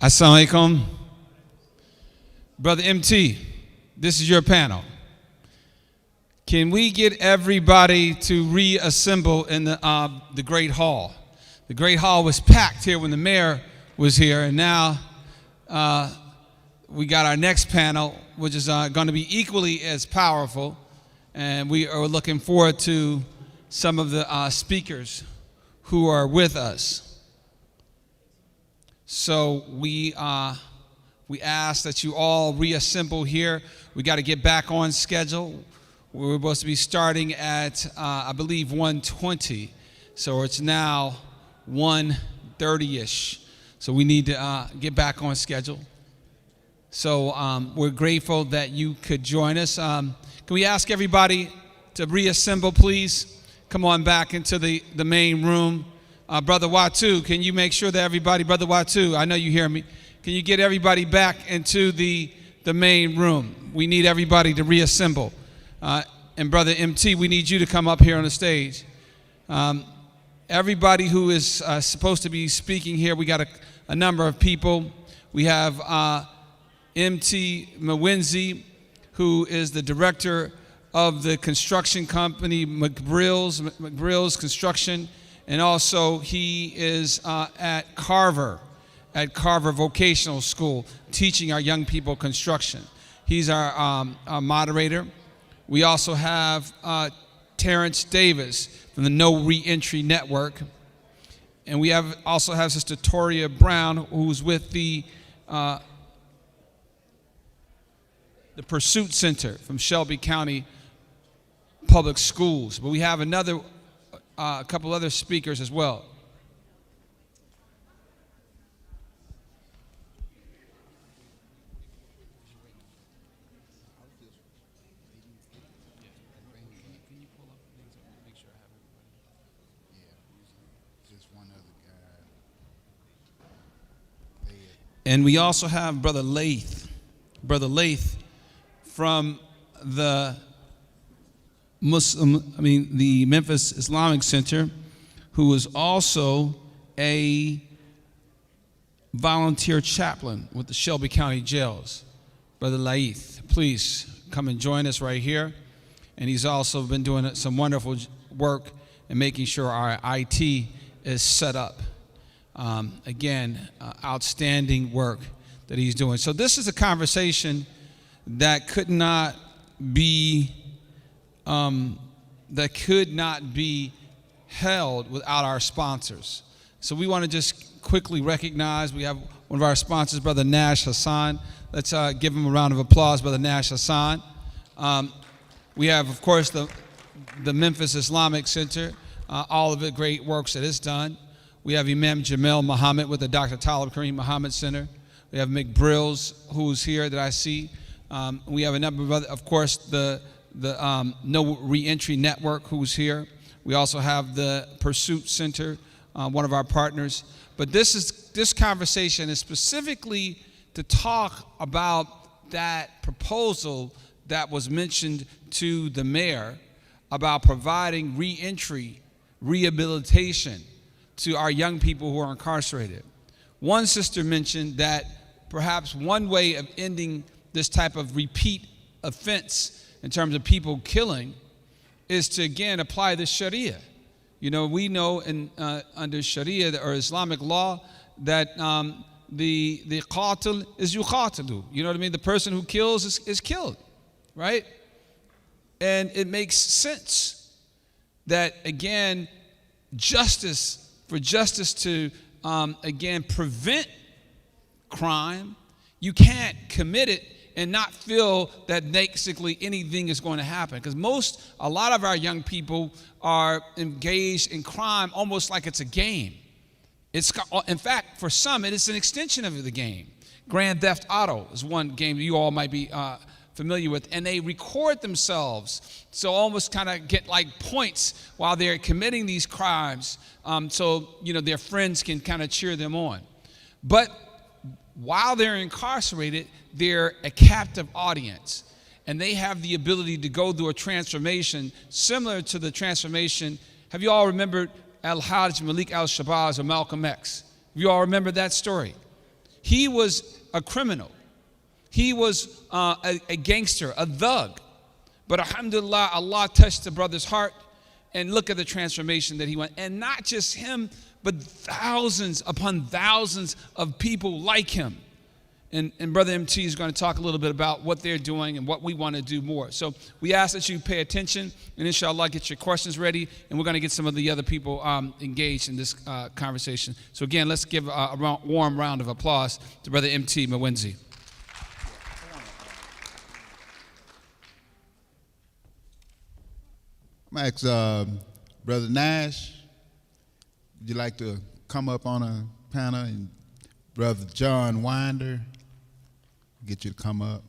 Assalamu alaikum. Brother MT, this is your panel. Can we get everybody to reassemble in the Great Hall? The Great Hall was packed here when the mayor was here, and now we got our next panel, which is going to be equally as powerful, and we are looking forward to some of the speakers who are with us. So we ask that you all reassemble here. We got to get back on schedule. We're supposed to be starting at, I believe, 1:20. So it's now 1:30-ish. So we need to get back on schedule. So we're grateful that you could join us. Can we ask everybody to reassemble, please? Come on back into the main room. Brother Watu, can you make sure that everybody, Brother Watu, I know you hear me, can you get everybody back into the main room? We need everybody to reassemble. And Brother MT, we need you to come up here on the stage. Everybody who is supposed to be speaking here, we got a number of people. We have MT Mwinzi, who is the director of the construction company McBrills Construction, and also he is at Carver Vocational School, teaching our young people construction. He's our moderator. We also have Terrence Davis from the No Reentry Network, and we also have Sister Toria Brown, who's with the Pursuit Center from Shelby County Public Schools. But we have a couple other speakers as well. And we also have Brother Lath from the Memphis Islamic Center, who is also a volunteer chaplain with the Shelby County Jails. Brother Laith, please come and join us right here. And he's also been doing some wonderful work in making sure our IT is set up. Outstanding work that he's doing. So this is a conversation that could not be held without our sponsors. So we want to just quickly recognize we have one of our sponsors, Brother Nash Hassan. Let's give him a round of applause, Brother Nash Hassan. We have, of course, the Memphis Islamic Center, all of the great works that it's done. We have Imam Jamel Muhammad with the Dr. Talib Kareem Muhammad Center. We have McBrills, who's here that I see. We have a number of other, of course, the No Reentry Network, who's here. We also have the Pursuit Center, one of our partners. But this conversation is specifically to talk about that proposal that was mentioned to the mayor about providing reentry, rehabilitation to our young people who are incarcerated. One sister mentioned that perhaps one way of ending this type of repeat offense in terms of people killing is to, again, apply the Sharia. You know, we know under Sharia or Islamic law that the qatil is yuqatilu. You know what I mean? The person who kills is killed, right? And it makes sense that, again, for justice to, again, prevent crime, you can't commit it and not feel that basically anything is going to happen. Because a lot of our young people are engaged in crime almost like it's a game. In fact, for some, it is an extension of the game. Grand Theft Auto is one game you all might be familiar with, and they record themselves, so almost kind of get like points while they're committing these crimes, so their friends can kind of cheer them on. But while they're incarcerated, they're a captive audience, and they have the ability to go through a transformation similar to the transformation. Have you all remembered Al-Hajj Malik al-Shabazz or Malcolm X? You all remember that story? He was a criminal. He was a gangster, a thug. But alhamdulillah, Allah touched the brother's heart, and look at the transformation that he went. And not just him, but thousands upon thousands of people like him. And Brother MT is going to talk a little bit about what they're doing and what we want to do more. So we ask that you pay attention and inshallah get your questions ready, and we're going to get some of the other people engaged in this conversation. So again, let's give a warm round of applause to Brother MT Mwenzi. I'm going to ask Brother Nash, would you like to come up on a panel? And Brother John Winder, get you to come up.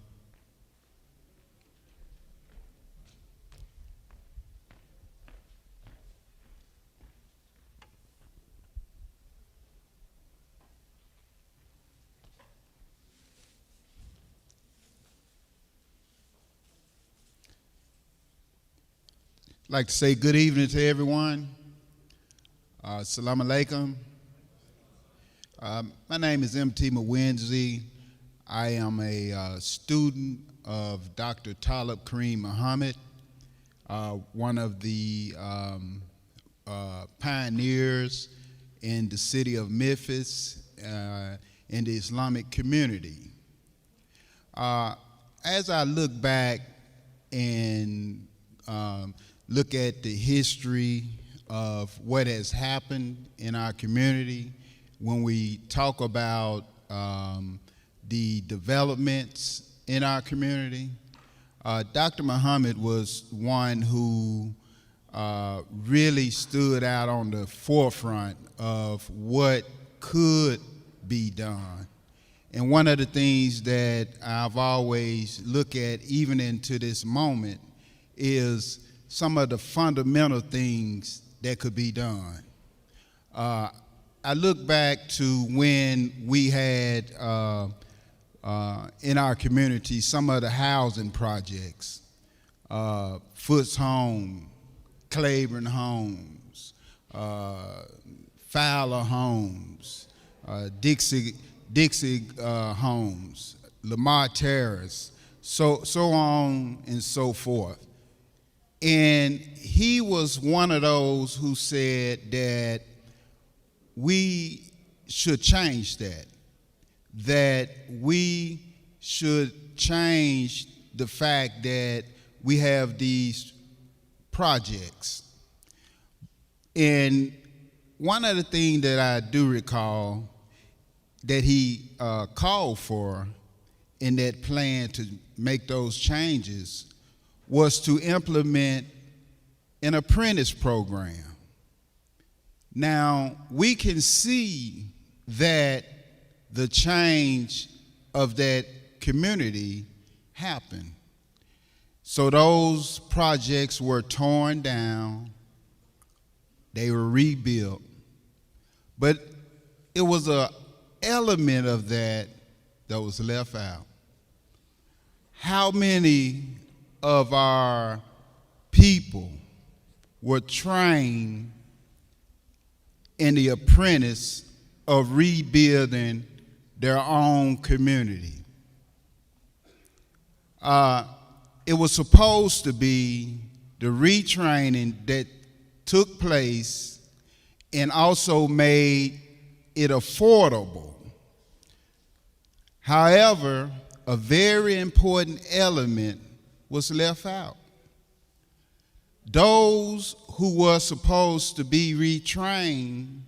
I'd like to say good evening to everyone. Assalamu alaikum. My name is M.T. Mwenzi. I am a student of Dr. Talib Kareem Muhammad, one of the pioneers in the city of Memphis in the Islamic community. As I look back and look at the history of what has happened in our community, when we talk about the developments in our community, Dr. Muhammad was one who really stood out on the forefront of what could be done. And one of the things that I've always looked at, even into this moment, is some of the fundamental things that could be done. I look back to when we had in our community some of the housing projects, Foots Home, Claiborne Homes, Fowler Homes, Dixie Homes, Lamar Terrace, so on and so forth. And he was one of those who said that we should change that we should change the fact that we have these projects. And one of the things that I do recall that he called for in that plan to make those changes was to implement an apprentice program. Now, we can see that the change of that community happened. So those projects were torn down, they were rebuilt, but it was an element of that that was left out. How many of our people were trained in the apprentice of rebuilding their own community? It was supposed to be the retraining that took place and also made it affordable. However, a very important element was left out. Those who were supposed to be retrained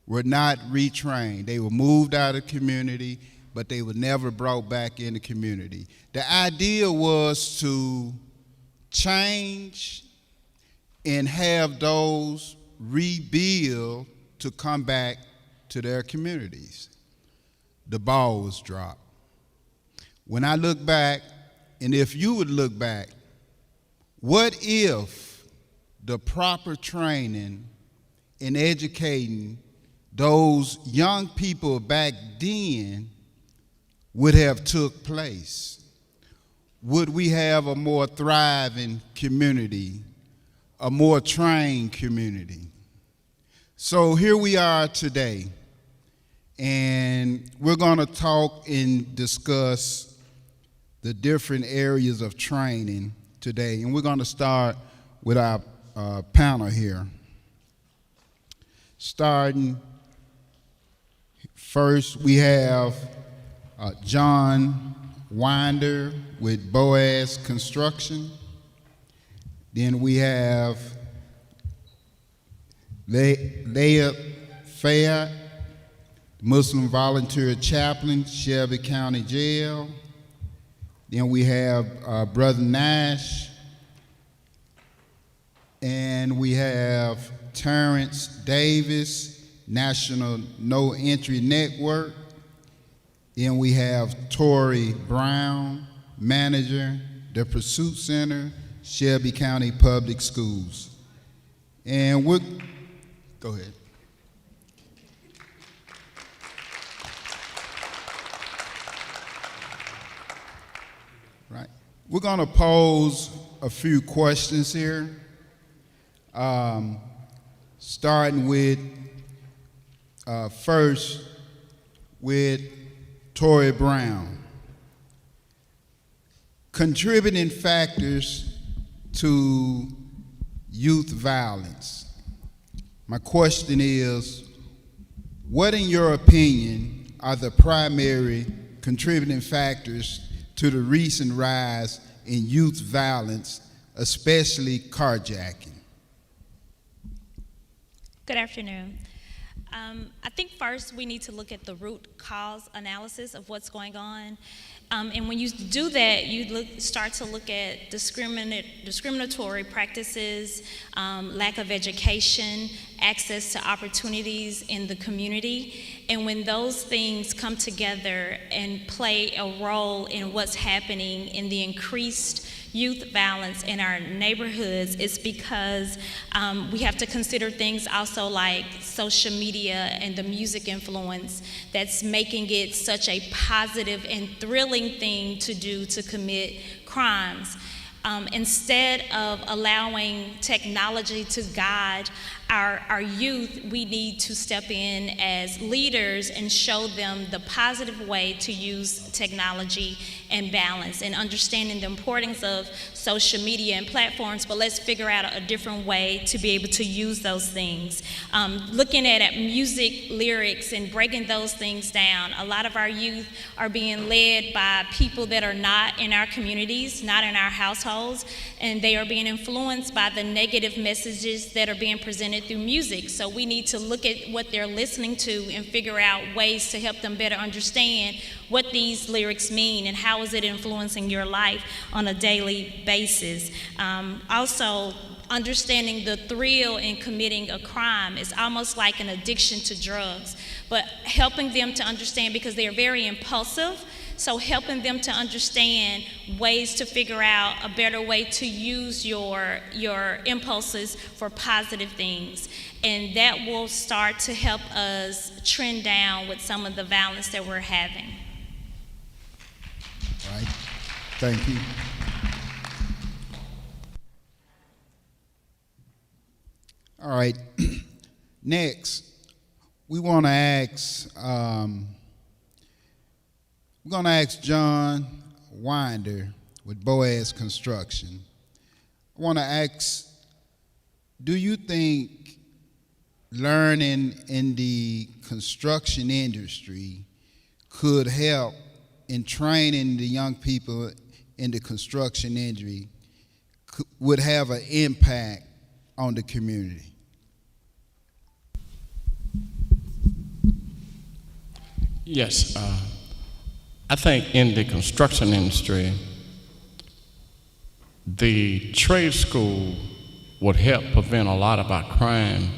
were not retrained. They were moved out of the community, but they were never brought back in the community. The idea was to change and have those rebuild to come back to their communities. The ball was dropped. When I look back, and if you would look back, what if the proper training and educating those young people back then would have took place? Would we have a more thriving community, a more trained community? So here we are today, And we're going to talk and discuss the different areas of training today. And we're going to start with our panel here. Starting first, we have John Winder with Boaz Construction. Then we have Leah Fayette, Muslim Volunteer Chaplain, Shelby County Jail. Then we have Brother Nash. And we have Terrence Davis, National No Entry Network. Then we have Tori Brown, Manager, the Pursuit Center, Shelby County Public Schools. And we'll, go ahead. Right. We're going to pose a few questions here. Starting with first with Tori Brown. Contributing factors to youth violence. My question is, what in your opinion are the primary contributing factors to the recent rise in youth violence, especially carjacking? Good afternoon. I think first we need to look at the root cause analysis of what's going on. And when you do that, you start to look at discriminatory practices, lack of education, access to opportunities in the community. And when those things come together and play a role in what's happening in the increased youth violence in our neighborhoods, it's because we have to consider things also like social media and the music influence that's making it such a positive and thrilling thing to do to commit crimes. Instead of allowing technology to guide our youth, we need to step in as leaders and show them the positive way to use technology and balance, and understanding the importance of social media and platforms, but let's figure out a different way to be able to use those things. Looking at music lyrics and breaking those things down, a lot of our youth are being led by people that are not in our communities, not in our households, and they are being influenced by the negative messages that are being presented through music. So we need to look at what they're listening to and figure out ways to help them better understand what these lyrics mean and how is it influencing your life on a daily basis. Also, understanding the thrill in committing a crime is almost like an addiction to drugs, but helping them to understand, because they are very impulsive, so helping them to understand ways to figure out a better way to use your impulses for positive things. And that will start to help us trend down with some of the violence that we're having. All right. Thank you. All right. Next, we want to ask. We're going to ask John Winder with Boaz Construction. I want to ask, do you think learning in the construction industry could help in training the young people in the construction industry, would have an impact on the community? Yes. I think in the construction industry, the trade school would help prevent a lot of our crime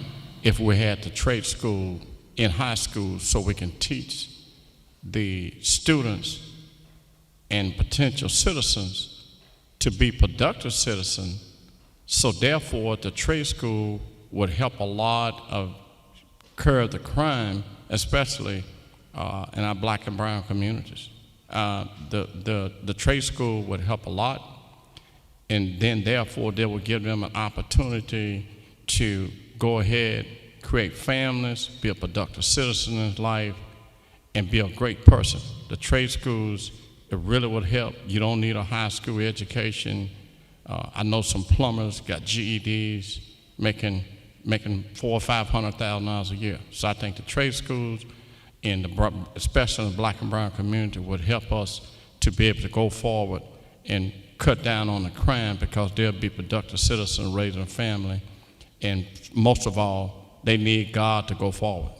if we had the trade school in high school, so we can teach the students and potential citizens to be productive citizens. So therefore, the trade school would help a lot of curb the crime, especially in our black and brown communities. The trade school would help a lot, and then therefore they will give them an opportunity to go ahead, create families, be a productive citizen in life, and be a great person. The trade schools, it really would help. You don't need a high school education. I know some plumbers got GEDs making $400,000 or $500,000 a year. So I think the trade schools, especially in the black and brown community, would help us to be able to go forward and cut down on the crime, because they'll be productive citizens raising a family. And most of all, they need God to go forward.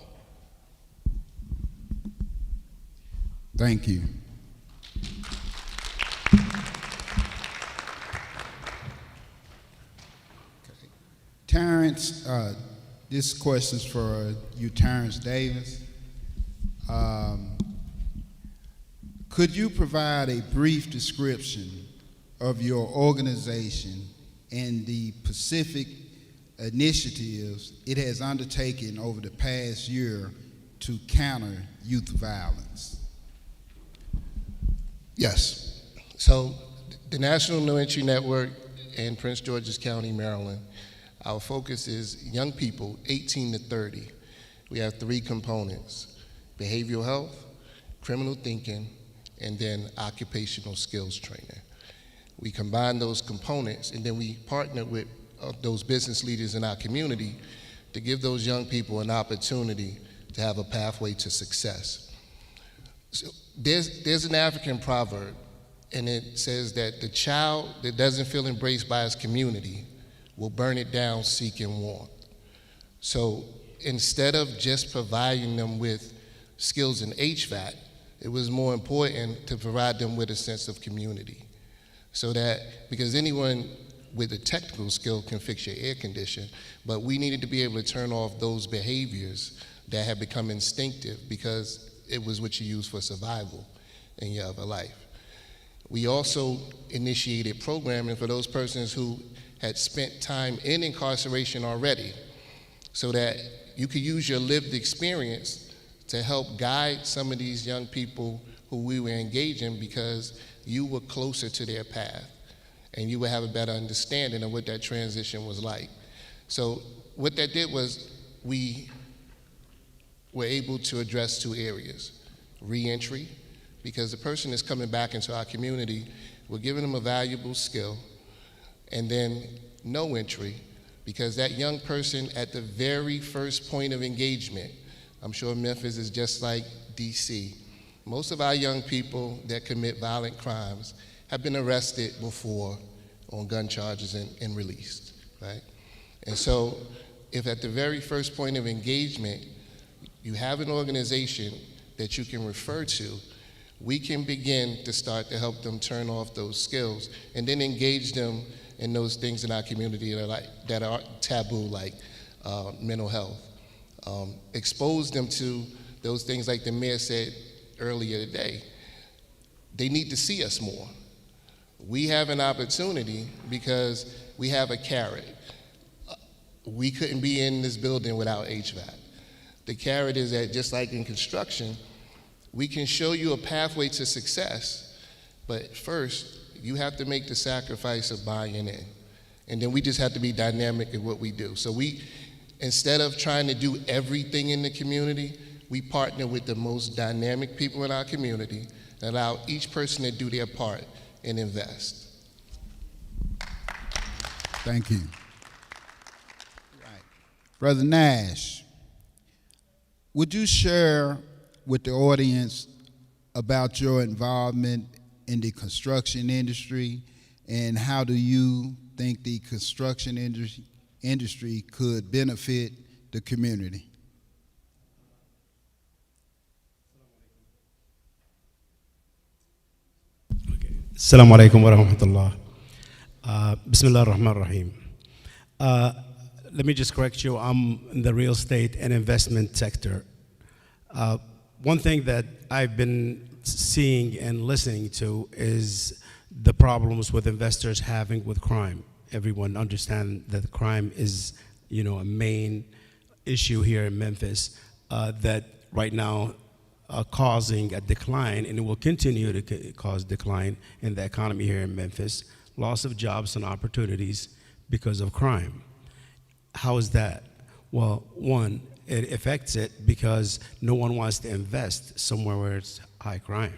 Thank you. Terrence, this question's for you, Terrence Davis. Could you provide a brief description of your organization and the specific initiatives it has undertaken over the past year to counter youth violence? Yes. So the National No Entry Network in Prince George's County, Maryland, our focus is young people 18 to 30. We have 3 components: behavioral health, criminal thinking, and then occupational skills training. We combine those components, and then we partner with those business leaders in our community to give those young people an opportunity to have a pathway to success. So there's an African proverb, and it says that the child that doesn't feel embraced by his community will burn it down seeking warmth. So instead of just providing them with skills in HVAC, it was more important to provide them with a sense of community. So that, because anyone with a technical skill can fix your air condition, but we needed to be able to turn off those behaviors that had become instinctive because it was what you use for survival in your other life. We also initiated programming for those persons who had spent time in incarceration already, so that you could use your lived experience to help guide some of these young people who we were engaging, because you were closer to their path and you would have a better understanding of what that transition was like. So what that did was we were able to address 2 areas: re-entry, because the person is coming back into our community, we're giving them a valuable skill, and then no entry, because that young person at the very first point of engagement, I'm sure Memphis is just like DC, most of our young people that commit violent crimes have been arrested before on gun charges and released, right? And so if at the very first point of engagement, you have an organization that you can refer to, we can begin to start to help them turn off those skills and then engage them in those things in our community that are taboo, like mental health. Expose them to those things like the mayor said earlier today. They need to see us more. We have an opportunity because we have a carrot. We couldn't be in this building without HVAC. The carrot is that, just like in construction, we can show you a pathway to success, but first, you have to make the sacrifice of buying in. And then we just have to be dynamic in what we do. So we, instead of trying to do everything in the community, we partner with the most dynamic people in our community and allow each person to do their part and invest. Thank you. Right. Brother Nash, would you share with the audience about your involvement in the construction industry, and how do you think the construction industry could benefit the community? Assalamu alaikum wa rahmatullah. Bismillah ar-Rahman ar-Rahim. Let me just correct you. I'm in the real estate and investment sector. One thing that I've been seeing and listening to is the problems with investors having with crime. Everyone understands that crime is, a main issue here in Memphis that right now causing a decline, and it will continue to cause decline in the economy here in Memphis, loss of jobs and opportunities because of crime. How is that? Well, one, it affects it because no one wants to invest somewhere where it's high crime.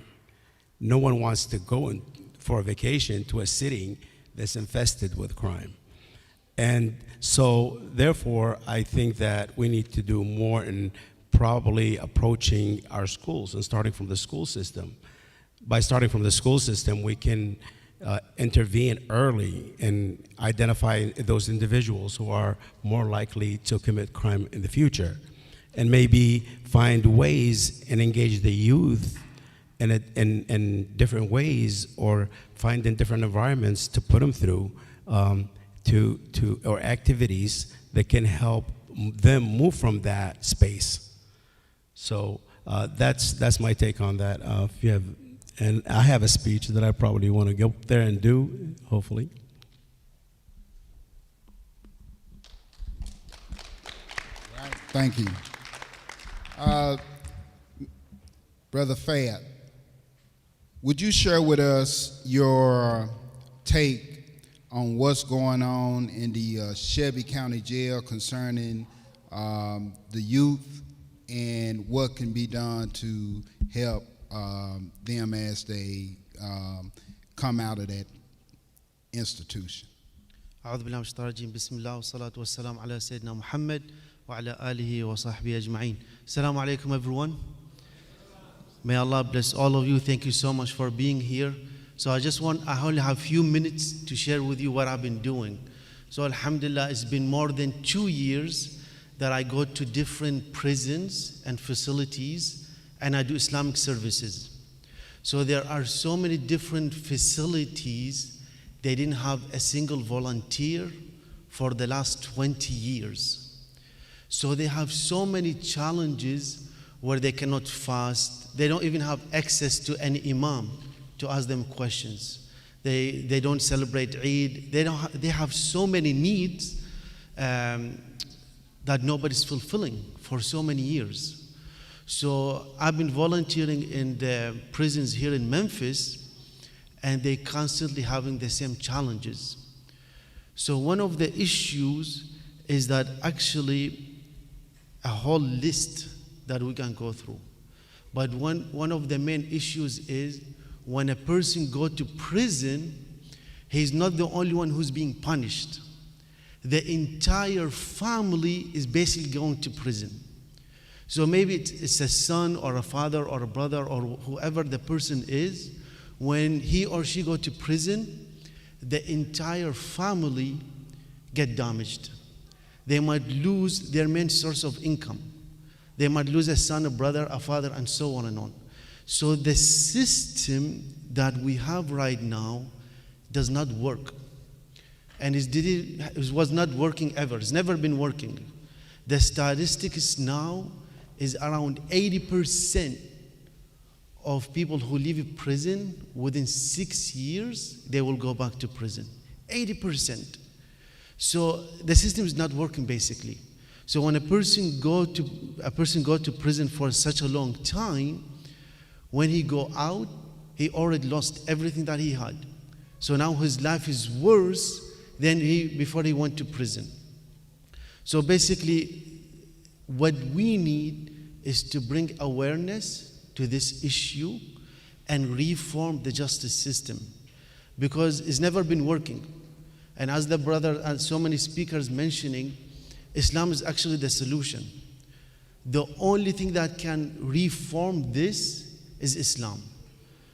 No one wants to go for a vacation to a city that's infested with crime. And so, therefore, I think that we need to do more in probably approaching our schools and starting from the school system. By starting from the school system, we can intervene early and identify those individuals who are more likely to commit crime in the future, and maybe find ways and engage the youth in different ways, or find in different environments to put them through or activities that can help them move from that space. So that's my take on that. If you have, and I have a speech that I probably want to go up there and do, hopefully. Right. Thank you. Brother Fayette, would you share with us your take on what's going on in the Shelby County Jail concerning the youth and what can be done to help them as they come out of that institution? أعوذ بالله من الشيطان الرجيم بسم الله والصلاة والسلام على سيدنا محمد وعلى آله وصحبه أجمعين. Assalamu alaikum everyone. May Allah bless all of you. Thank you so much for being here. So I only have a few minutes to share with you what I've been doing. So alhamdulillah, it's been more than 2 years that I go to different prisons and facilities and I do Islamic services. So there are so many different facilities, they didn't have a single volunteer for the last 20 years. So they have so many challenges where they cannot fast. They don't even have access to any imam to ask them questions. They don't celebrate Eid. They have so many needs that nobody's fulfilling for so many years. So I've been volunteering in the prisons here in Memphis, and they constantly having the same challenges. So one of the issues is that actually a whole list that we can go through. But one of the main issues is when a person go to prison, he's not the only one who's being punished. The entire family is basically going to prison. So maybe it's a son or a father or a brother or whoever the person is. When he or she go to prison, the entire family get damaged. They might lose their main source of income. They might lose a son, a brother, a father, and so on and on. So the system that we have right now does not work. And it was not working ever. It's never been working. The statistics now is around 80% of people who leave prison within 6 years, they will go back to prison. 80%. So the system is not working basically. So when a person go to prison for such a long time, when he go out, he already lost everything that he had. So now his life is worse than before he went to prison. So basically, what we need is to bring awareness to this issue and reform the justice system, because it's never been working. And as the brother and so many speakers mentioning, Islam is actually the solution. The only thing that can reform this is Islam.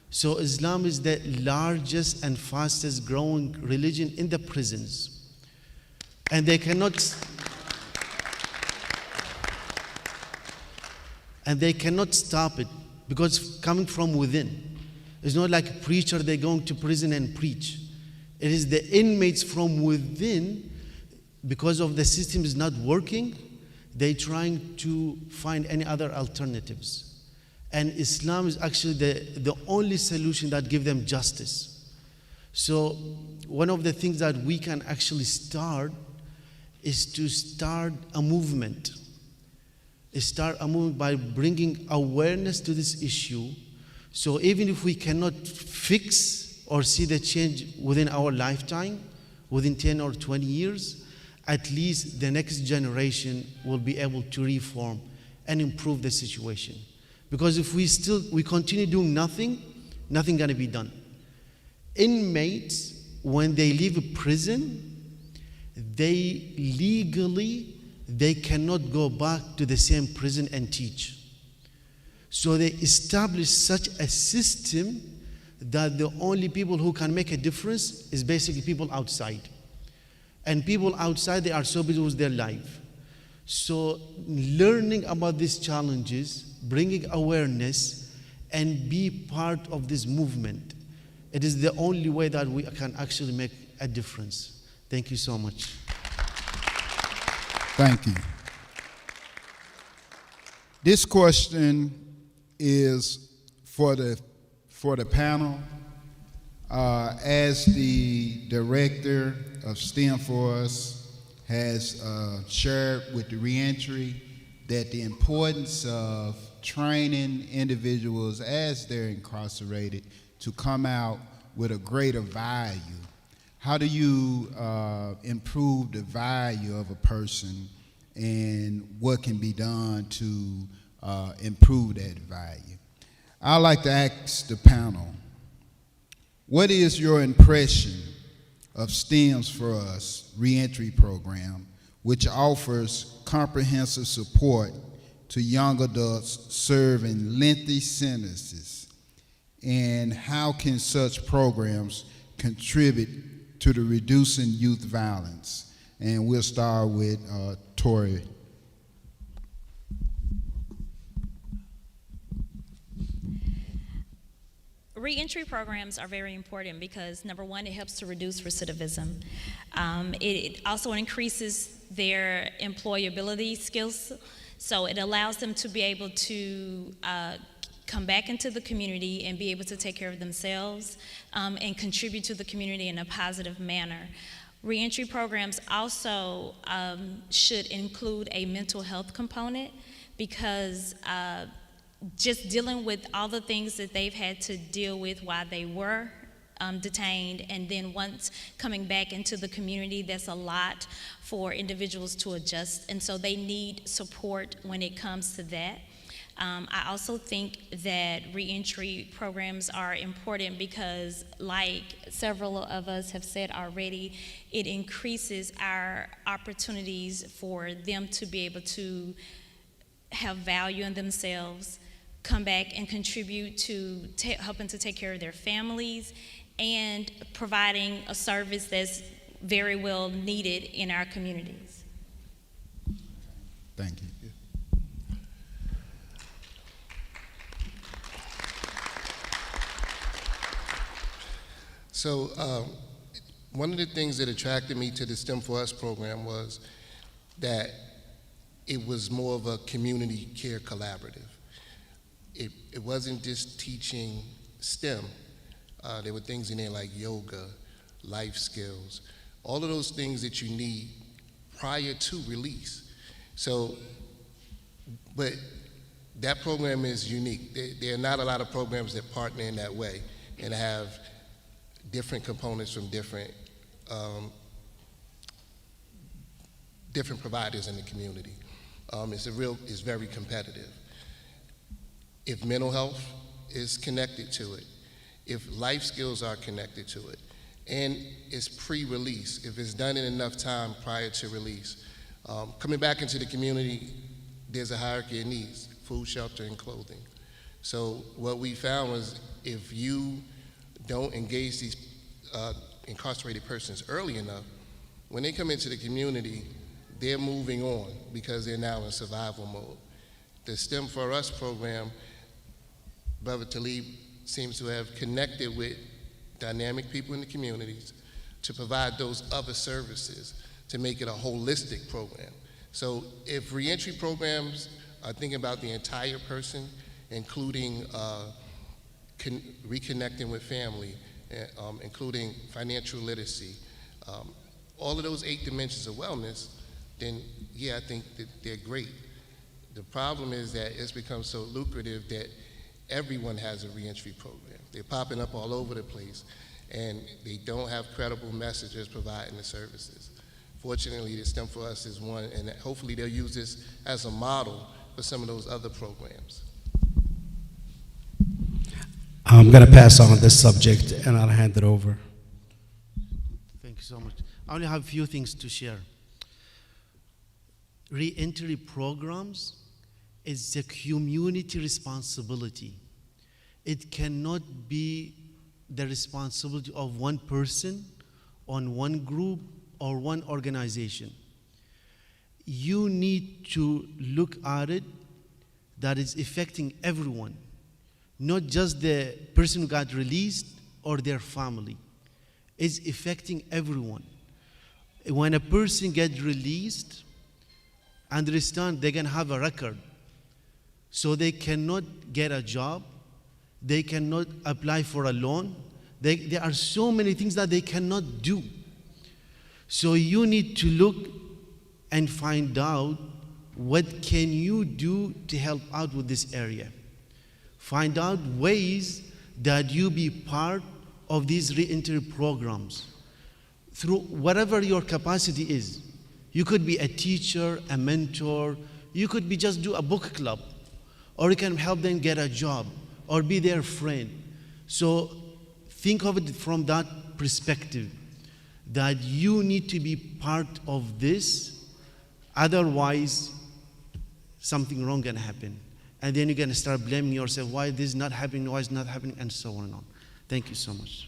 So Islam is the largest and fastest growing religion in the prisons. And they cannot stop it, because it's coming from within. It's not like a preacher, they're going to prison and preach. It is the inmates from within, because of the system is not working, they're trying to find any other alternatives. And Islam is actually the only solution that gives them justice. So one of the things that we can actually start is to start a movement. Start a movement by bringing awareness to this issue. So even if we cannot fix or see the change within our lifetime, within 10 or 20 years, at least the next generation will be able to reform and improve the situation. Because if we continue doing nothing gonna be done. Inmates, when they leave prison, they cannot go back to the same prison and teach. So they establish such a system that the only people who can make a difference is basically people outside. And people outside, they are so busy with their life. So learning about these challenges, bringing awareness, and be part of this movement, it is the only way that we can actually make a difference. Thank you so much. Thank you. This question is for the panel. As the director of STEM4US has shared with the reentry that the importance of training individuals as they're incarcerated to come out with a greater value. How do you improve the value of a person, and what can be done to improve that value? I'd like to ask the panel, what is your impression of STEM4US reentry program, which offers comprehensive support to young adults serving lengthy sentences? And how can such programs contribute to the reducing youth violence? And we'll start with Tori. Reentry programs are very important because, number one, it helps to reduce recidivism. It also increases their employability skills, so it allows them to be able to come back into the community and be able to take care of themselves and contribute to the community in a positive manner. Reentry programs also should include a mental health component, because just dealing with all the things that they've had to deal with while they were detained, and then once coming back into the community, that's a lot for individuals to adjust, and so they need support when it comes to that. I also think that reentry programs are important because, like several of us have said already, it increases our opportunities for them to be able to have value in themselves, come back and contribute to helping to take care of their families, and providing a service that's very well needed in our communities. Thank you. So one of the things that attracted me to the STEM4US program was that it was more of a community care collaborative. It wasn't just teaching STEM. There were things in there like yoga, life skills, all of those things that you need prior to release. So, but that program is unique. There are not a lot of programs that partner in that way and have different components from different providers in the community. It's very competitive. If mental health is connected to it, if life skills are connected to it, and it's pre-release, if it's done in enough time prior to release, coming back into the community, there's a hierarchy of needs: food, shelter, and clothing. So what we found was, if you don't engage these incarcerated persons early enough, when they come into the community, they're moving on because they're now in survival mode. The STEM4US program, Brother Talib seems to have connected with dynamic people in the communities to provide those other services to make it a holistic program. So if reentry programs are thinking about the entire person, including reconnecting with family, including financial literacy, all of those 8 dimensions of wellness, then yeah, I think that they're great. The problem is that it's become so lucrative that everyone has a reentry program. They're popping up all over the place, and they don't have credible messages providing the services. Fortunately, the STEM4US is one, and hopefully they'll use this as a model for some of those other programs. I'm going to pass on this subject and I'll hand it over. Thank you so much. I only have a few things to share. Re-entry programs is a community responsibility. It cannot be the responsibility of one person, on one group, or one organization. You need to look at it that is affecting everyone, not just the person who got released or their family. It's affecting everyone. When a person gets released, understand they're gonna have a record. So they cannot get a job, they cannot apply for a loan. There are so many things that they cannot do. So you need to look and find out what can you do to help out with this area. Find out ways that you be part of these re-entry programs through whatever your capacity is. You could be a teacher, a mentor, you could be just do a book club, or you can help them get a job, or be their friend. So think of it from that perspective, that you need to be part of this, otherwise something wrong gonna happen. And then you're gonna start blaming yourself, why this is not happening, why it's not happening, and so on and on. Thank you so much.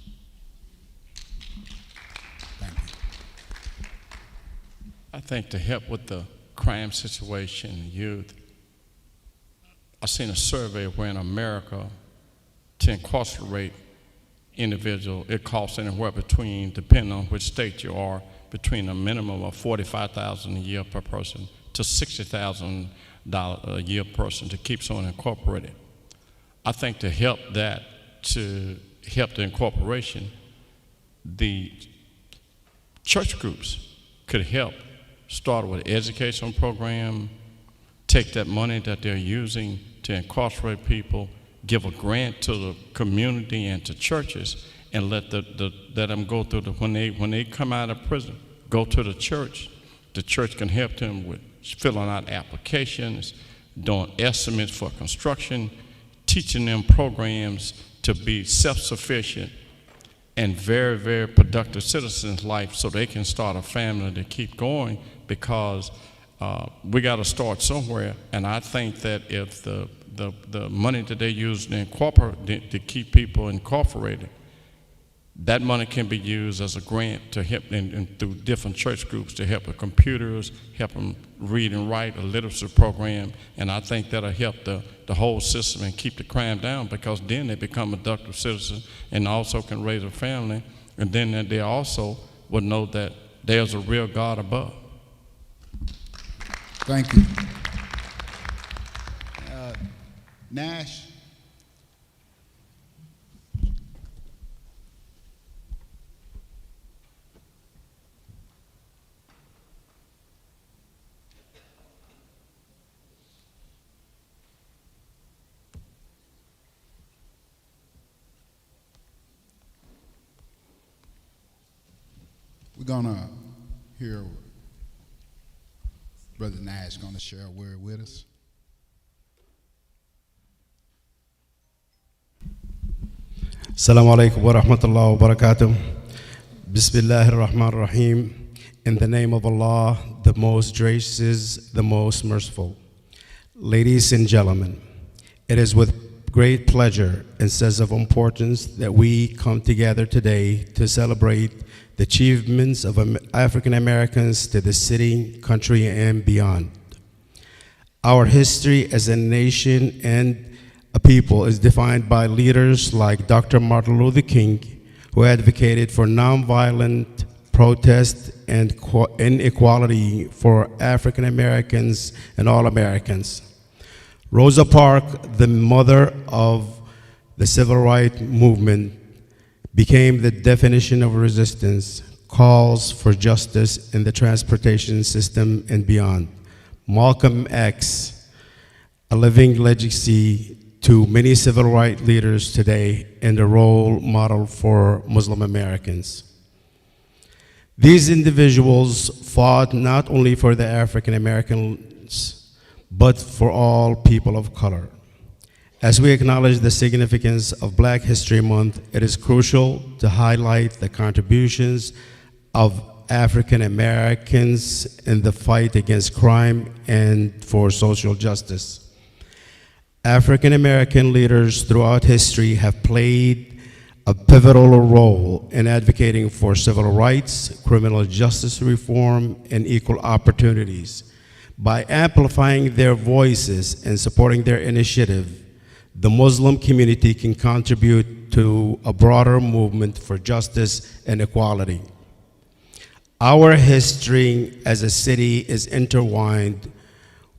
Thank you. I think to help with the crime situation in youth, I've seen a survey where in America, to incarcerate individual, it costs anywhere between, depending on which state you are, between a minimum of $45,000 a year per person to $60,000 a year per person to keep someone incorporated. I think to help that, to help the incorporation, the church groups could help start with an educational program, take that money that they're using to incarcerate people, give a grant to the community and to churches, and let them go through when they come out of prison, go to the church. The church can help them with filling out applications, doing estimates for construction, teaching them programs to be self-sufficient and very, very productive citizens' life, so they can start a family to keep going, because we got to start somewhere. And I think that if the money that they use to keep people incorporated, that money can be used as a grant to help and through different church groups to help with computers, help them read and write, a literacy program, and I think that'll help the whole system and keep the crime down, because then they become productive citizens and also can raise a family, and then they also would know that there's a real God above. Thank you. Nash. We're gonna hear Brother Nash gonna share a word with us. Assalamu alaikum wa rahmatullahi wa barakatuh. Bismillahir Rahmanir Rahim. In the name of Allah, the most gracious, the most merciful. Ladies and gentlemen, it is with great pleasure and sense of importance that we come together today to celebrate the achievements of African Americans to the city, country, and beyond. Our history as a nation and a people is defined by leaders like Dr. Martin Luther King, who advocated for nonviolent protest and inequality for African Americans and all Americans. Rosa Parks, the mother of the civil rights movement, became the definition of resistance, calls for justice in the transportation system and beyond. Malcolm X, a living legacy to many civil rights leaders today and a role model for Muslim Americans. These individuals fought not only for the African Americans, but for all people of color. As we acknowledge the significance of Black History Month, it is crucial to highlight the contributions of African Americans in the fight against crime and for social justice. African American leaders throughout history have played a pivotal role in advocating for civil rights, criminal justice reform, and equal opportunities. By amplifying their voices and supporting their initiative, the Muslim community can contribute to a broader movement for justice and equality. Our history as a city is intertwined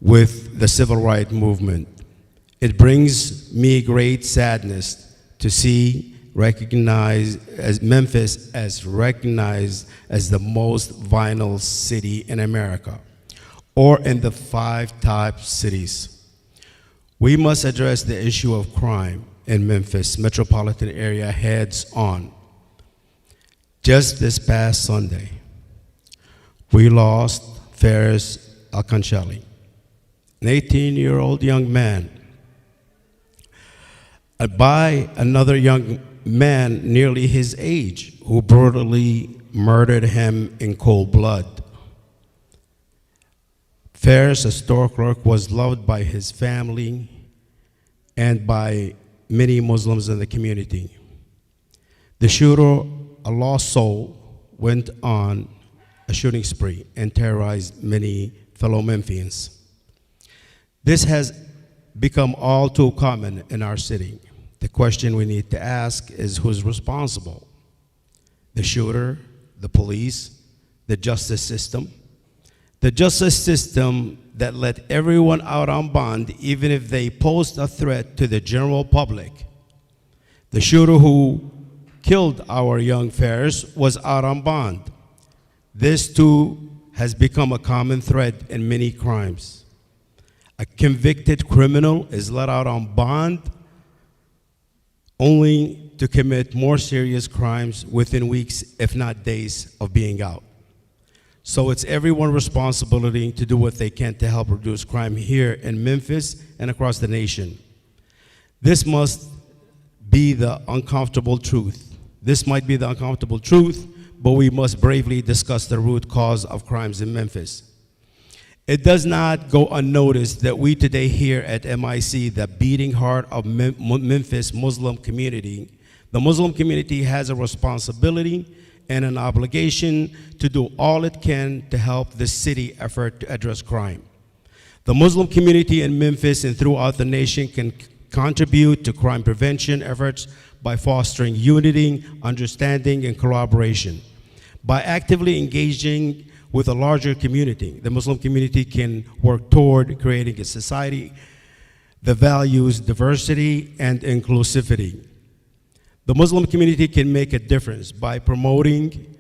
with the civil rights movement. It brings me great sadness to see Memphis as recognized as the most violent city in America, or in the 5 top cities. We must address the issue of crime in Memphis metropolitan area heads on. Just this past Sunday, we lost Ferris Alcanchelli, an 18-year-old young man, by another young man nearly his age who brutally murdered him in cold blood. Ferris, a store clerk, was loved by his family and by many Muslims in the community. The shooter, a lost soul, went on a shooting spree and terrorized many fellow Memphians. This has become all too common in our city. The question we need to ask is who's responsible? The shooter, the police, the justice system? The justice system that let everyone out on bond even if they posed a threat to the general public. The shooter who killed our young Ferris was out on bond. This too has become a common thread in many crimes. A convicted criminal is let out on bond only to commit more serious crimes within weeks, if not days, of being out. So it's everyone's responsibility to do what they can to help reduce crime here in Memphis and across the nation. This must be the uncomfortable truth. This might be the uncomfortable truth, but we must bravely discuss the root cause of crimes in Memphis. It does not go unnoticed that we today here at MIC, the beating heart of Memphis Muslim community, the Muslim community has a responsibility and an obligation to do all it can to help the city effort to address crime. The Muslim community in Memphis and throughout the nation can contribute to crime prevention efforts by fostering unity, understanding, and collaboration. By actively engaging with a larger community, the Muslim community can work toward creating a society that values diversity and inclusivity. The Muslim community can make a difference by promoting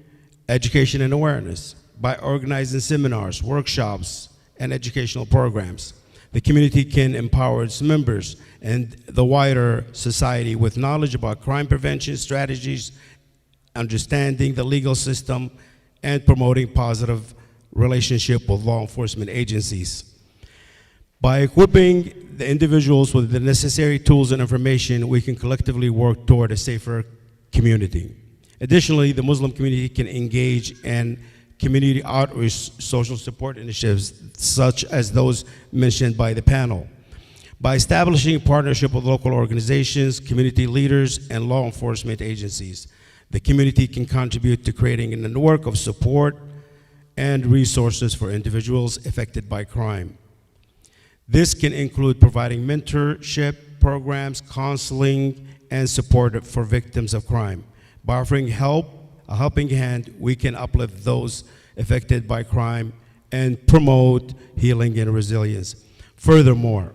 education and awareness, by organizing seminars, workshops, and educational programs. The community can empower its members and the wider society with knowledge about crime prevention strategies, understanding the legal system, and promoting positive relationship with law enforcement agencies. By equipping the individuals with the necessary tools and information, we can collectively work toward a safer community. Additionally, the Muslim community can engage in community outreach social support initiatives, such as those mentioned by the panel. By establishing a partnership with local organizations, community leaders, and law enforcement agencies, the community can contribute to creating a network of support and resources for individuals affected by crime. This can include providing mentorship programs, counseling, and support for victims of crime. By offering help, a helping hand, we can uplift those affected by crime and promote healing and resilience. Furthermore,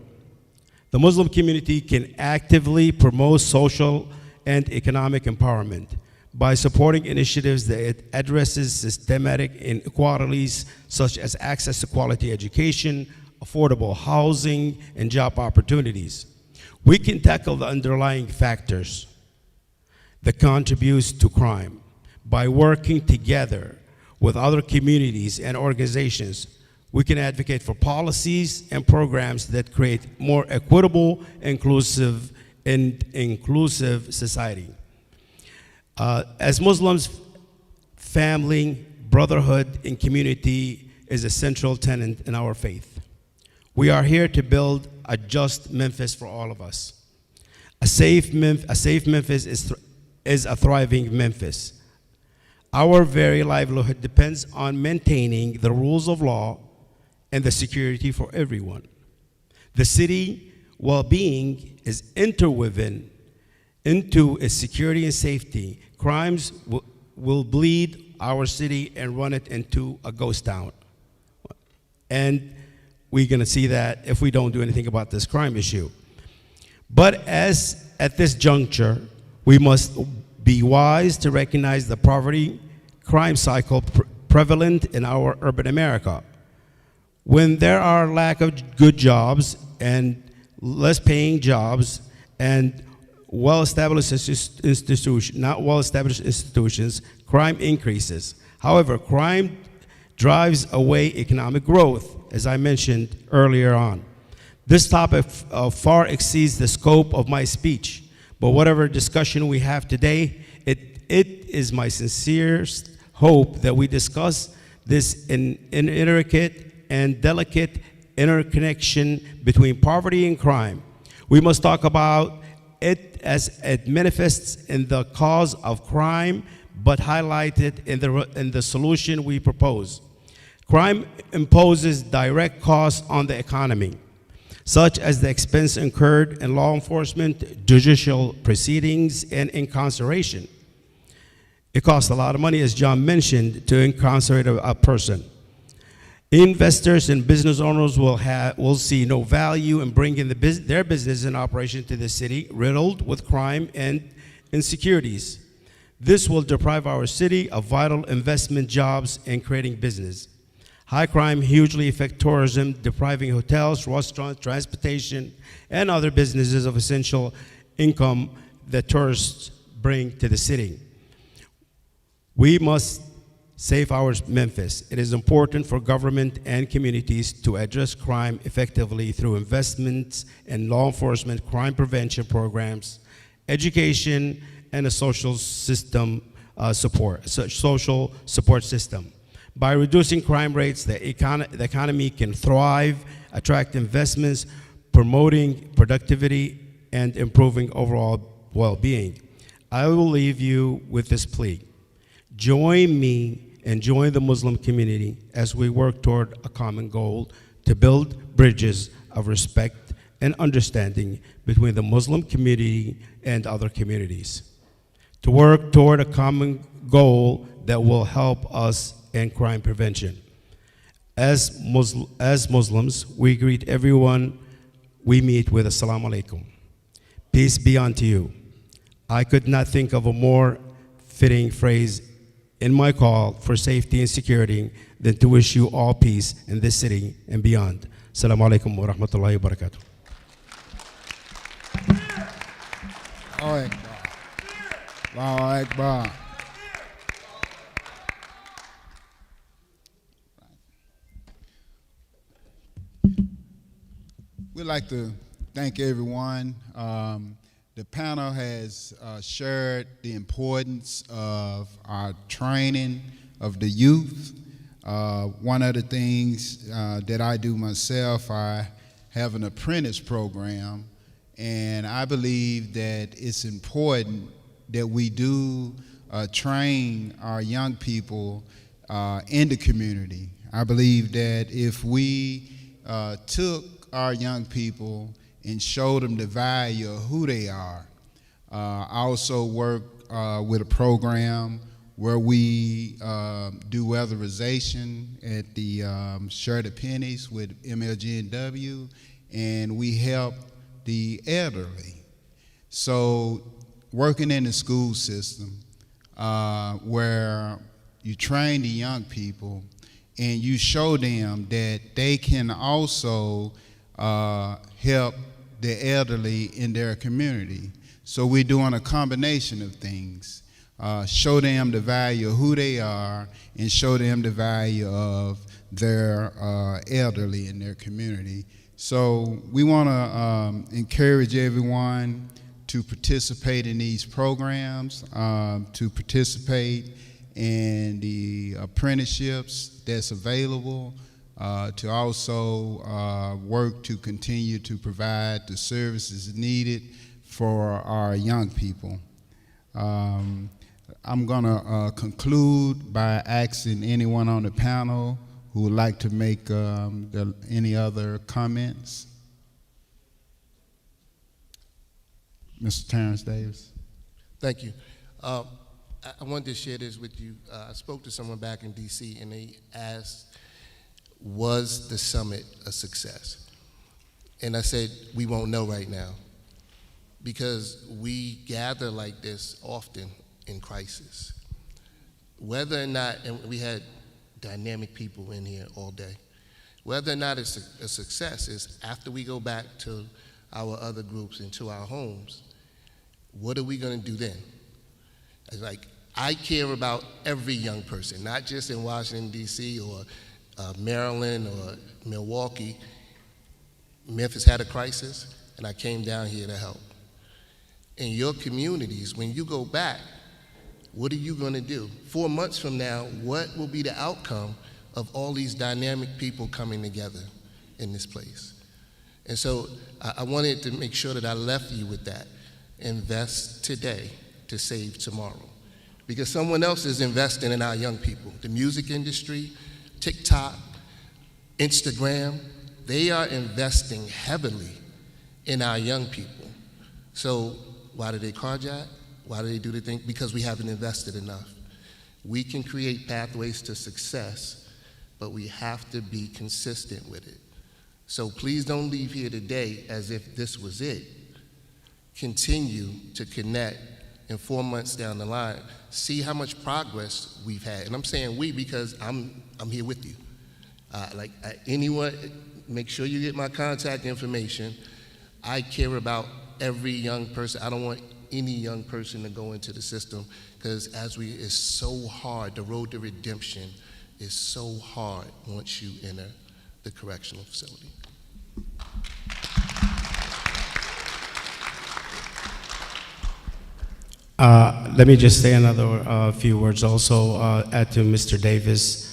the Muslim community can actively promote social and economic empowerment by supporting initiatives that addresses systematic inequalities such as access to quality education, affordable housing, and job opportunities. We can tackle the underlying factors that contribute to crime by working together with other communities and organizations, we can advocate for policies and programs that create more equitable, inclusive society. As Muslims, family, brotherhood, and community is a central tenet in our faith. We are here to build a just Memphis for all of us. A safe Memphis is a thriving Memphis. Our very livelihood depends on maintaining the rules of law and the security for everyone. The city well-being is interwoven into its security and safety. Crimes will bleed our city and run it into a ghost town. And we're gonna see that if we don't do anything about this crime issue. But at this juncture, we must be wise to recognize the poverty crime cycle prevalent in our urban America. When there are lack of good jobs and less paying jobs and not well-established institutions, crime increases. However, crime drives away economic growth, as I mentioned earlier on. This topic far exceeds the scope of my speech, but whatever discussion we have today, it is my sincerest hope that we discuss this intricate and delicate interconnection between poverty and crime. We must talk about it as it manifests in the cause of crime, but highlight it in the solution we propose. Crime imposes direct costs on the economy, such as the expense incurred in law enforcement, judicial proceedings, and incarceration. It costs a lot of money, as John mentioned, to incarcerate a person. Investors and business owners will see no value in bringing their business and operation to the city, riddled with crime and insecurities. This will deprive our city of vital investment jobs and creating business. High crime hugely affect tourism, depriving hotels, restaurants, transportation, and other businesses of essential income that tourists bring to the city. We must save our Memphis. It is important for government and communities to address crime effectively through investments in law enforcement, crime prevention programs, education, and a social support system. By reducing crime rates, the economy can thrive, attract investments, promoting productivity, and improving overall well-being. I will leave you with this plea. Join me and join the Muslim community as we work toward a common goal to build bridges of respect and understanding between the Muslim community and other communities. To work toward a common goal that will help us in crime prevention. As Muslims, we greet everyone we meet with Assalamu alaikum. Peace be unto you. I could not think of a more fitting phrase in my call for safety and security than to wish you all peace in this city and beyond. Assalamu alaikum wa rahmatullahi wa barakatuh. Allahu Akbar. We'd like to thank everyone. The panel has shared the importance of our training of the youth. One of the things that I do myself, I have an apprentice program, and I believe that it's important that we do train our young people in the community. I believe that if we took our young people and show them the value of who they are. I also work with a program where we do weatherization at the Share the Pennies with MLGNW, and we help the elderly. So working in the school system where you train the young people and you show them that they can also help the elderly in their community. So we're doing a combination of things. show them the value of who they are, and show them the value of their elderly in their community. So we want to encourage everyone to participate in these programs, to participate in the apprenticeships that's available, to also work to continue to provide the services needed for our young people. I'm going to conclude by asking anyone on the panel who would like to make any other comments. Mr. Terrence Davis. Thank you. I wanted to share this with you. I spoke to someone back in DC, and they asked, was the summit a success? And I said, we won't know right now, because we gather like this often in crisis. Whether or not, and we had dynamic people in here all day, whether or not it's a success is after we go back to our other groups and to our homes, what are we going to do then? It's like, I care about every young person, not just in Washington, D.C. or Maryland or Milwaukee. Memphis had a crisis, and I came down here to help. In your communities, when you go back, what are you going to do? 4 months from now, what will be the outcome of all these dynamic people coming together in this place? And so I wanted to make sure that I left you with that. Invest today to save tomorrow. Because someone else is investing in our young people. The music industry, TikTok, Instagram, they are investing heavily in our young people. So why do they carjack? Why do they do the thing? Because we haven't invested enough. We can create pathways to success, but we have to be consistent with it. So please don't leave here today as if this was it. Continue to connect, and 4 months down the line, see how much progress we've had. And I'm saying we because I'm here with you. Anyone, make sure you get my contact information. I care about every young person. I don't want any young person to go into the system, because it's so hard. The road to redemption is so hard once you enter the correctional facility. Let me just say another few words also, add to Mr. Davis.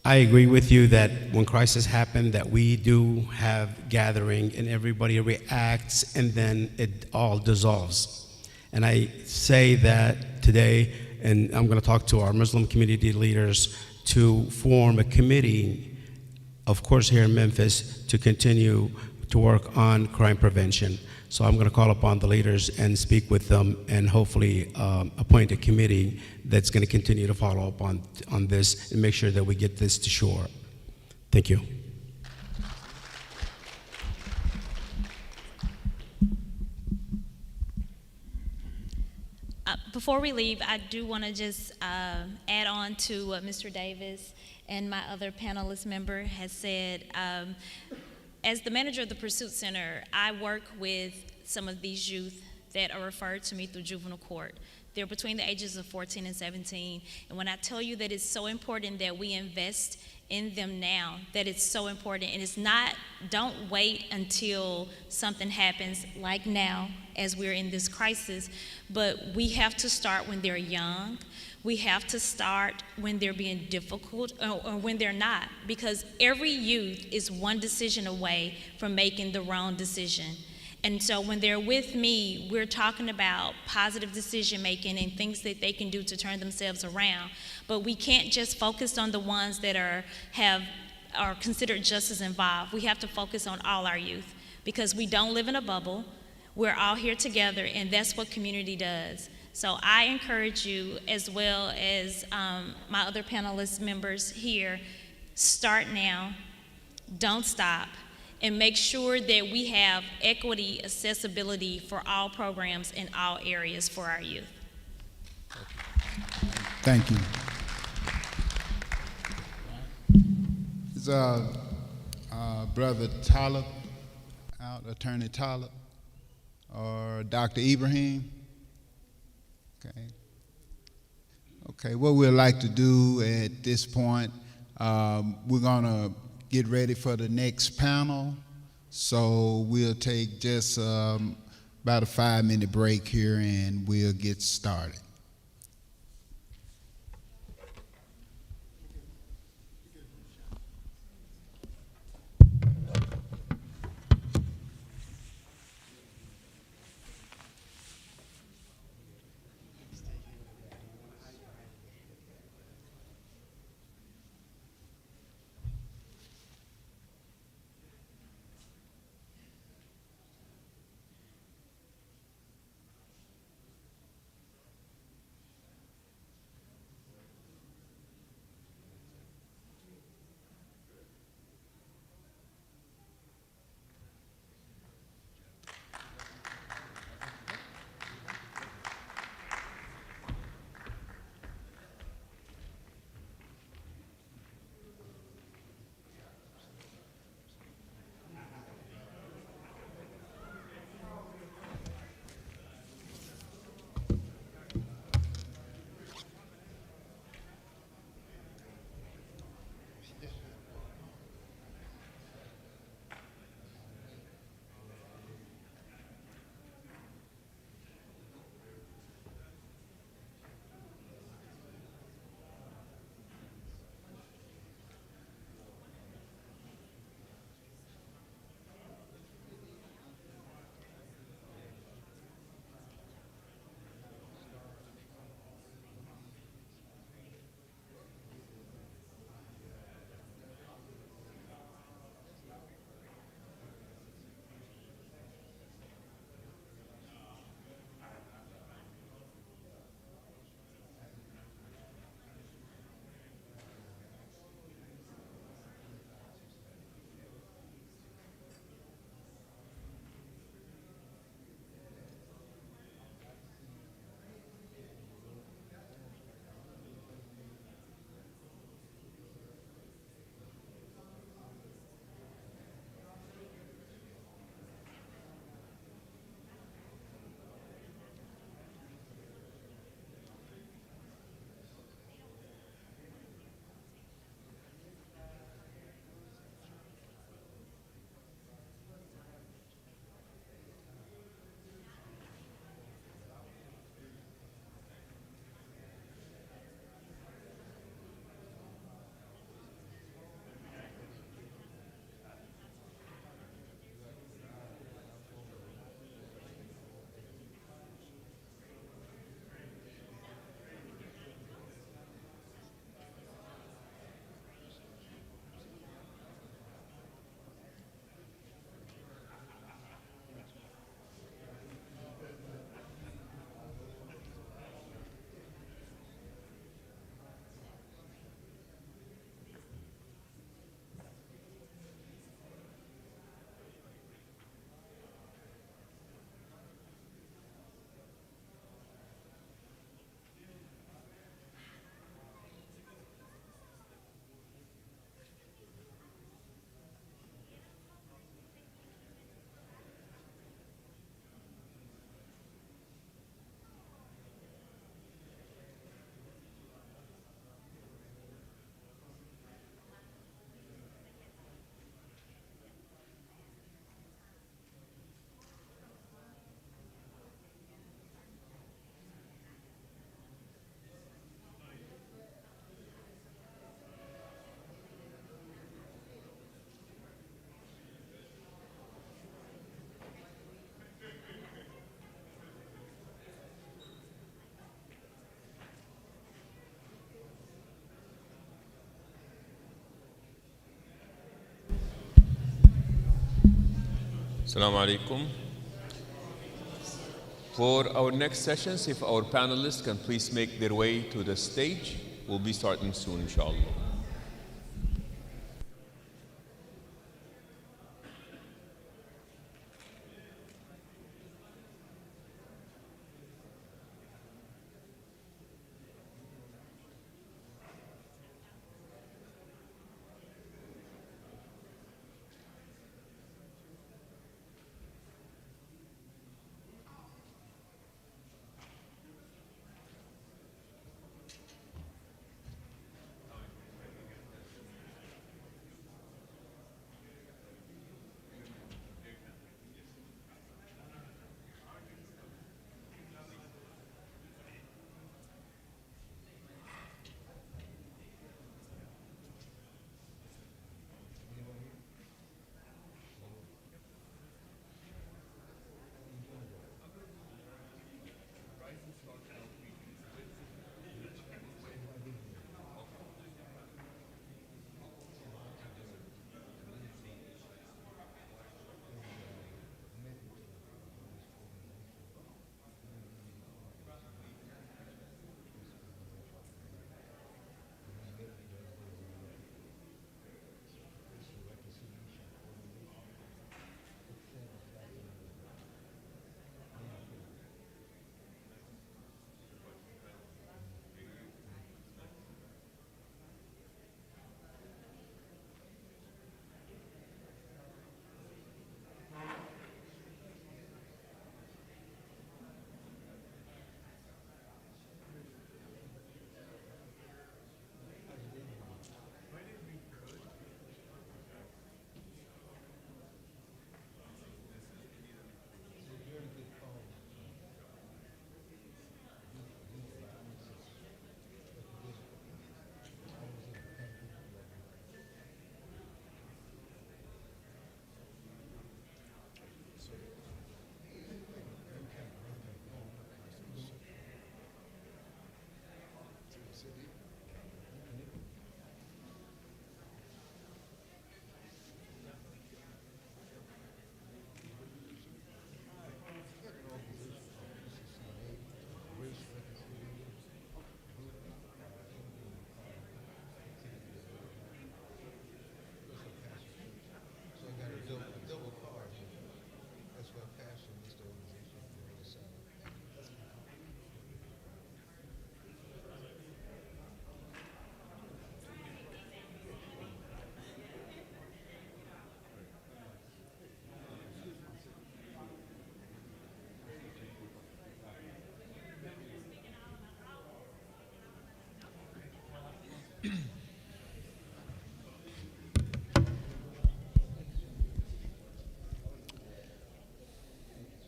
I agree with you that when crisis happen, that we do have gathering and everybody reacts and then it all dissolves. And I say that today, and I'm going to talk to our Muslim community leaders to form a committee, of course here in Memphis, to continue to work on crime prevention. So I'm going to call upon the leaders and speak with them and hopefully appoint a committee that's going to continue to follow up on this and make sure that we get this to shore. Thank you. Before we leave, I do want to just add on to what Mr. Davis and my other panelist member has said. As the manager of the Pursuit Center, I work with some of these youth that are referred to me through juvenile court. They're between the ages of 14 and 17. And when I tell you that it's so important that we invest in them now, that it's so important. And it's not, don't wait until something happens like now as we're in this crisis, but we have to start when they're young. We have to start when they're being difficult or when they're not, because every youth is one decision away from making the wrong decision. And so when they're with me, we're talking about positive decision making and things that they can do to turn themselves around. But we can't just focus on the ones that are considered just as involved. We have to focus on all our youth, because we don't live in a bubble. We're all here together, and that's what community does. So I encourage you, as well as my other panelist members here, start now, don't stop, and make sure that we have equity, accessibility for all programs in all areas for our youth. Thank you. Is Brother Talib out, Attorney Talib, or Dr. Ibrahim? Okay. Okay, what we'd like to do at this point, we're gonna get ready for the next panel. So we'll take just about a 5-minute break here and we'll get started. Assalamu alaikum. For our next sessions, if our panelists can please make their way to the stage, we'll be starting soon, inshallah.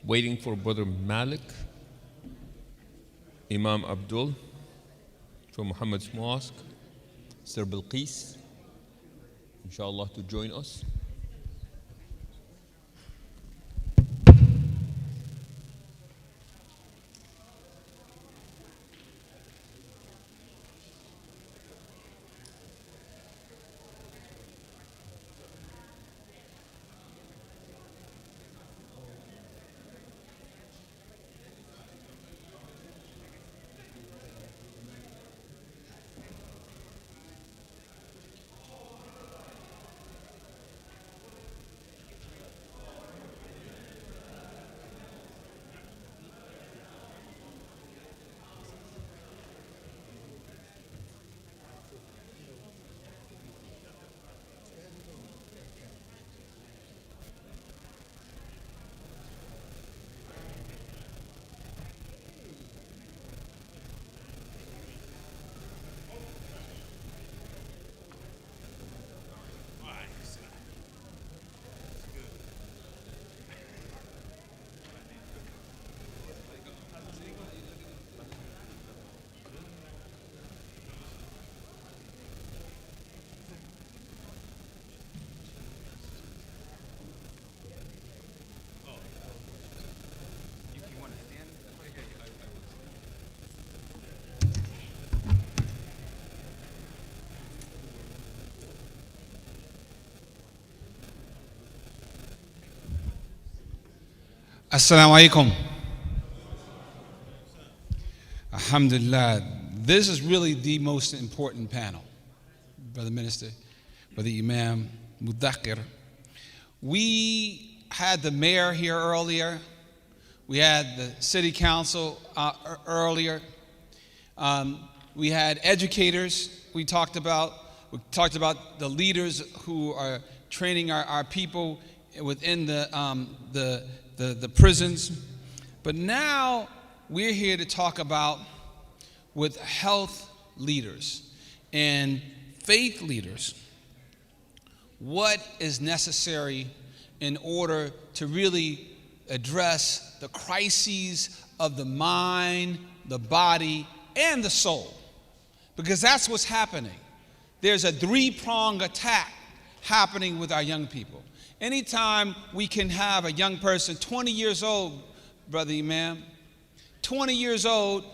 Waiting for Brother Malik, Imam Abdul from Muhammad's Mosque, Sir Bilqis, inshallah, to join us. Assalamu alaikum. Alhamdulillah. This is really the most important panel, Brother Minister, Brother Imam, Mudakir. We had the mayor here earlier. We had the city council earlier. We had educators we talked about. We talked about the leaders who are training our people within the prisons. But now we're here to talk about with health leaders and faith leaders what is necessary in order to really address the crises of the mind, the body, and the soul. Because that's what's happening. There's a three-pronged attack happening with our young people. Anytime we can have a young person, 20 years old, Brother Imam, 20 years old,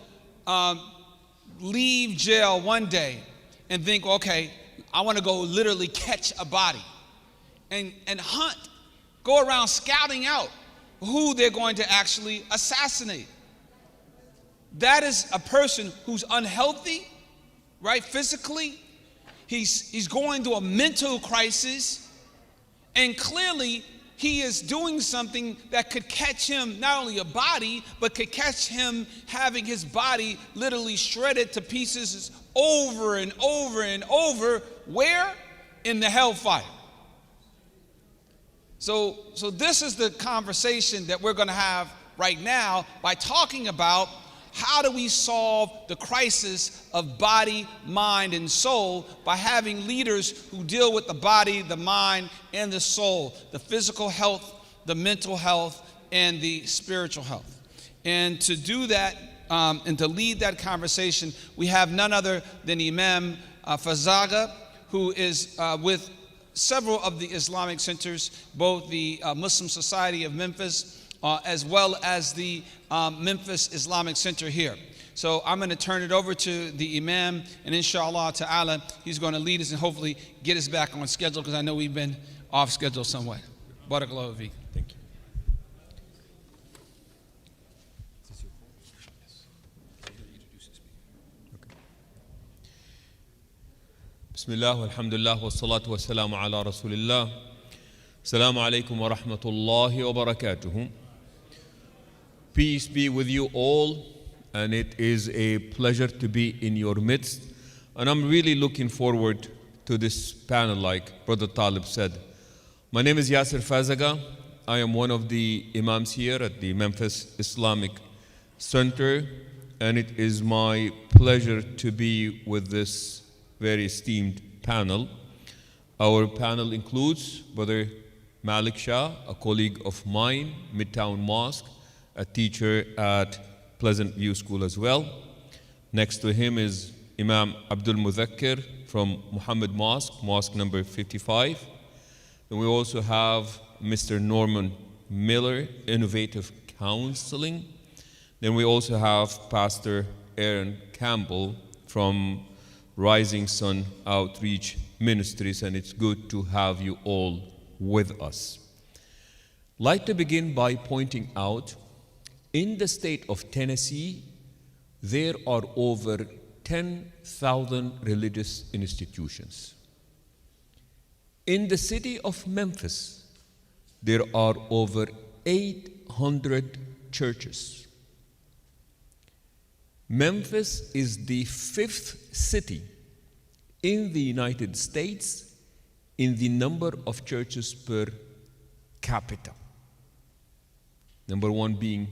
leave jail one day and think, okay, I want to go literally catch a body and hunt, go around scouting out who they're going to actually assassinate. That is a person who's unhealthy, right, physically. He's going through a mental crisis. And clearly, he is doing something that could catch him, not only a body, but could catch him having his body literally shredded to pieces over and over and over. Where? In the hellfire. So this is the conversation that we're going to have right now by talking about how do we solve the crisis of body, mind, and soul by having leaders who deal with the body, the mind, and the soul, the physical health, the mental health, and the spiritual health. And to do that and to lead that conversation, we have none other than Imam Fazaga, who is with several of the Islamic centers, both the Muslim Society of Memphis, as well as the Memphis Islamic Center here. So I'm going to turn it over to the Imam, and inshallah ta'ala, he's going to lead us and hopefully get us back on schedule, because I know we've been off schedule somewhat. Barakallahu feek. Thank you. Bismillah, alhamdulillah, wa salatu wa salamu ala rasulillah. Assalamu alaikum wa rahmatullahi wa barakatuhu. Peace be with you all, and it is a pleasure to be in your midst. And I'm really looking forward to this panel, like Brother Talib said. My name is Yasser Fazaga. I am one of the imams here at the Memphis Islamic Center, and it is my pleasure to be with this very esteemed panel. Our panel includes Brother Malik Shah, a colleague of mine, Midtown Mosque, a teacher at Pleasant View School as well. Next to him is Imam Abdul Mudhakkir from Muhammad Mosque, Mosque number 55. And we also have Mr. Norman Miller, Innovative Counseling. Then we also have Pastor Aaron Campbell from Rising Sun Outreach Ministries, and it's good to have you all with us. I'd like to begin by pointing out, in the state of Tennessee, there are over 10,000 religious institutions. In the city of Memphis, there are over 800 churches. Memphis is the 5th city in the United States in the number of churches per capita. Number 1 being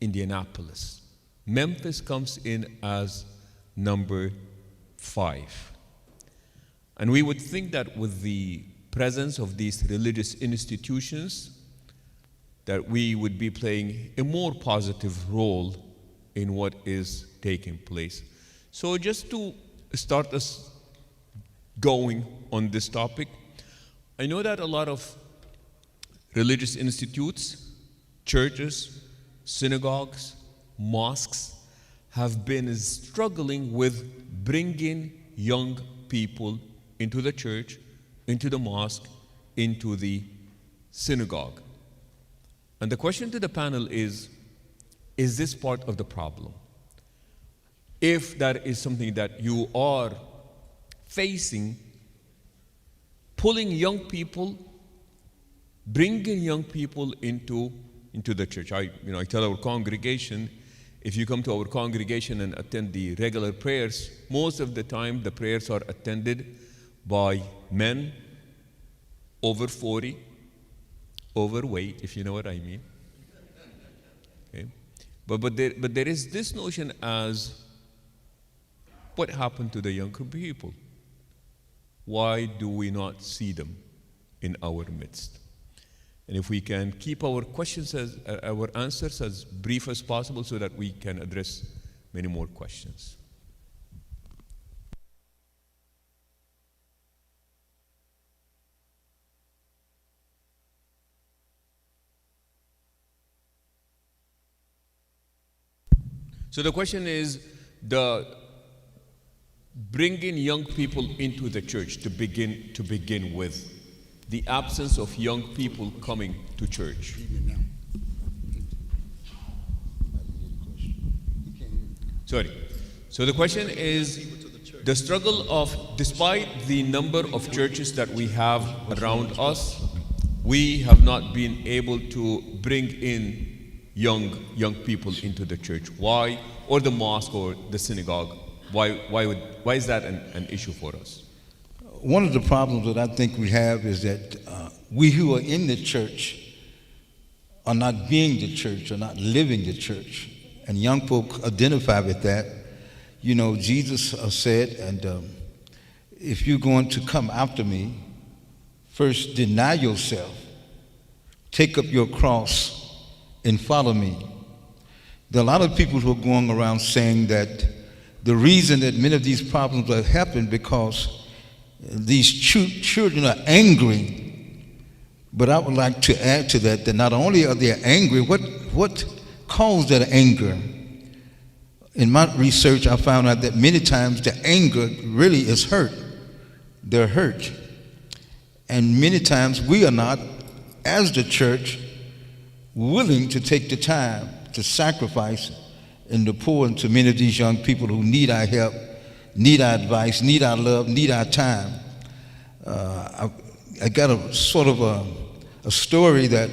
Indianapolis. Memphis comes in as number 5. And we would think that with the presence of these religious institutions, that we would be playing a more positive role in what is taking place. So just to start us going on this topic, I know that a lot of religious institutes, churches, synagogues, mosques have been struggling with bringing young people into the church, into the mosque, into the synagogue. And the question to the panel is this part of the problem? If that is something that you are facing, pulling young people, bringing young people into the church. I tell our congregation, if you come to our congregation and attend the regular prayers, most of the time the prayers are attended by men over 40, overweight, if you know what I mean. Okay? But there is this notion as, what happened to the younger people? Why do we not see them in our midst? And if we can keep our questions our answers as brief as possible so that we can address many more questions. So the question is, bringing young people into the church to begin with, the absence of young people coming to church. Sorry. So the question is, the struggle of, despite the number of churches that we have around us, we have not been able to bring in young people into the church. Why? Or the mosque or the synagogue. Why is that an issue for us? One of the problems that I think we have is that we who are in the church are not being the church, are not living the church. And young folk identify with that. You know, Jesus said, and if you're going to come after me, first deny yourself, take up your cross, and follow me. There are a lot of people who are going around saying that the reason that many of these problems have happened because these children are angry. But I would like to add to that not only are they angry, what caused that anger? In my research, I found out that many times the anger really is hurt. They're hurt. And many times we are not, as the church, willing to take the time to sacrifice and to pour into many of these young people who need our help, need our advice, need our love, need our time. I got a sort of a story that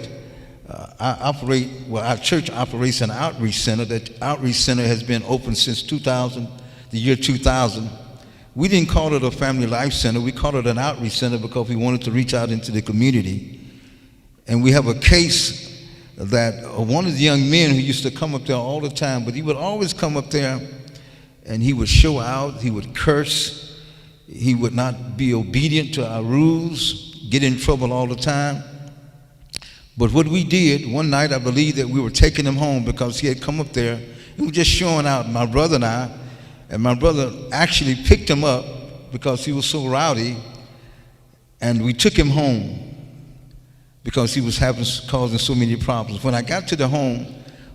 our church operates an outreach center. That outreach center has been open since the year 2000. We didn't call it a family life center. We called it an outreach center because we wanted to reach out into the community. And we have a case that one of the young men who used to come up there all the time, but he would always come up there and he would show out, he would curse, He would not be obedient to our rules, get in trouble all the time. But what we did, one night I believe that we were taking him home because he had come up there and we were just showing out, my brother and my brother actually picked him up because he was so rowdy, and we took him home because he was causing so many problems. When I got to the home,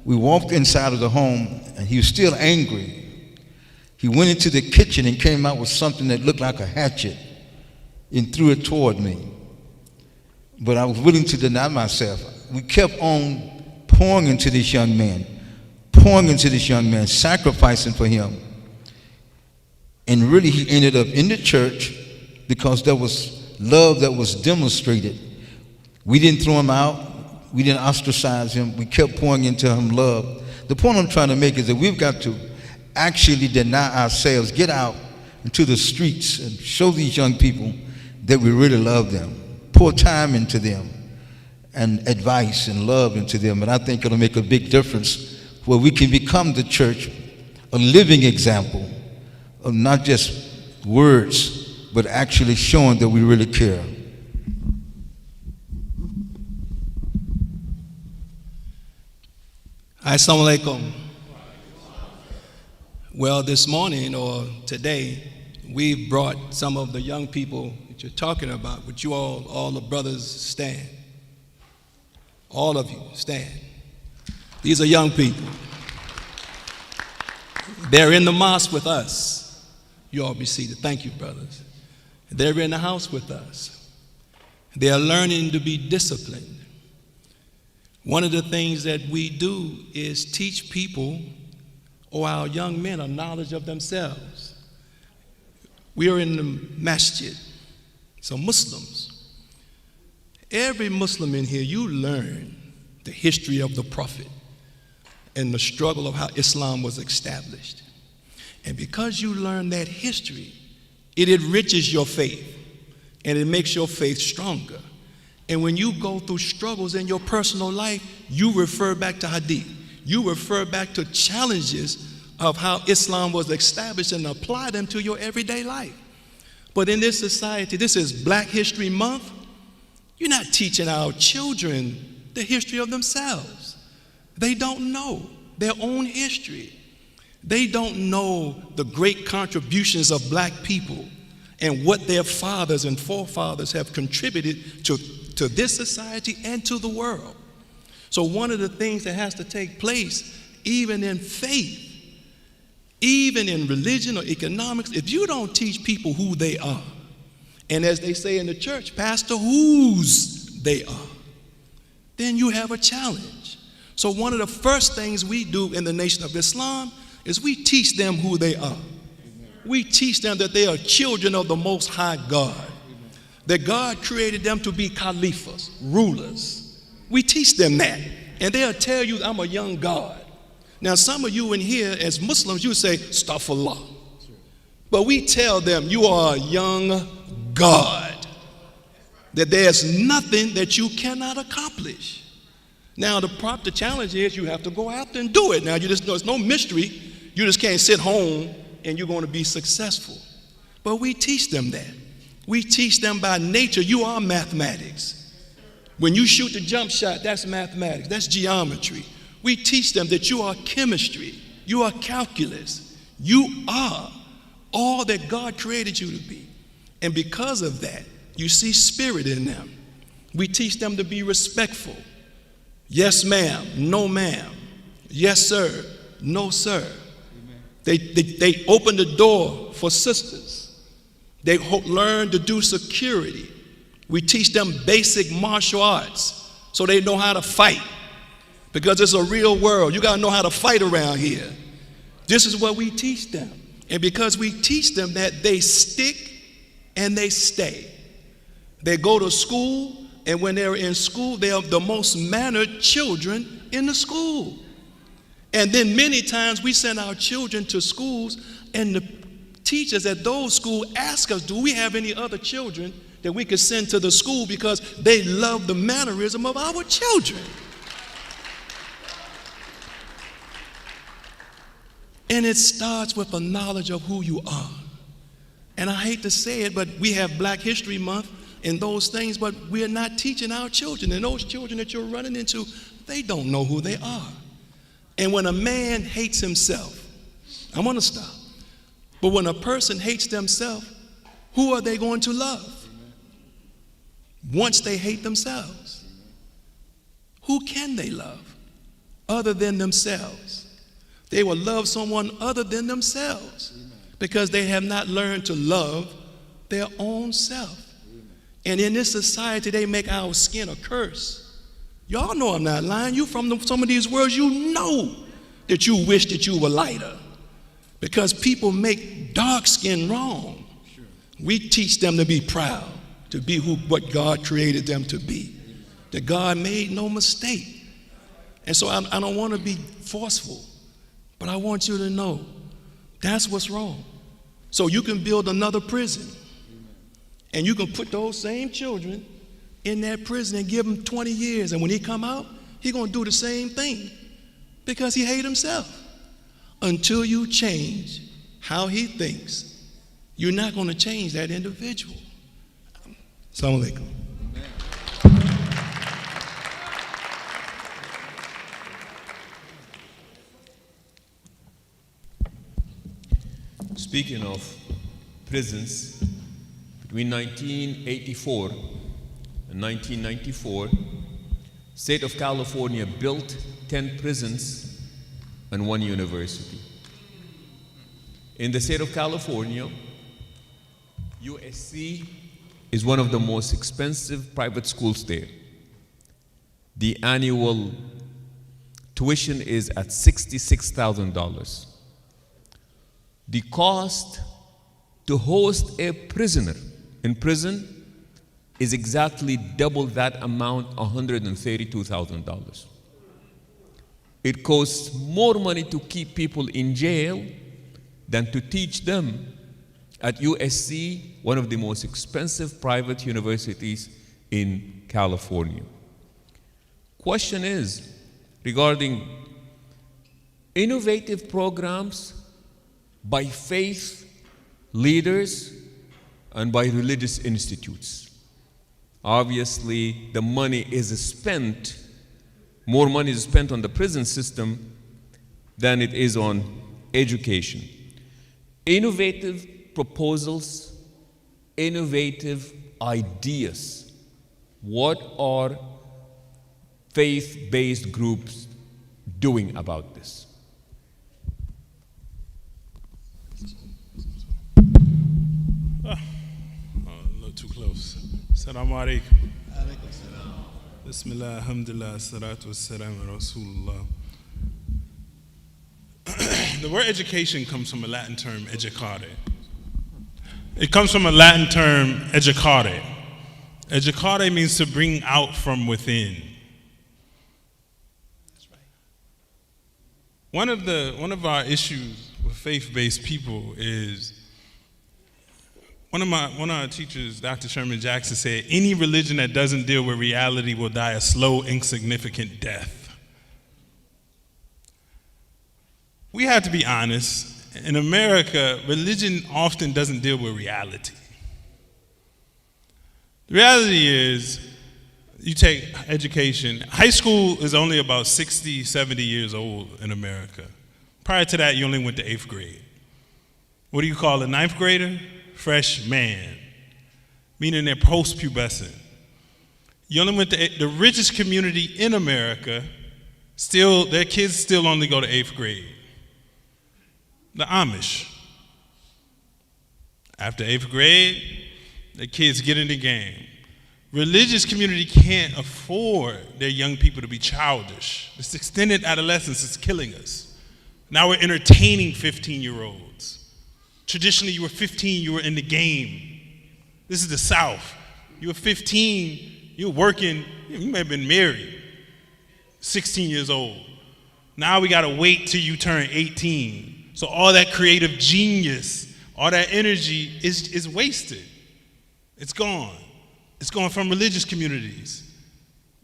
we walked inside of the home and he was still angry. He went into the kitchen and came out with something that looked like a hatchet and threw it toward me. But I was willing to deny myself. We kept on pouring into this young man, sacrificing for him. And really he ended up in the church because there was love that was demonstrated. We didn't throw him out. We didn't ostracize him. We kept pouring into him love. The point I'm trying to make is that we've got to actually deny ourselves, get out into the streets and show these young people that we really love them. Pour time into them and advice and love into them. And I think it'll make a big difference where we can become the church, a living example of not just words, but actually showing that we really care. Assalamu alaikum. Well, this morning or today, we've brought some of the young people that you're talking about. Would you all the brothers stand? All of you stand. These are young people. They're in the mosque with us. You all be seated. Thank you, brothers. They're in the house with us. They're learning to be disciplined. One of the things that we do is teach people or our young men a knowledge of themselves. We are in the masjid, so Muslims. Every Muslim in here, you learn the history of the Prophet and the struggle of how Islam was established. And because you learn that history, it enriches your faith and it makes your faith stronger. And when you go through struggles in your personal life, you refer back to hadith. You refer back to challenges of how Islam was established and apply them to your everyday life. But in this society, this is Black History Month, you're not teaching our children the history of themselves. They don't know their own history. They don't know the great contributions of Black people and what their fathers and forefathers have contributed to this society and to the world. So one of the things that has to take place, even in faith, even in religion or economics, if you don't teach people who they are, and as they say in the church, Pastor, whose they are, then you have a challenge. So one of the first things we do in the Nation of Islam is we teach them who they are. We teach them that they are children of the Most High God, that God created them to be caliphs, rulers. We teach them that, and they'll tell you, I'm a young God. Now, some of you in here as Muslims, you say, Astaghfirullah. But we tell them, you are a young God, that there's nothing that you cannot accomplish. Now, the challenge is you have to go out there and do it. Now, you just know it's no mystery. You just can't sit home and you're going to be successful. But we teach them that. We teach them by nature, you are mathematics. When you shoot the jump shot, that's mathematics, that's geometry. We teach them that you are chemistry, you are calculus, you are all that God created you to be. And because of that, you see spirit in them. We teach them to be respectful. Yes, ma'am, no, ma'am. Yes, sir, no, sir. They open the door for sisters. They learn to do security. We teach them basic martial arts so they know how to fight, because it's a real world. You got to know how to fight around here. This is what we teach them. And because we teach them that, they stick and they stay. They go to school, and when they're in school, they are the most mannered children in the school. And then many times we send our children to schools, and the teachers at those schools ask us, do we have any other children that we could send to the school, because they love the mannerism of our children. And it starts with a knowledge of who you are. And I hate to say it, but we have Black History Month and those things, but we're not teaching our children. And those children that you're running into, they don't know who they are. And when a man hates himself, I'm going to stop. But when a person hates themselves, who are they going to love? Once they hate themselves, who can they love other than themselves? They will love someone other than themselves because they have not learned to love their own self. And in this society, they make our skin a curse. Y'all know I'm not lying. You from some of these words, you know that you wish that you were lighter because people make dark skin wrong. We teach them to be proud, to be what God created them to be, that God made no mistake. And so I don't want to be forceful, but I want you to know that's what's wrong. So you can build another prison, and you can put those same children in that prison and give them 20 years, and when he come out, he's going to do the same thing because he hate himself. Until you change how he thinks, you're not going to change that individual. Assalamu alaikum. Speaking of prisons, between 1984 and 1994, state of California built 10 prisons and 1 university. In the state of California, USC is one of the most expensive private schools there. The annual tuition is at $66,000. The cost to host a prisoner in prison is exactly double that amount, $132,000. It costs more money to keep people in jail than to teach them at USC, one of the most expensive private universities in California. Question is regarding innovative programs by faith leaders and by religious institutes. Obviously, the money is spent, more money is spent on the prison system than it is on education. Innovative proposals, innovative ideas. What are faith-based groups doing about this? A little too close. Assalamu alaikum. Bismillah, alhamdulillah, salatu wassalam, Rasulullah. The word education comes from a Latin term, educare. It comes from a Latin term, educare. Educare means to bring out from within. That's right. One of our issues with faith-based people is one of our teachers, Dr. Sherman Jackson, said, any religion that doesn't deal with reality will die a slow, insignificant death. We have to be honest. In America, religion often doesn't deal with reality. The reality is, you take education, high school is only about 60, 70 years old in America. Prior to that, you only went to 8th grade. What do you call a 9th grader? Freshman, meaning they're post-pubescent. You only went to the richest community in America, their kids still only go to 8th grade. The Amish. After 8th grade, the kids get in the game. Religious community can't afford their young people to be childish. This extended adolescence is killing us. Now we're entertaining 15-year-olds. Traditionally, you were 15, you were in the game. This is the South. You were 15, you were working, you may have been married, 16 years old. Now we gotta wait till you turn 18. So all that creative genius, all that energy is wasted. It's gone. It's gone from religious communities.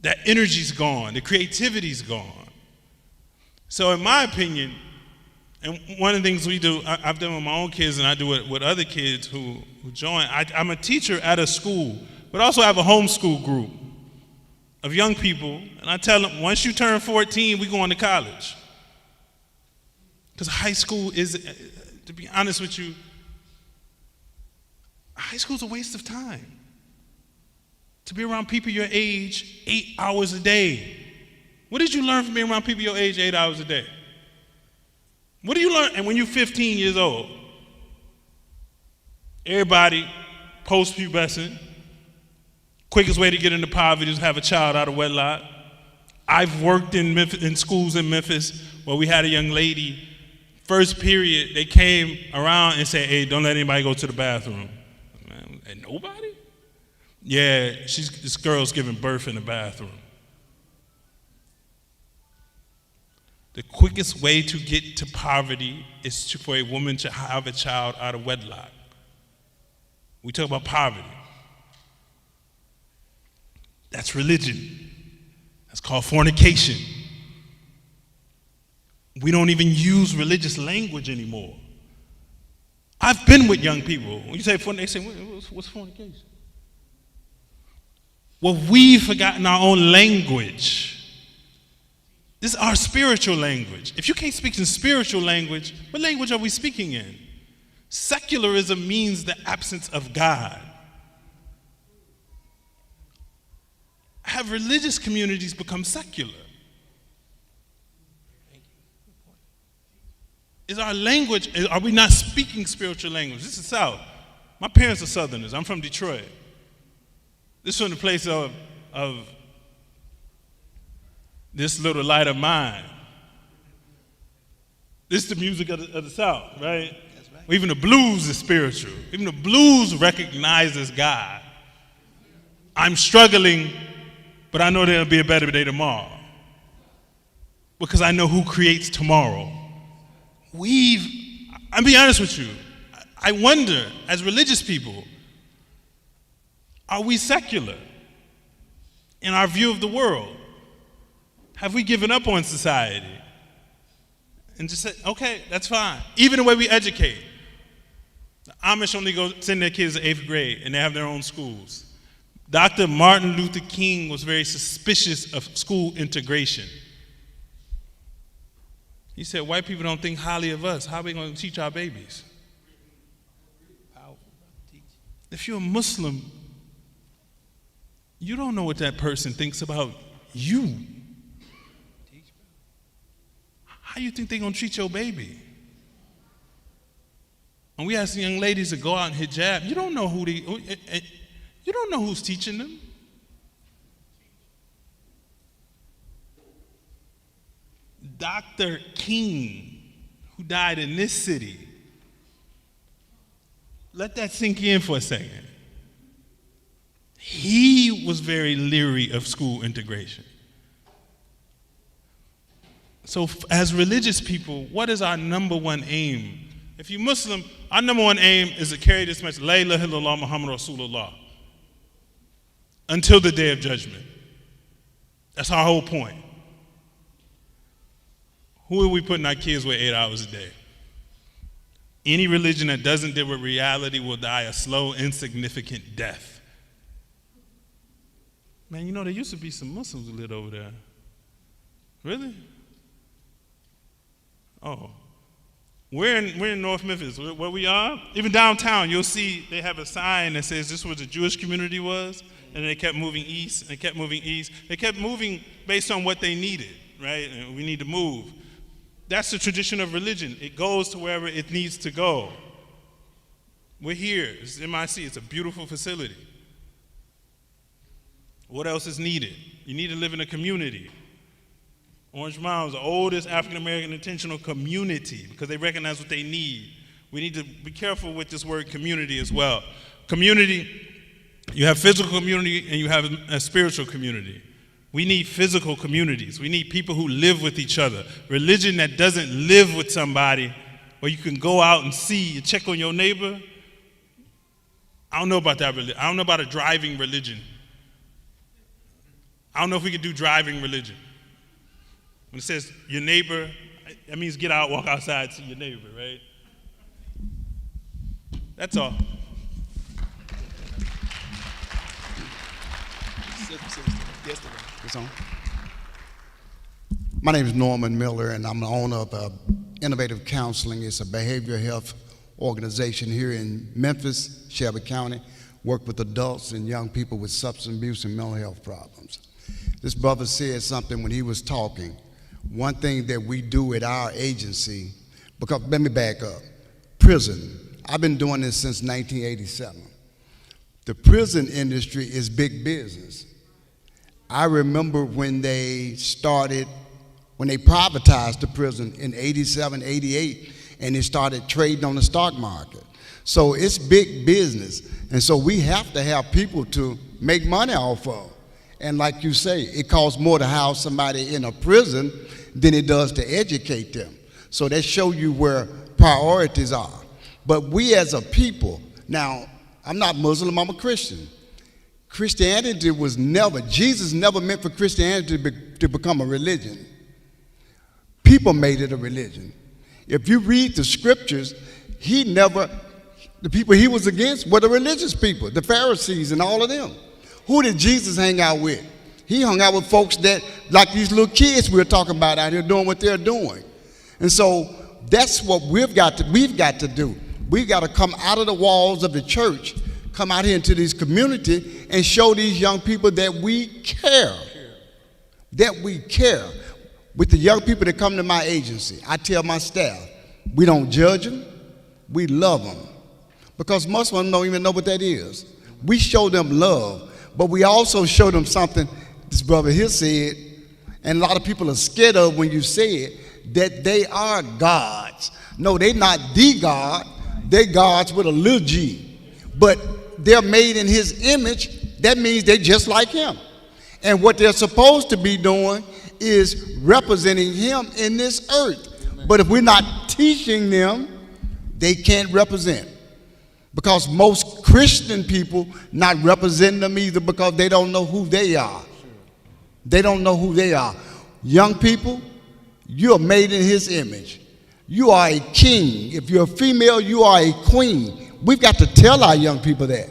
That energy's gone, the creativity's gone. So in my opinion, And one of the things we do, I've done with my own kids, and I do it with other kids who join. I'm a teacher at a school, but also I have a homeschool group of young people, and I tell them, once you turn 14, we going to college. Because high school is, to be honest with you, high school's a waste of time. To be around people your age 8 hours a day. What did you learn from being around people your age 8 hours a day? What do you learn? And when you're 15 years old, everybody post-pubescent, quickest way to get into poverty is have a child out of wedlock. I've worked in schools in Memphis where we had a young lady, first period, they came around and said, hey, don't let anybody go to the bathroom. Man, and nobody? Yeah, this girl's giving birth in the bathroom. The quickest way to get to poverty is for a woman to have a child out of wedlock. We talk about poverty. That's religion. That's called fornication. We don't even use religious language anymore. I've been with young people. When you say fornication, they say, what's fornication? Well, we've forgotten our own language. This is our spiritual language. If you can't speak in spiritual language, what language are we speaking in? Secularism means the absence of God. Have religious communities become secular? Is our language, are we not speaking spiritual language? This is South. My parents are Southerners. I'm from Detroit. This is from the place of this little light of mine. This is the music of the South, right? That's right. Even the blues is spiritual. Even the blues recognizes God. I'm struggling, but I know there'll be a better day tomorrow. Because I know who creates tomorrow. I'll be honest with you, I wonder, as religious people, are we secular in our view of the world? Have we given up on society? And just said, okay, that's fine. Even the way we educate. The Amish only send their kids to 8th grade and they have their own schools. Dr. Martin Luther King was very suspicious of school integration. He said, white people don't think highly of us. How are we going to teach our babies? If you're a Muslim, you don't know what that person thinks about you. How do you think they're going to treat your baby? And we ask young ladies to go out and hijab. You don't know you don't know who's teaching them. Dr. King, who died in this city, let that sink in for a second. He was very leery of school integration. So as religious people, what is our number one aim? If you're Muslim, our number one aim is to carry this message, La ilaha illallah Muhammad Rasulullah, until the day of judgment. That's our whole point. Who are we putting our kids with 8 hours a day? Any religion that doesn't deal with reality will die a slow, insignificant death. Man, you know, there used to be some Muslims who lived over there. Really? Oh. We're in North Memphis, where we are. Even downtown, you'll see they have a sign that says this is where the Jewish community was, and they kept moving east, and they kept moving east. They kept moving based on what they needed, right? And we need to move. That's the tradition of religion. It goes to wherever it needs to go. We're here. It's MIC. It's a beautiful facility. What else is needed? You need to live in a community. Orange Mound is the oldest African-American intentional community because they recognize what they need. We need to be careful with this word community as well. Community, you have physical community and you have a spiritual community. We need physical communities. We need people who live with each other. Religion that doesn't live with somebody where you can go out and see, and check on your neighbor. I don't know about that religion. I don't know about a driving religion. I don't know if we could do driving religion. When it says your neighbor, that means get out, walk outside, see your neighbor, right? That's all. It's on. My name is Norman Miller, and I'm the owner of Innovative Counseling. It's a behavioral health organization here in Memphis, Shelby County. Work with adults and young people with substance abuse and mental health problems. This brother said something when he was talking. One thing that we do at our agency, because let me back up. Prison. I've been doing this since 1987. The prison industry is big business. I remember when they privatized the prison in 87, 88, and they started trading on the stock market. So it's big business. And so we have to have people to make money off of. And like you say, it costs more to house somebody in a prison than it does to educate them. So that shows you where priorities are. But we as a people, now, I'm not Muslim, I'm a Christian. Christianity was never, Jesus never meant for Christianity to become a religion. People made it a religion. If you read the scriptures, the people he was against were the religious people, the Pharisees and all of them. Who did Jesus hang out with? He hung out with folks that, like these little kids we were talking about out here doing what they're doing. And so that's what we've got to do. We've got to come out of the walls of the church, come out here into this community and show these young people that we care. That we care. With the young people that come to my agency, I tell my staff, we don't judge them, we love them. Because most of them don't even know what that is. We show them love, but we also show them something this brother here said, and a lot of people are scared of when you say it, that they are gods. No, they're not the God. They're gods with a little g. But they're made in his image. That means they're just like him. And what they're supposed to be doing is representing him in this earth. But if we're not teaching them, they can't represent. Because most Christian people not representing them either because they don't know who they are. They don't know who they are. Young people, you are made in his image. You are a king. If you're a female, you are a queen. We've got to tell our young people that.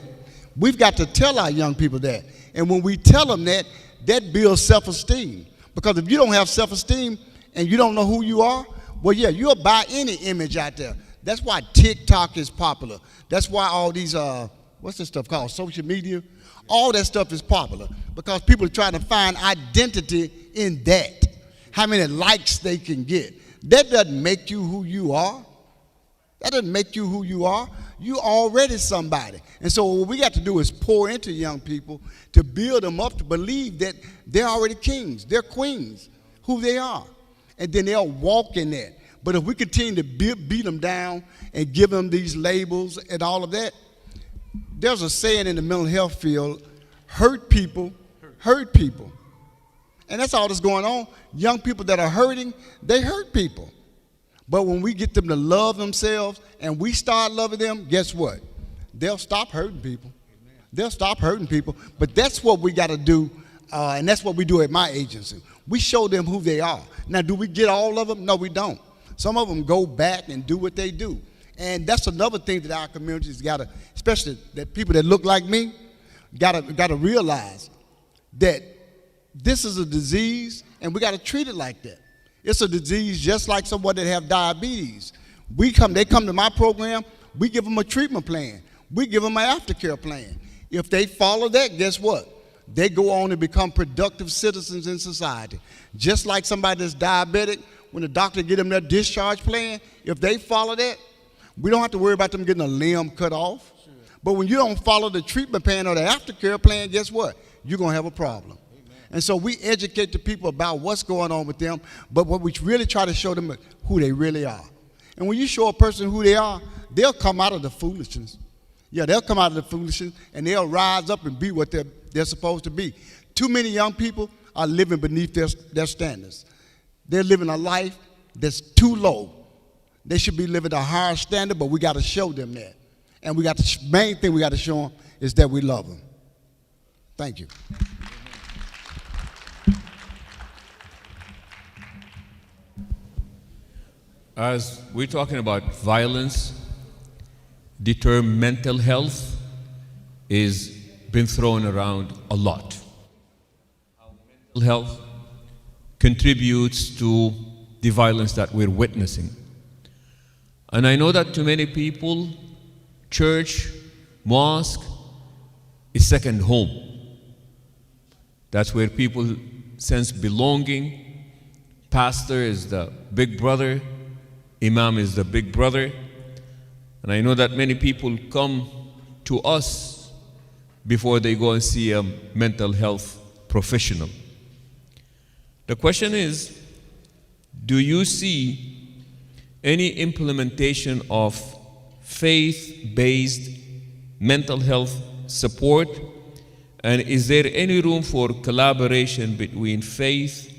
We've got to tell our young people that. And when we tell them that, that builds self-esteem. Because if you don't have self-esteem and you don't know who you are, well, yeah, you'll buy any image out there. That's why TikTok is popular. That's why all these, what's this stuff called, social media? All that stuff is popular because people are trying to find identity in that. How many likes they can get. That doesn't make you who you are. That doesn't make you who you are. You're already somebody. And so what we got to do is pour into young people to build them up to believe that they're already kings, they're queens, who they are. And then they'll walk in that. But if we continue to beat them down and give them these labels and all of that, there's a saying in the mental health field, hurt people hurt people. And that's all that's going on. Young people that are hurting, they hurt people. But when we get them to love themselves and we start loving them, guess what? They'll stop hurting people. They'll stop hurting people. But that's what we got to do, and that's what we do at my agency. We show them who they are. Now, do we get all of them? No, we don't. Some of them go back and do what they do. And that's another thing that our community's got to, especially that people that look like me, got to realize that this is a disease and we got to treat it like that. It's a disease just like someone that have diabetes. They come to my program, we give them a treatment plan. We give them an aftercare plan. If they follow that, guess what? They go on and become productive citizens in society. Just like somebody that's diabetic, when the doctor get them their discharge plan, if they follow that, we don't have to worry about them getting a limb cut off. Sure. But when you don't follow the treatment plan or the aftercare plan, guess what? You're going to have a problem. Amen. And so we educate the people about what's going on with them, but what we really try to show them is who they really are. And when you show a person who they are, they'll come out of the foolishness. Yeah, they'll come out of the foolishness and they'll rise up and be what they're supposed to be. Too many young people are living beneath their standards. They're living a life that's too low. They should be living a higher standard, but we got to show them that. And the main thing we got to show them is that we love them. Thank you. as we're talking about violence, the term mental health is been thrown around a lot. Mental health contributes to the violence that we're witnessing. And I know that to many people, church, mosque is second home. That's where people sense belonging. Pastor is the big brother, Imam is the big brother. And I know that many people come to us before they go and see a mental health professional. The question is, do you see any implementation of faith-based mental health support? And is there any room for collaboration between faith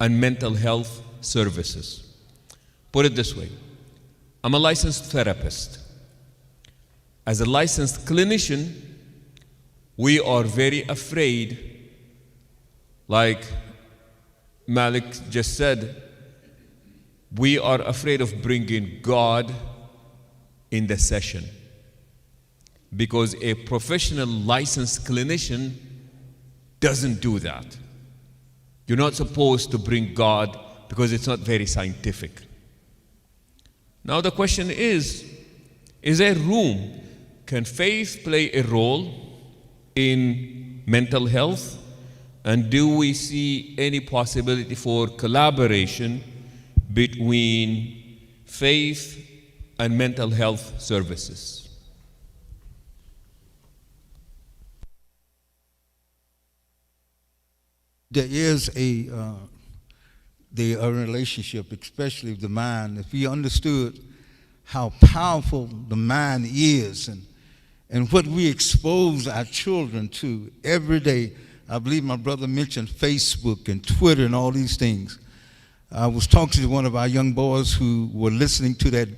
and mental health services? Put it this way, I'm a licensed therapist. As a licensed clinician, we are very afraid, like Malik just said, we are afraid of bringing God in the session. Because a professional licensed clinician doesn't do that. You're not supposed to bring God because it's not very scientific. Now the question is there room? Can faith play a role in mental health? And do we see any possibility for collaboration between faith and mental health services? There is a relationship, especially with the mind. If we understood how powerful the mind is and what we expose our children to every day. I believe my brother mentioned Facebook and Twitter and all these things. I was talking to one of our young boys who were listening to that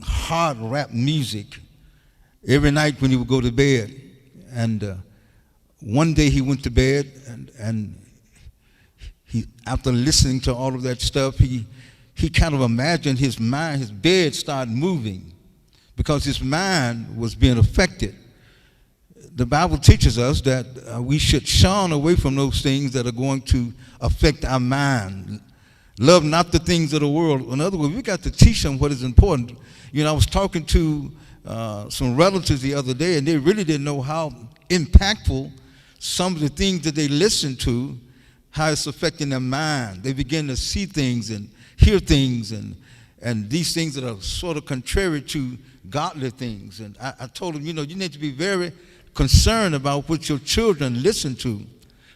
hard rap music every night when he would go to bed. And one day he went to bed, and he, after listening to all of that stuff, he kind of imagined his mind, his bed started moving because his mind was being affected. The Bible teaches us that we should shun away from those things that are going to affect our mind. Love not the things of the world. In other words, we got to teach them what is important. You know, I was talking to some relatives the other day, and they really didn't know how impactful some of the things that they listen to, how it's affecting their mind. They begin to see things and hear things and these things that are sort of contrary to godly things. And I told them, you know, you need to be very concerned about what your children listen to,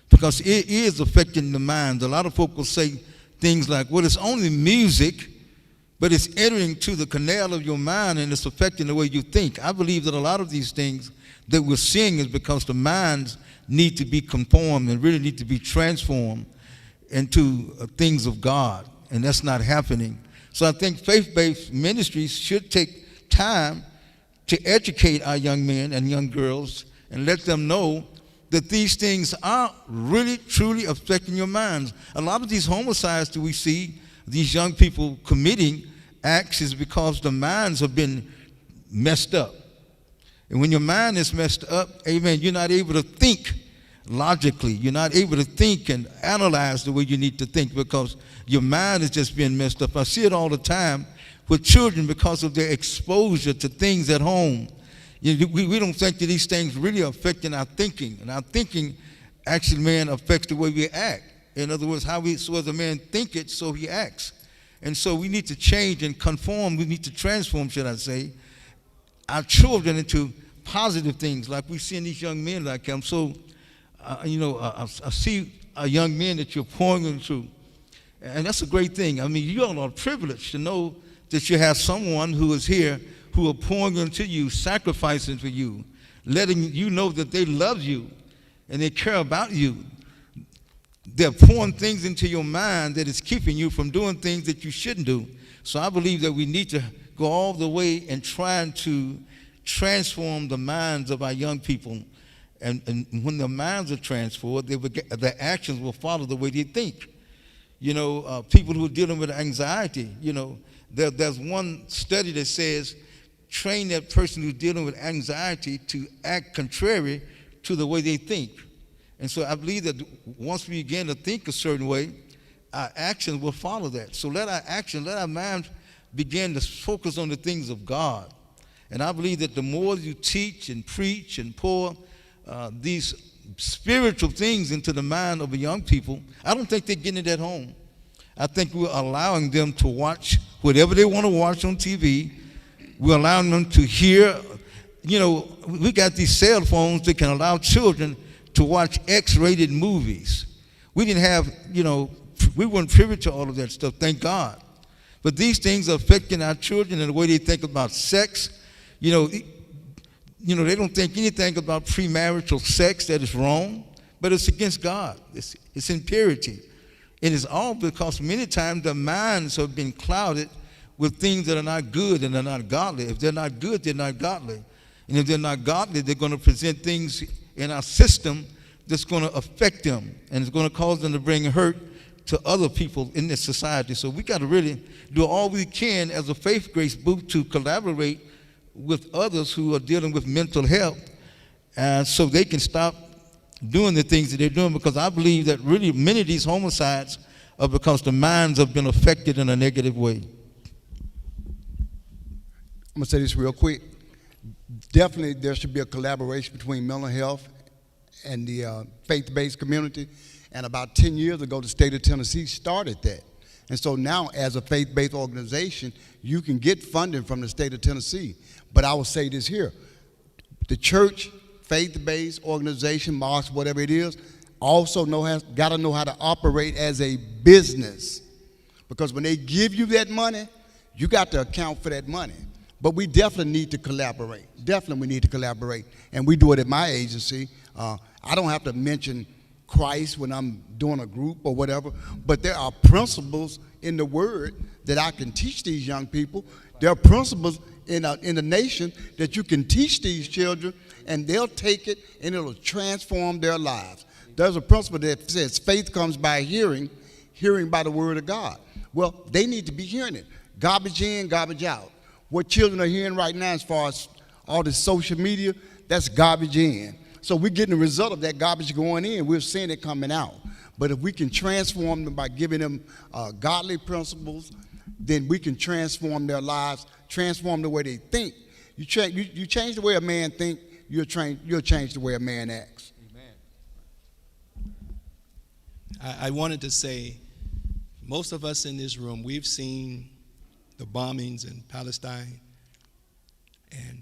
because it is affecting the mind. A lot of folk will say things like, well, it's only music, but it's entering to the canal of your mind and it's affecting the way you think. I believe that a lot of these things that we're seeing is because the minds need to be conformed and really need to be transformed into things of God, and that's not happening. So I think faith-based ministries should take time to educate our young men and young girls and let them know that these things are really, truly affecting your minds. A lot of these homicides that we see, these young people committing acts, is because the minds have been messed up. And when your mind is messed up, amen, you're not able to think logically. You're not able to think and analyze the way you need to think because your mind is just being messed up. I see it all the time with children because of their exposure to things at home. You know, we don't think that these things really are affecting our thinking. And our thinking actually, man, affects the way we act. In other words, so as a man thinketh, so he acts. And so we need to change and conform. We need to transform, should I say, our children into positive things like we see in these young men like him. So, I see a young man that you're pouring into, and that's a great thing. I mean, you all are privileged to know that you have someone who is here who are pouring into you, sacrificing for you, letting you know that they love you and they care about you. They're pouring things into your mind that is keeping you from doing things that you shouldn't do. So I believe that we need to go all the way and trying to transform the minds of our young people. And when their minds are transformed, their actions will follow the way they think. people who are dealing with anxiety. There's one study that says train that person who's dealing with anxiety to act contrary to the way they think. And so I believe that once we begin to think a certain way, our actions will follow that. So let our minds begin to focus on the things of God. And I believe that the more you teach and preach and pour these spiritual things into the mind of the young people, I don't think they're getting it at home. I think we're allowing them to watch whatever they want to watch on TV. We're allowing them to hear. We got these cell phones that can allow children to watch X-rated movies. We didn't have, we weren't privy to all of that stuff, thank God. But these things are affecting our children in the way they think about sex. They don't think anything about premarital sex that is wrong, but it's against God. It's impurity. And it's all because many times their minds have been clouded with things that are not good and are not godly. If they're not good, they're not godly. And if they're not godly, they're going to present things in our system that's going to affect them, and it's going to cause them to bring hurt to other people in this society. So we got to really do all we can as a faith grace booth to collaborate with others who are dealing with mental health, and so they can stop doing the things that they're doing, because I believe that really many of these homicides are because the minds have been affected in a negative way. I'm going to say this real quick. Definitely there should be a collaboration between mental health and the faith-based community. And about 10 years ago, the state of Tennessee started that. And so now, as a faith-based organization, you can get funding from the state of Tennessee. But I will say this here. The church, faith-based organization, mosque, whatever it is, also got to know how to operate as a business. Because when they give you that money, you got to account for that money. But we definitely need to collaborate. Definitely we need to collaborate. And we do it at my agency. I don't have to mention Christ when I'm doing a group or whatever, but there are principles in the Word that I can teach these young people. There are principles in the nation that you can teach these children, and they'll take it and it'll transform their lives. There's a principle that says faith comes by hearing, hearing by the Word of God. Well, they need to be hearing it. Garbage in, garbage out. What children are hearing right now as far as all this social media, that's garbage in. So we're getting the result of that garbage going in. We're seeing it coming out. But if we can transform them by giving them godly principles, then we can transform their lives, transform the way they think. You change the way a man thinks, you'll change the way a man acts. Amen. I wanted to say, most of us in this room, we've seen the bombings in Palestine, and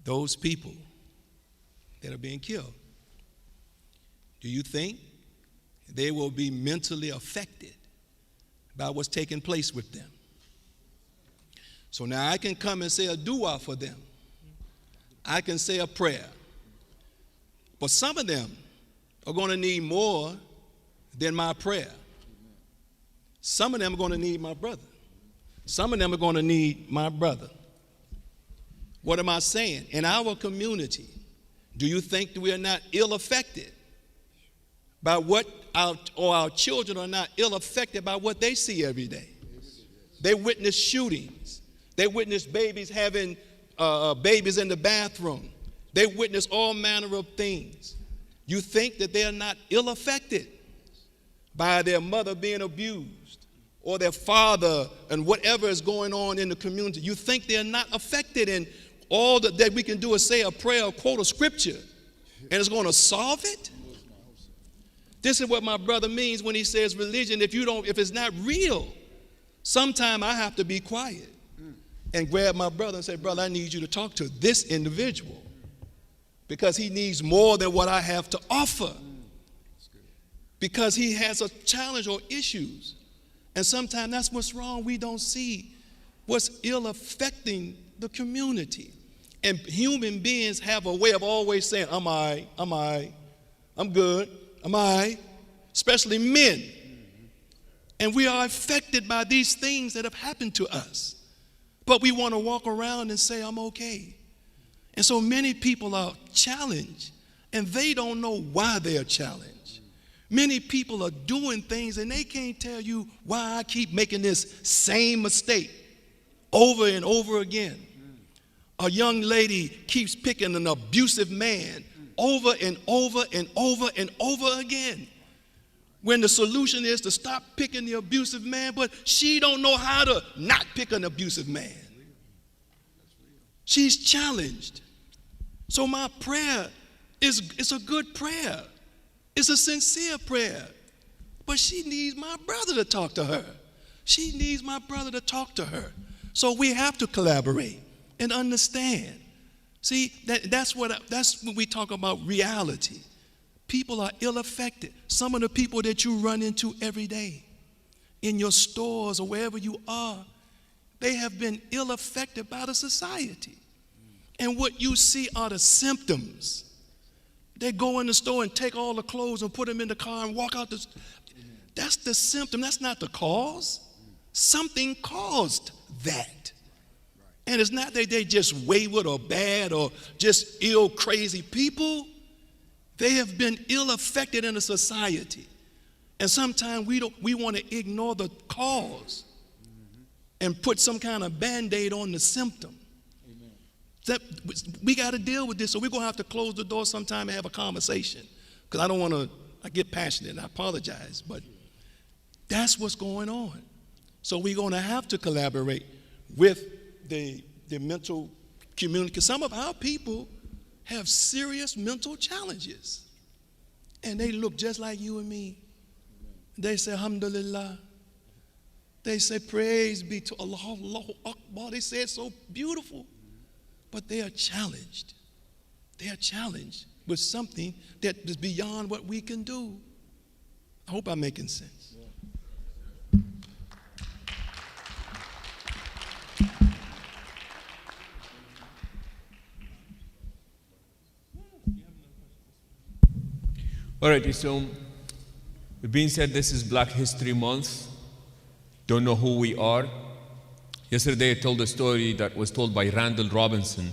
those people that are being killed. Do you think they will be mentally affected by what's taking place with them? So now I can come and say a dua for them. I can say a prayer. But some of them are going to need more than my prayer. Some of them are going to need my brother. Some of them are going to need my brother. What am I saying? In our community, do you think that we are not ill affected by what our children are not ill affected by what they see every day? They witness shootings. They witness babies having babies in the bathroom. They witness all manner of things. You think that they are not ill affected by their mother being abused or their father and whatever is going on in the community. You think they're not affected, and all that we can do is say a prayer or quote a scripture and it's going to solve it? This is what my brother means when he says religion, if it's not real, sometime I have to be quiet and grab my brother and say, brother, I need you to talk to this individual because he needs more than what I have to offer, because he has a challenge or issues. And sometimes that's what's wrong. We don't see what's ill affecting the community. And human beings have a way of always saying, I'm good, especially men. And we are affected by these things that have happened to us. But we want to walk around and say, I'm okay. And so many people are challenged, and they don't know why they are challenged. Many people are doing things and they can't tell you why I keep making this same mistake over and over again. A young lady keeps picking an abusive man over and over and over and over again. When the solution is to stop picking the abusive man, but she don't know how to not pick an abusive man. She's challenged. So my prayer is a good prayer. It's a sincere prayer. But she needs my brother to talk to her. She needs my brother to talk to her. So we have to collaborate and understand. See, that's when we talk about reality. People are ill affected. Some of the people that you run into every day in your stores or wherever you are, they have been ill affected by the society. And what you see are the symptoms. They go in the store and take all the clothes and put them in the car and walk out. That's the symptom. That's not the cause. Something caused that. And it's not that they just wayward or bad or just ill, crazy people. They have been ill affected in a society. And sometimes we want to ignore the cause and put some kind of Band-Aid on the symptom. That we got to deal with this, so we're going to have to close the door sometime and have a conversation. Because I don't want to, I get passionate and I apologize, but that's what's going on. So we're going to have to collaborate with the mental community, because some of our people have serious mental challenges. And they look just like you and me. They say, Alhamdulillah. They say, praise be to Allah, Allahu Akbar. They say it so beautiful. But they are challenged. They are challenged with something that is beyond what we can do. I hope I'm making sense. All right, so it being said this is Black History Month, don't know who we are. Yesterday I told a story that was told by Randall Robinson,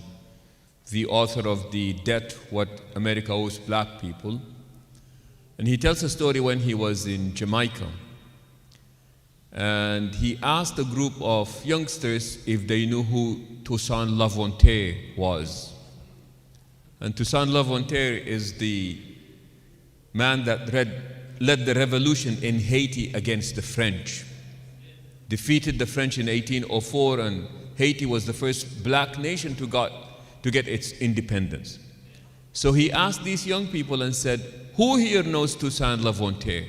the author of The Debt, What America Owes Black People. And he tells a story when he was in Jamaica. And he asked a group of youngsters if they knew who Toussaint Louverture was. And Toussaint Louverture is the man that led the revolution in Haiti against the French. Defeated the French in 1804, and Haiti was the first black nation to get its independence. So he asked these young people and said, who here knows Toussaint Louverture?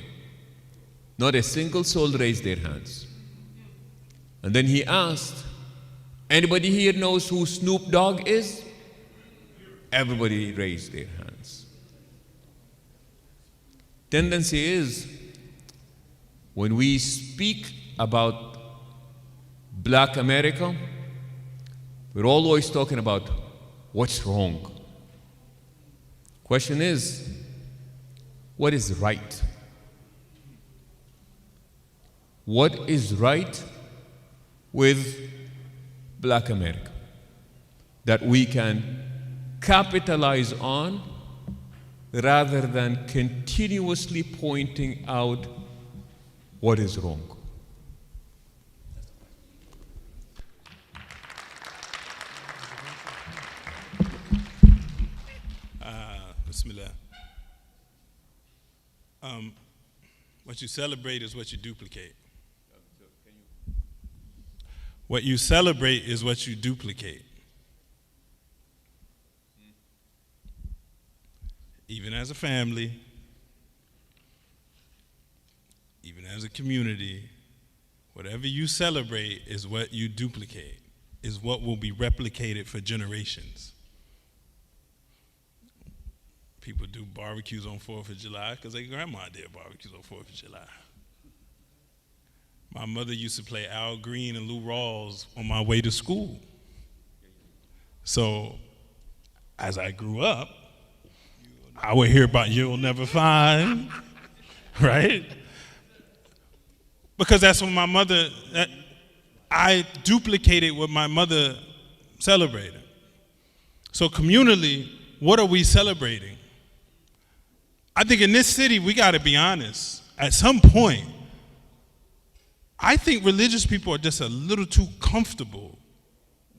Not a single soul raised their hands. And then he asked, anybody here knows who Snoop Dogg is? Everybody raised their hands. Tendency is, when we speak about Black America, we're always talking about what's wrong. Question is, what is right? What is right with Black America that we can capitalize on rather than continuously pointing out what is wrong? Bismillah. What you celebrate is what you duplicate. What you celebrate is what you duplicate. Even as a family, even as a community, whatever you celebrate is what you duplicate, is what will be replicated for generations. People do barbecues on 4th of July because their grandma did barbecues on 4th of July. My mother used to play Al Green and Lou Rawls on my way to school. So as I grew up, I would hear about You'll Never Find, right? Because that's what my mother, I duplicated what my mother celebrated. So communally, what are we celebrating? I think in this city, we got to be honest. At some point, I think religious people are just a little too comfortable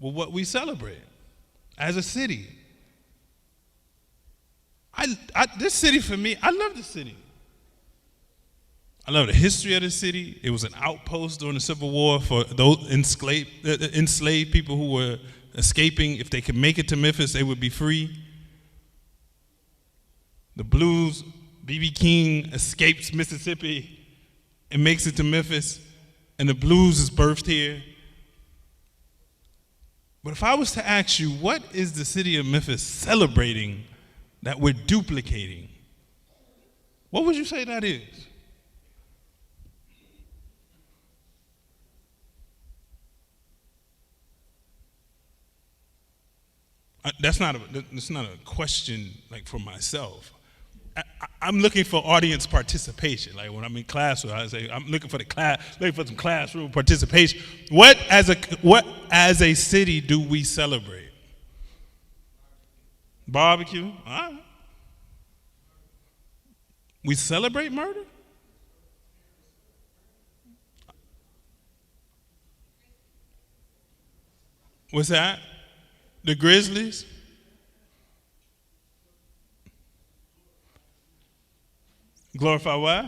with what we celebrate as a city. This city, for me, I love the city. I love the history of the city. It was an outpost during the Civil War for those enslaved people who were escaping. If they could make it to Memphis, they would be free. The blues, B.B. King escapes Mississippi and makes it to Memphis, and the blues is birthed here. But if I was to ask you, what is the city of Memphis celebrating that we're duplicating? What would you say that is? That's not a question like for myself. I'm looking for audience participation. Like when I'm in class, I say I'm looking for some classroom participation. What as a city do we celebrate? Barbecue. All right. We celebrate murder? What's that? The Grizzlies? Glorify what?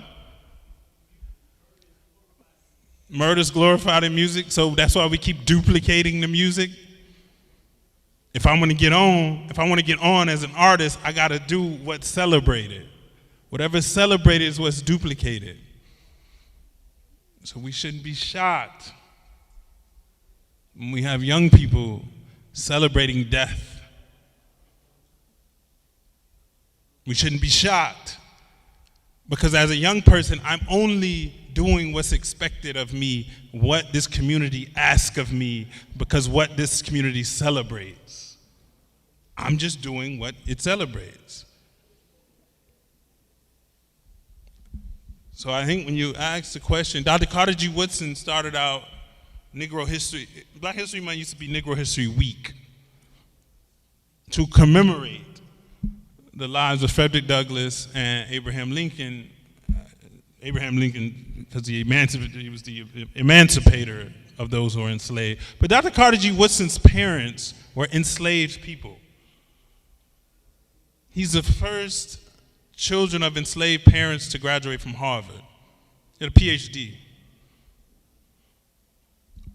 Murder's glorified in music, so that's why we keep duplicating the music. If I want to get on as an artist, I got to do what's celebrated. Whatever's celebrated is what's duplicated. So we shouldn't be shocked when we have young people celebrating death. We shouldn't be shocked because as a young person, I'm only doing what's expected of me, what this community asks of me, because what this community celebrates. I'm just doing what it celebrates. So I think when you ask the question, Dr. Carter G. Woodson started out Negro History, Black History Month used to be Negro History Week to commemorate the lives of Frederick Douglass and Abraham Lincoln. Abraham Lincoln, because he was the emancipator of those who were enslaved. But Dr. Carter G. Woodson's parents were enslaved people. He's the first children of enslaved parents to graduate from Harvard. He had a PhD.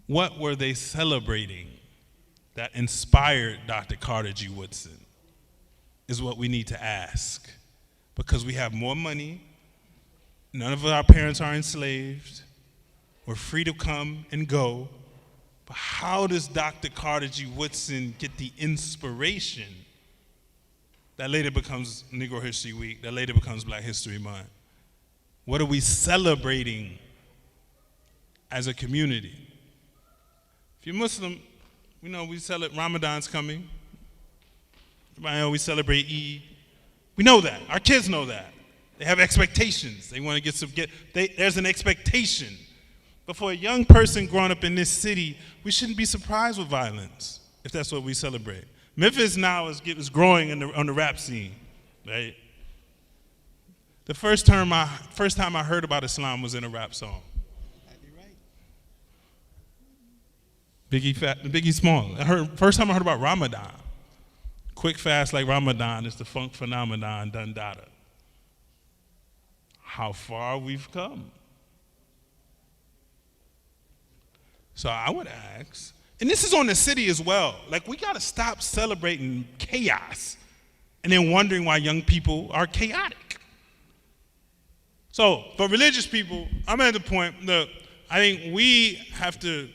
What were they celebrating that inspired Dr. Carter G. Woodson is what we need to ask. Because we have more money, none of our parents are enslaved, we're free to come and go, but how does Dr. Carter G. Woodson get the inspiration that later becomes Negro History Week, that later becomes Black History Month? What are we celebrating as a community? If you're Muslim, we know we celebrate Ramadan's coming. Everybody know we celebrate Eid. We know that. Our kids know that. They have expectations. They want to there's an expectation. But for a young person growing up in this city, we shouldn't be surprised with violence if that's what we celebrate. Memphis now is growing on the rap scene, right? The first time I heard about Islam was in a rap song. Biggie Small. First time I heard about Ramadan. Quick fast like Ramadan is the funk phenomenon, dun dada. How far we've come. So I would ask, and this is on the city as well, like we gotta stop celebrating chaos and then wondering why young people are chaotic. So for religious people, I'm at the point, look, I think we have to,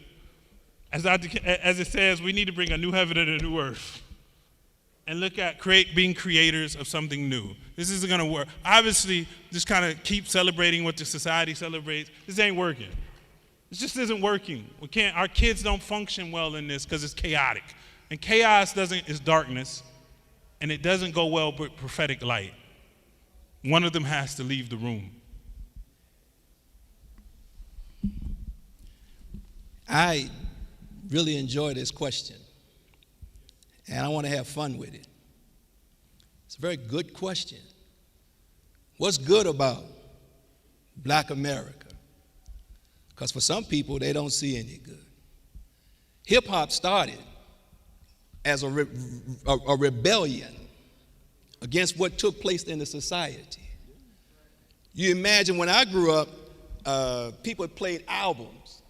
as it says, we need to bring a new heaven and a new earth and look at being creators of something new. This isn't gonna work. Obviously, just kind of keep celebrating what the society celebrates. This ain't working. This just isn't working. Our kids don't function well in this because it's chaotic. And chaos is darkness, and it doesn't go well with prophetic light. One of them has to leave the room. I really enjoy this question, and I want to have fun with it. It's a very good question. What's good about Black America? Because for some people, they don't see any good. Hip hop started as a rebellion against what took place in the society. You imagine when I grew up, people played albums,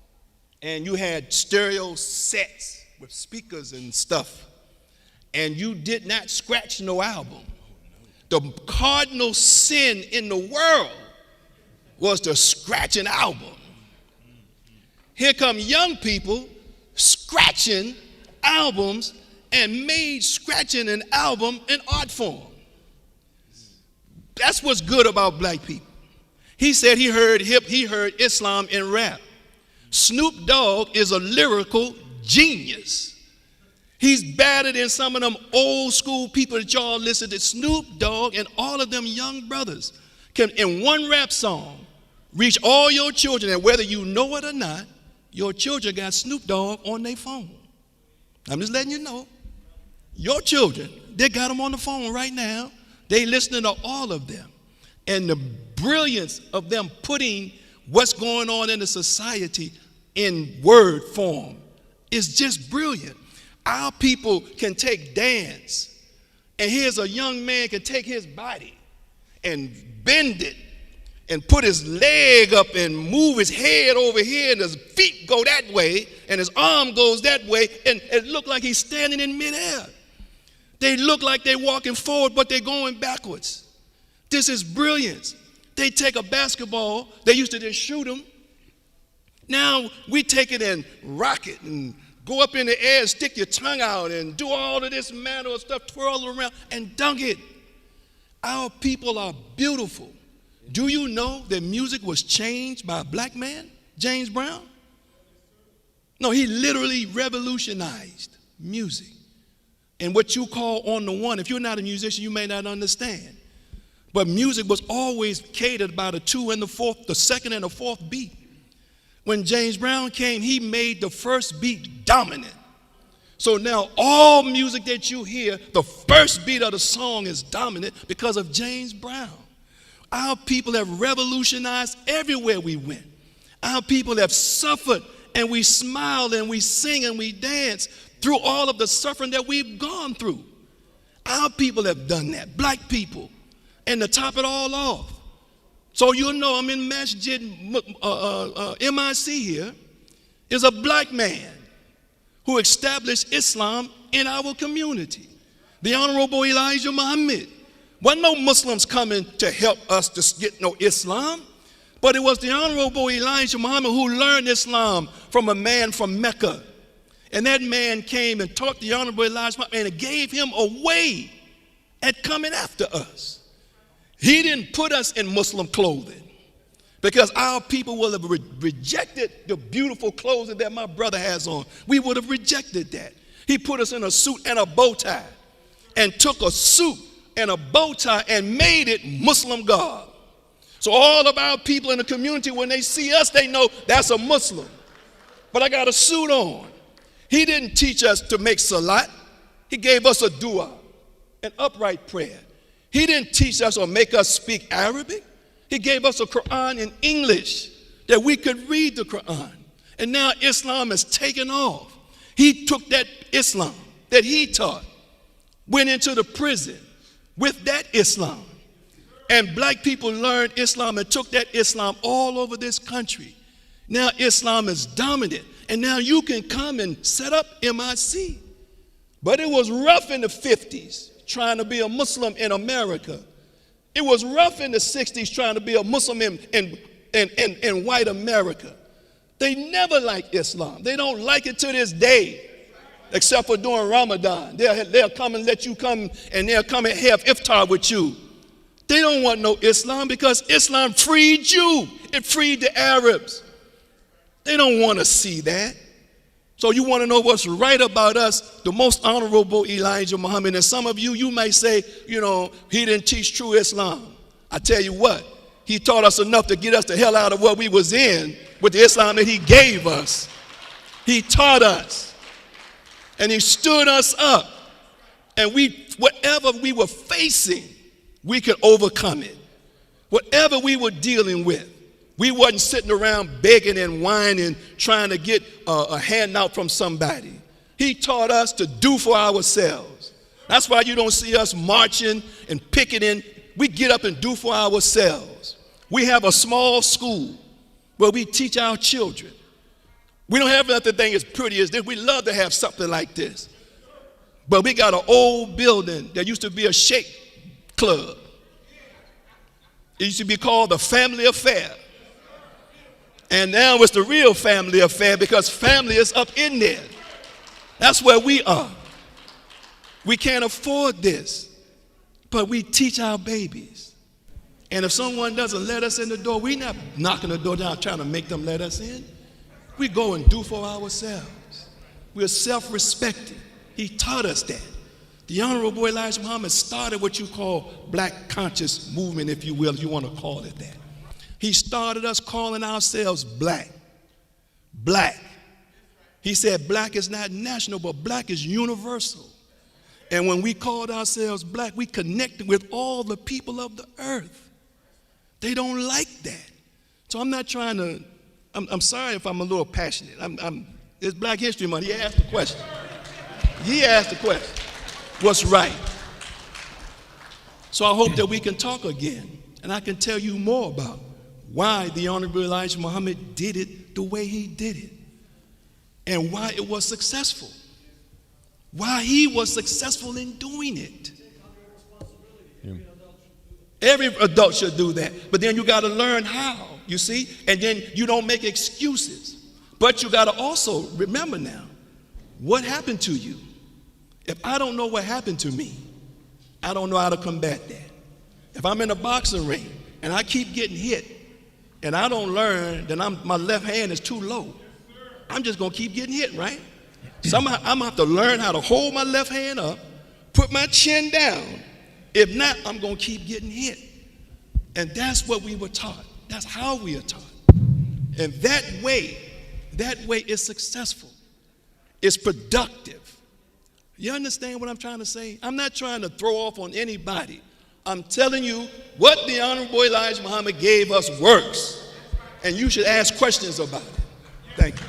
and you had stereo sets with speakers and stuff, and you did not scratch no album. The cardinal sin in the world was to scratch an album. Here come young people scratching albums and made scratching an album an art form. That's what's good about black people. He said he heard Islam in rap. Snoop Dogg is a lyrical genius. He's better than some of them old school people that y'all listen to. Snoop Dogg and all of them young brothers can, in one rap song, reach all your children, and whether you know it or not, your children got Snoop Dogg on their phone. I'm just letting you know. Your children, they got them on the phone right now. They listening to all of them. And the brilliance of them putting what's going on in the society in word form is just brilliant. Our people can take dance, and here's a young man can take his body and bend it and put his leg up and move his head over here, and his feet go that way, and his arm goes that way, and it look like he's standing in midair. They look like they're walking forward, but they're going backwards. This is brilliance. They take a basketball, they used to just shoot them. Now we take it and rock it and go up in the air and stick your tongue out and do all of this manner of stuff, twirl it around and dunk it. Our people are beautiful. Do you know that music was changed by a black man, James Brown? No, he literally revolutionized music. And what you call on the one, if you're not a musician, you may not understand. But music was always catered by the second and the fourth beat. When James Brown came, he made the first beat dominant. So now all music that you hear, the first beat of the song is dominant because of James Brown. Our people have revolutionized everywhere we went. Our people have suffered, and we smile and we sing and we dance through all of the suffering that we've gone through. Our people have done that, black people. And to top it all off, so you'll know I'm in Masjid MIC here, is a black man who established Islam in our community. The Honorable Elijah Muhammad. Wasn't no Muslims coming to help us to get no Islam, but it was the Honorable Elijah Muhammad who learned Islam from a man from Mecca. And that man came and taught the Honorable Elijah Muhammad, and it gave him a way at coming after us. He didn't put us in Muslim clothing because our people would have rejected the beautiful clothing that my brother has on. We would have rejected that. He put us in a suit and a bow tie and took a suit and a bow tie and made it Muslim garb. So all of our people in the community, when they see us, they know that's a Muslim. But I got a suit on. He didn't teach us to make salat. He gave us a dua, an upright prayer. He didn't teach us or make us speak Arabic. He gave us a Quran in English that we could read the Quran. And now Islam has taken off. He took that Islam that he taught, went into the prison with that Islam. And black people learned Islam and took that Islam all over this country. Now Islam is dominant. And now you can come and set up MIC. But it was rough in the 50s. Trying to be a Muslim in America. It was rough in the 60s trying to be a Muslim in white America. They never liked Islam. They don't like it to this day, except for during Ramadan. They'll come and let you come, and they'll come and have iftar with you. They don't want no Islam because Islam freed you. It freed the Arabs. They don't want to see that. So you want to know what's right about us, the most honorable Elijah Muhammad. And some of you, you may say, you know, he didn't teach true Islam. I tell you what, he taught us enough to get us the hell out of what we was in with the Islam that he gave us. He taught us. And he stood us up. And whatever we were facing, we could overcome it. Whatever we were dealing with, we wasn't sitting around begging and whining, trying to get a handout from somebody. He taught us to do for ourselves. That's why you don't see us marching and picketing. We get up and do for ourselves. We have a small school where we teach our children. We don't have nothing as pretty as this. We love to have something like this. But we got an old building that used to be a shake club. It used to be called the Family Affair. And now it's the real family affair because family is up in there. That's where we are. We can't afford this, but we teach our babies. And if someone doesn't let us in the door, we're not knocking the door down trying to make them let us in. We go and do for ourselves. We're self-respecting. He taught us that. The Honorable Elijah Muhammad started what you call black conscious movement, if you will, if you want to call it that. He started us calling ourselves black. Black. He said black is not national, but black is universal. And when we called ourselves black, we connected with all the people of the earth. They don't like that. So I'm not trying to, I'm sorry if I'm a little passionate. It's Black History Month. He asked the question. He asked the question. What's right? So I hope that we can talk again, and I can tell you more about why the Honorable Elijah Muhammad did it the way he did it, and why it was successful, why he was successful in doing it. Yeah. Every adult should do that, but then you got to learn how, you see, and then you don't make excuses. But you got to also remember now, what happened to you? If I don't know what happened to me, I don't know how to combat that. If I'm in a boxing ring and I keep getting hit and I don't learn that my left hand is too low, I'm just going to keep getting hit, right? So I'm going to have to learn how to hold my left hand up, put my chin down. If not, I'm going to keep getting hit. And that's what we were taught. That's how we are taught. And that way is successful. It's productive. You understand what I'm trying to say? I'm not trying to throw off on anybody. I'm telling you what the Honorable Elijah Muhammad gave us works. And you should ask questions about it. Thank you.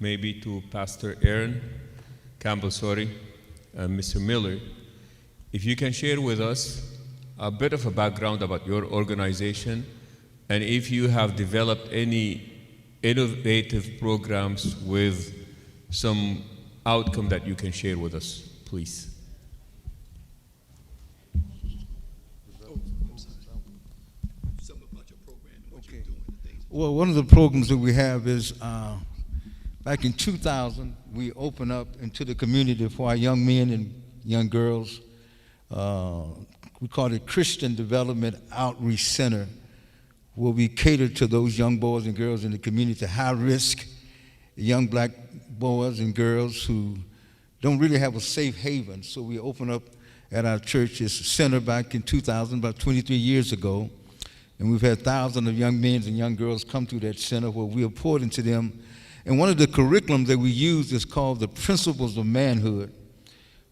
Maybe to Pastor Aaron Campbell, and Mr. Miller, if you can share with us a bit of a background about your organization, and if you have developed any innovative programs with some outcome that you can share with us, please. Well, one of the programs that we have is back in 2000, we opened up into the community for our young men and young girls. We call it Christian Development Outreach Center, where we cater to those young boys and girls in the community, high risk, young black boys and girls who don't really have a safe haven. So we opened up at our church this center back in 2000, about 23 years ago. And we've had thousands of young men and young girls come through that center where we have poured into them. And one of the curriculums that we use is called the Principles of Manhood,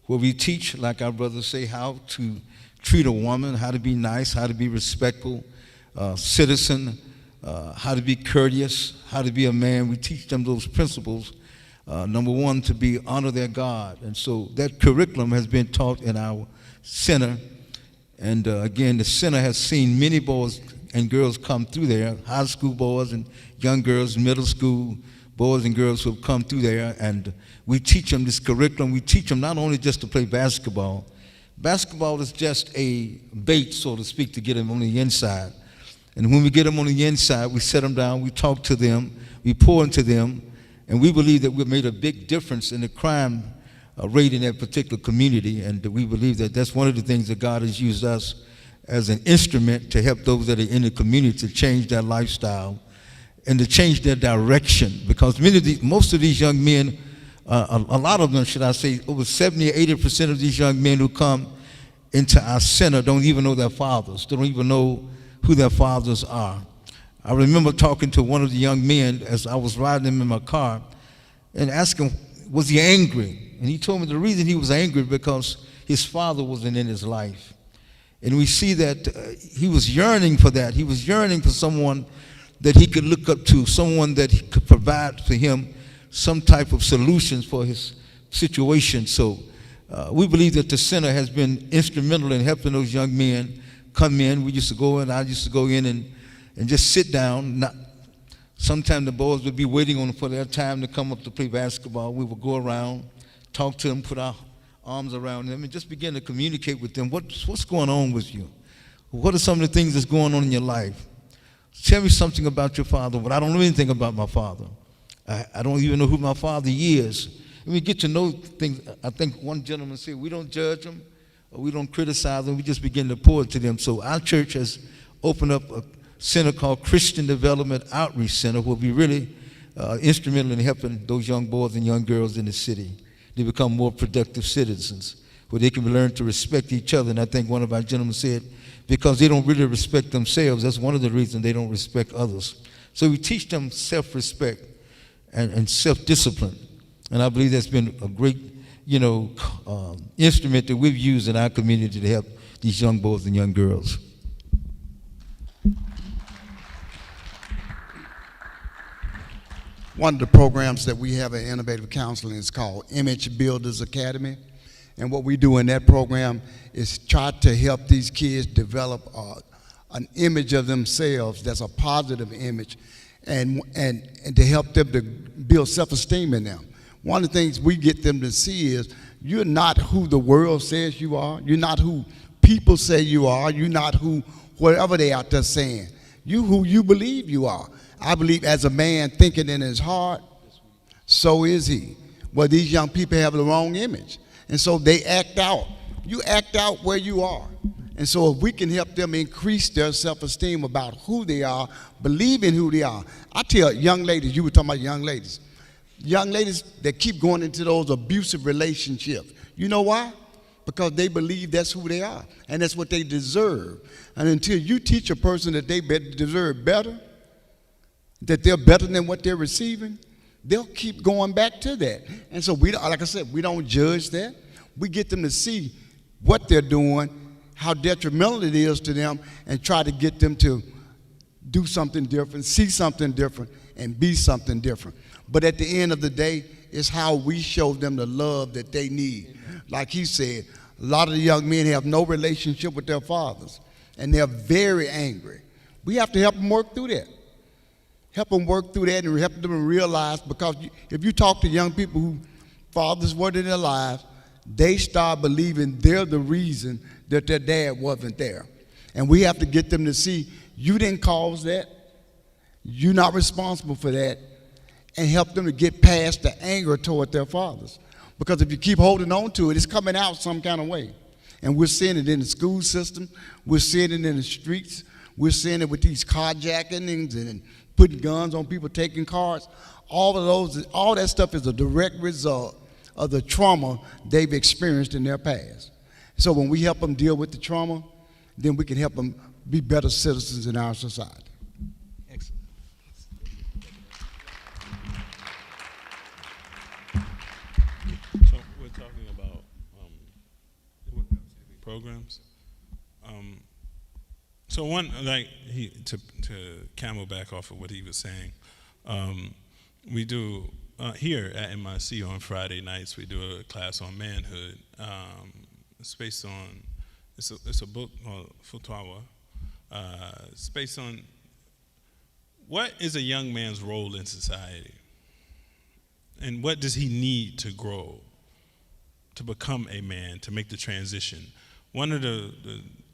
where we teach, like our brothers say, how to treat a woman, how to be nice, how to be respectful, citizen, how to be courteous, how to be a man. We teach them those principles. Number one, to be honor their God. And so that curriculum has been taught in our center. And again, the center has seen many boys and girls come through there, high school boys and young girls, middle school boys and girls who have come through there. And we teach them this curriculum. We teach them not only just to play basketball. Basketball is just a bait, so to speak, to get them on the inside. And when we get them on the inside, we set them down, we talk to them, we pour into them, and we believe that we've made a big difference in the crime rate in that particular community. And we believe that that's one of the things that God has used us as an instrument to help those that are in the community to change their lifestyle and to change their direction. Because most of these young men, a lot of them, should I say, over 70 or 80% of these young men who come into our center don't even know their fathers. They don't even know who their fathers are. I remember talking to one of the young men as I was riding him in my car, and asked him, was he angry? And he told me the reason he was angry because his father wasn't in his life. And we see that he was yearning for that. He was yearning for someone that he could look up to, someone that could provide for him some type of solutions for his situation. So we believe that the center has been instrumental in helping those young men come in. We used to go in, I used to go in and just sit down. Sometimes the boys would be waiting for their time to come up to play basketball. We would go around, talk to them, put our arms around them, and just begin to communicate with them. What's going on with you? What are some of the things that's going on in your life? Tell me something about your father. But I don't know anything about my father. I don't even know who my father is. And we get to know things. I think one gentleman said, we don't judge them, or we don't criticize them, we just begin to pour it to them. So our church has opened up a center called Christian Development Outreach Center, will be really instrumental in helping those young boys and young girls in the city to become more productive citizens, where they can learn to respect each other. And I think one of our gentlemen said, because they don't really respect themselves, that's one of the reasons they don't respect others. So we teach them self-respect and self-discipline. And I believe that's been a great, instrument that we've used in our community to help these young boys and young girls. One of the programs that we have at Innovative Counseling is called Image Builders Academy. And what we do in that program is try to help these kids develop an image of themselves that's a positive image, and to help them to build self-esteem in them. One of the things we get them to see is you're not who the world says you are. You're not who people say you are. You're not who whatever they out there saying. You who you believe you are. I believe as a man thinking in his heart, so is he. Well, these young people have the wrong image. And so they act out. You act out where you are. And so if we can help them increase their self-esteem about who they are, believe in who they are. I tell young ladies, you were talking about young ladies that keep going into those abusive relationships. You know why? Because they believe that's who they are, and that's what they deserve. And until you teach a person that they deserve better, that they're better than what they're receiving, they'll keep going back to that. And so we, like I said, we don't judge that. We get them to see what they're doing, how detrimental it is to them, and try to get them to do something different, see something different, and be something different. But at the end of the day, it's how we show them the love that they need. Like he said, a lot of the young men have no relationship with their fathers, and they're very angry. We have to help them work through that. Help them work through that and help them realize, because if you talk to young people who fathers were in their lives, they start believing they're the reason that their dad wasn't there. And we have to get them to see, you didn't cause that, you're not responsible for that, and help them to get past the anger toward their fathers. Because if you keep holding on to it, it's coming out some kind of way. And we're seeing it in the school system, we're seeing it in the streets, we're seeing it with these carjackings and putting guns on people, taking cars. All that stuff is a direct result of the trauma they've experienced in their past. So when we help them deal with the trauma, then we can help them be better citizens in our society. Excellent. So we're talking about programs. So one, like to camel back off of what he was saying, we do here at MIC on Friday nights. We do a class on manhood. It's based on it's a book called Futawa. It's based on what is a young man's role in society, and what does he need to grow, to become a man, to make the transition. One of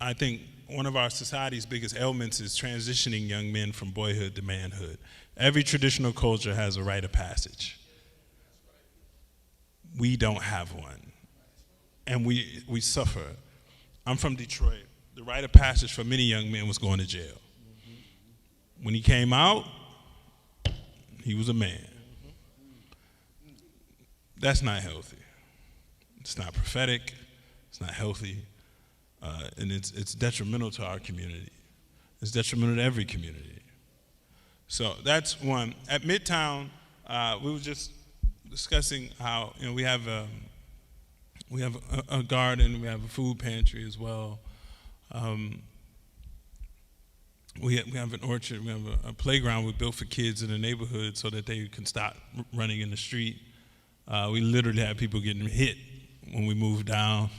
I think one of our society's biggest ailments is transitioning young men from boyhood to manhood. Every traditional culture has a rite of passage. We don't have one, and we suffer. I'm from Detroit. The rite of passage for many young men was going to jail. When he came out, he was a man. That's not healthy. It's not prophetic. It's not healthy. And it's detrimental to our community. It's detrimental to every community. So that's one. At Midtown, we were just discussing how we have a garden, we have a food pantry as well. We have an orchard, we have a playground we built for kids in the neighborhood so that they can stop running in the street. We literally had people getting hit when we moved down.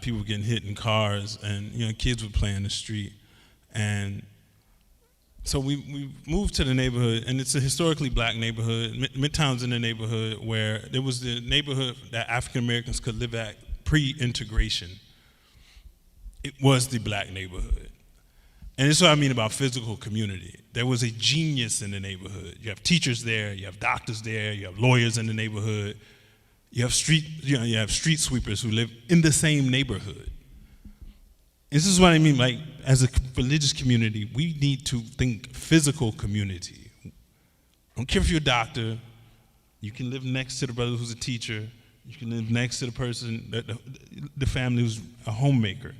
People getting hit in cars, and kids would play in the street. And so we moved to the neighborhood, and it's a historically black neighborhood. Midtown's in the neighborhood where there was the neighborhood that African Americans could live at pre-integration. It was the black neighborhood. And this is what I mean about physical community. There was a genius in the neighborhood. You have teachers there, you have doctors there, you have lawyers in the neighborhood. You have street sweepers who live in the same neighborhood. This is what I mean, like, as a religious community, we need to think physical community. I don't care if you're a doctor, you can live next to the brother who's a teacher, you can live next to the person, the family who's a homemaker.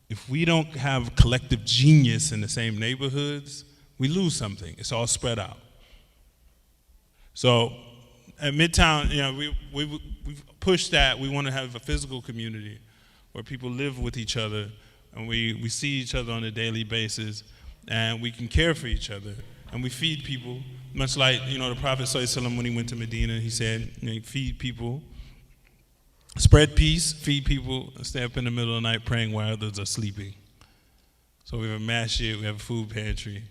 If we don't have collective genius in the same neighborhoods, we lose something. It's all spread out. So at Midtown, we've pushed that. We want to have a physical community where people live with each other and we see each other on a daily basis and we can care for each other and we feed people, much like the Prophet ﷺ, when he went to Medina, he said, feed people, spread peace, feed people, and stay up in the middle of the night praying while others are sleeping. So we have a masjid, we have a food pantry,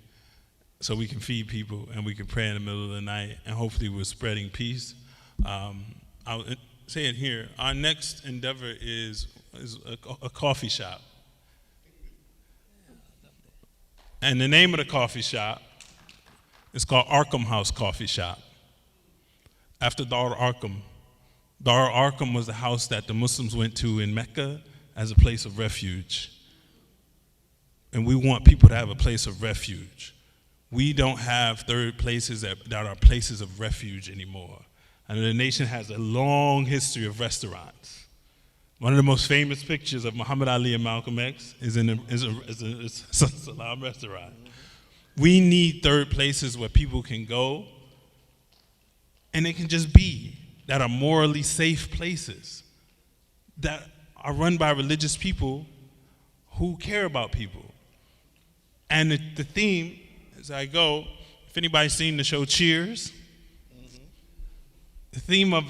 so we can feed people and we can pray in the middle of the night, and hopefully we're spreading peace. I'll say it here. Our next endeavor is a coffee shop. And the name of the coffee shop is called Arkham House Coffee Shop, after Dar Arkham. Dar Arkham was the house that the Muslims went to in Mecca as a place of refuge. And we want people to have a place of refuge. We don't have third places that are places of refuge anymore. And the nation has a long history of restaurants. One of the most famous pictures of Muhammad Ali and Malcolm X is a Salam restaurant. We need third places where people can go and they can just be, that are morally safe places, that are run by religious people who care about people. And the theme, as I go, if anybody's seen the show Cheers, the theme of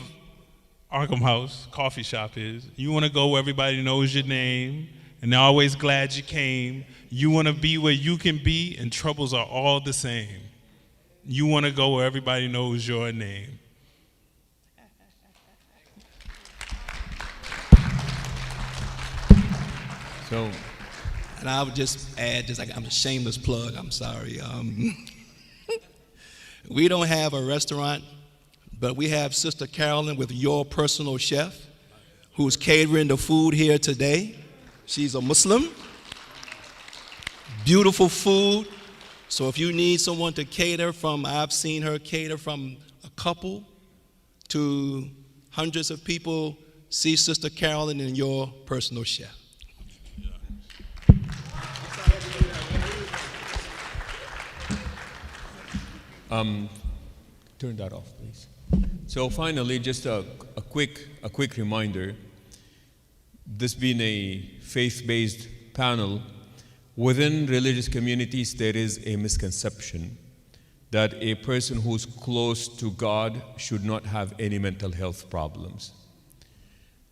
Arkham House Coffee Shop is, you want to go where everybody knows your name, and they're always glad you came. You want to be where you can be, and troubles are all the same. You want to go where everybody knows your name. So, and I would just add, I'm a shameless plug, I'm sorry. We don't have a restaurant, but we have Sister Carolyn with Your Personal Chef, who's catering the food here today. She's a Muslim. Beautiful food. So if you need someone to cater from, I've seen her cater from a couple to hundreds of people, see Sister Carolyn and Your Personal Chef. Turn that off, please. So finally, just a quick reminder. This being a faith-based panel, within religious communities there is a misconception that a person who's close to God should not have any mental health problems.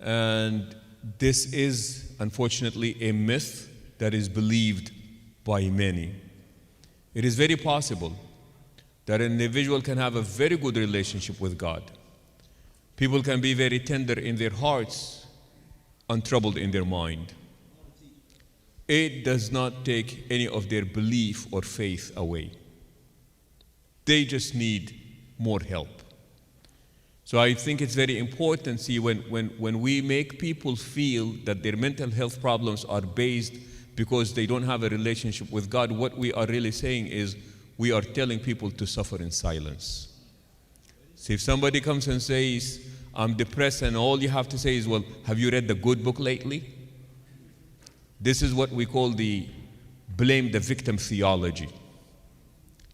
And this is, unfortunately, a myth that is believed by many. It is very possible that an individual can have a very good relationship with God. People can be very tender in their hearts, untroubled in their mind. It does not take any of their belief or faith away. They just need more help. So I think it's very important, see, when we make people feel that their mental health problems are based because they don't have a relationship with God, what we are really saying is we are telling people to suffer in silence. So if somebody comes and says, I'm depressed, and all you have to say is, well, have you read the good book lately? This is what we call the blame the victim theology.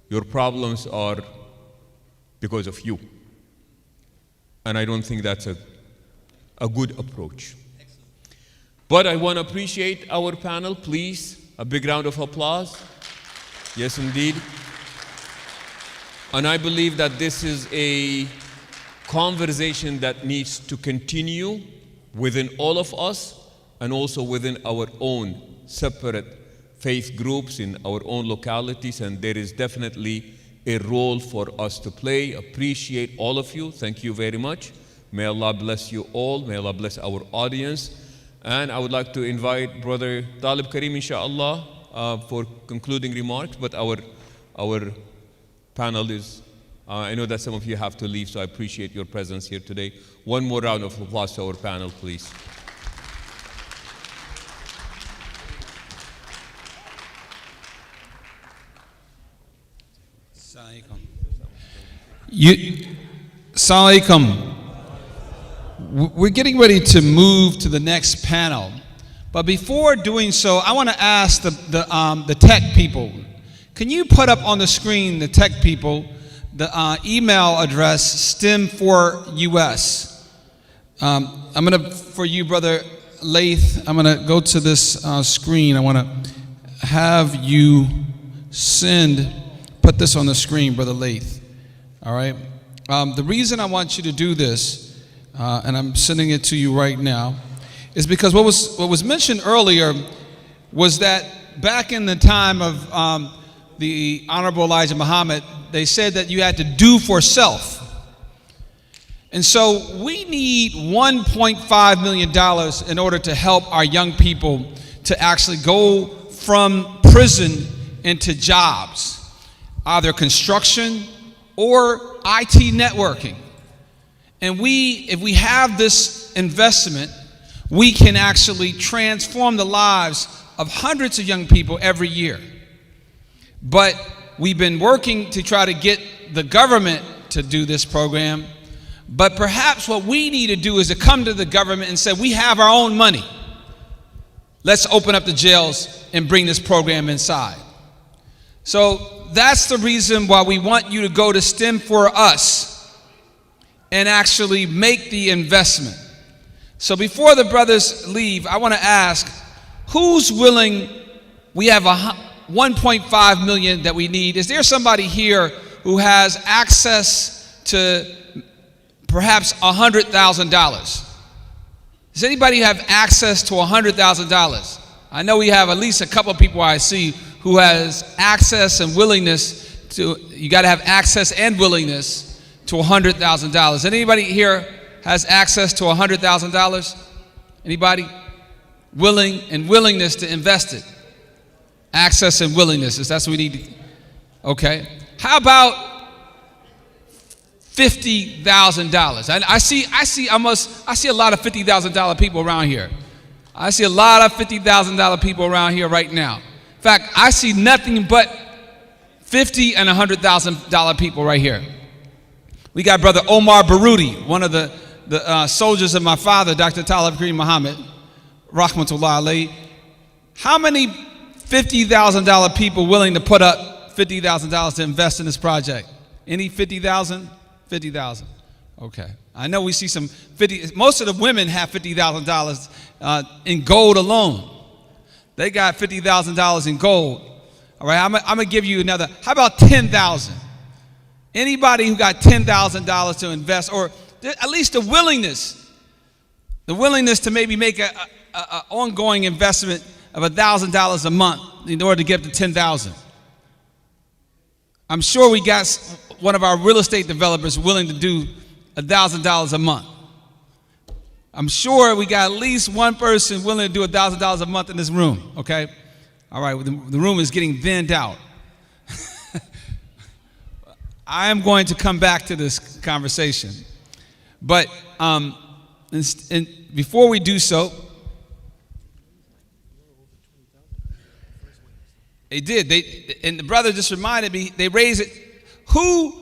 Your problems are because of you. and I don't think that's a good approach. But I want to appreciate our panel, please. A big round of applause. Yes, indeed. And I believe that this is a conversation that needs to continue within all of us and also within our own separate faith groups in our own localities, and there is definitely a role for us to play. Appreciate all of you. Thank you very much. May Allah bless you all. May Allah bless our audience. And I would like to invite Brother Talib Kareem, inshallah, for concluding remarks. But our panel is, I know that some of you have to leave, so I appreciate your presence here today. One more round of applause to our panel, please. Assalamu alaikum. We're getting ready to move to the next panel. But before doing so, I want to ask the tech people, can you put up on the screen, the tech people, the email address, STEM4US. I'm going to, for you, Brother Laith, I'm going to go to this screen. I want to have you put this on the screen, Brother Laith. All right? The reason I want you to do this, and I'm sending it to you right now, is because what was mentioned earlier was that back in the time of the Honorable Elijah Muhammad, they said that you had to do for self. And so we need $1.5 million in order to help our young people to actually go from prison into jobs, either construction or IT networking. And if we have this investment, we can actually transform the lives of hundreds of young people every year. But we've been working to try to get the government to do this program. But perhaps what we need to do is to come to the government and say, we have our own money. Let's open up the jails and bring this program inside. So that's the reason why we want you to go to STEM4US and actually make the investment. So before the brothers leave, I want to ask, who's willing? We have $1.5 million that we need. Is there somebody here who has access to perhaps $100,000? Does anybody have access to $100,000? I know we have at least a couple of people I see who has access and willingness to, you got to have access and willingness to $100,000. Anybody here has access to $100,000? Anybody? Willing and willingness to invest it. Access and willingness, that's what we need. Okay. How about $50,000? I see a lot of $50,000 people around here. I see a lot of $50,000 people around here right now. In fact, I see nothing but $50,000 and $100,000 people right here. We got Brother Omar Baruti, one of the soldiers of my father, Dr. Talib Kareem Muhammad, rahmatullah alayhi. How many $50,000 people willing to put up $50,000 to invest in this project? Any 50,000? 50,000. Okay. I know we see some 50. Most of the women have $50,000 in gold alone. They got $50,000 in gold. All right. I'm gonna give you another. How about 10,000? Anybody who got $10,000 to invest, or at least the willingness to maybe make a ongoing investment of $1,000 a month in order to get to 10,000. I'm sure we got one of our real estate developers willing to do $1,000 a month. I'm sure we got at least one person willing to do $1,000 a month in this room, okay? All right, the room is getting thinned out. I am going to come back to this conversation. But before we do so, they did. And the brother just reminded me, they raised it. Who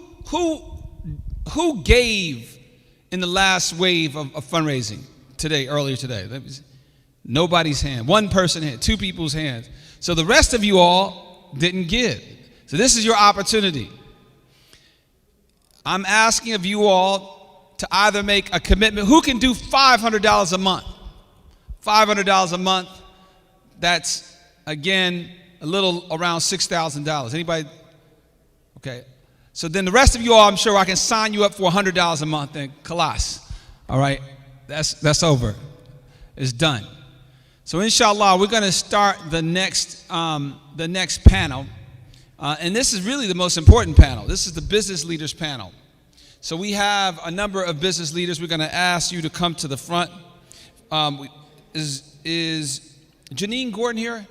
gave in the last wave of fundraising earlier today? Nobody's hand. One person hand, two people's hands. So the rest of you all didn't give. So this is your opportunity. I'm asking of you all to either make a commitment. Who can do $500 a month? $500 a month, that's, again, a little around $6,000. Anybody? Okay. So then the rest of you all, I'm sure I can sign you up for $100 a month in Kalas. All right? That's over. It's done. So inshallah, we're going to start the next panel. And this is really the most important panel. This is the business leaders panel. So we have a number of business leaders. We're going to ask you to come to the front. Is Janine Gordon here?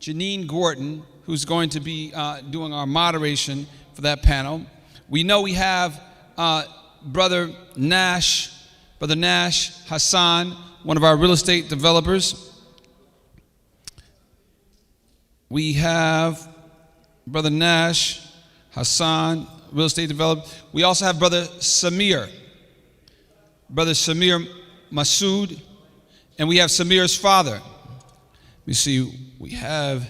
Janine Gordon, who's going to be doing our moderation for that panel. We know we have Brother Nash Hassan, one of our real estate developers. We have Brother Nash Hassan, real estate developer. We also have Brother Samir Masood, and we have Samir's father. Let me see, we have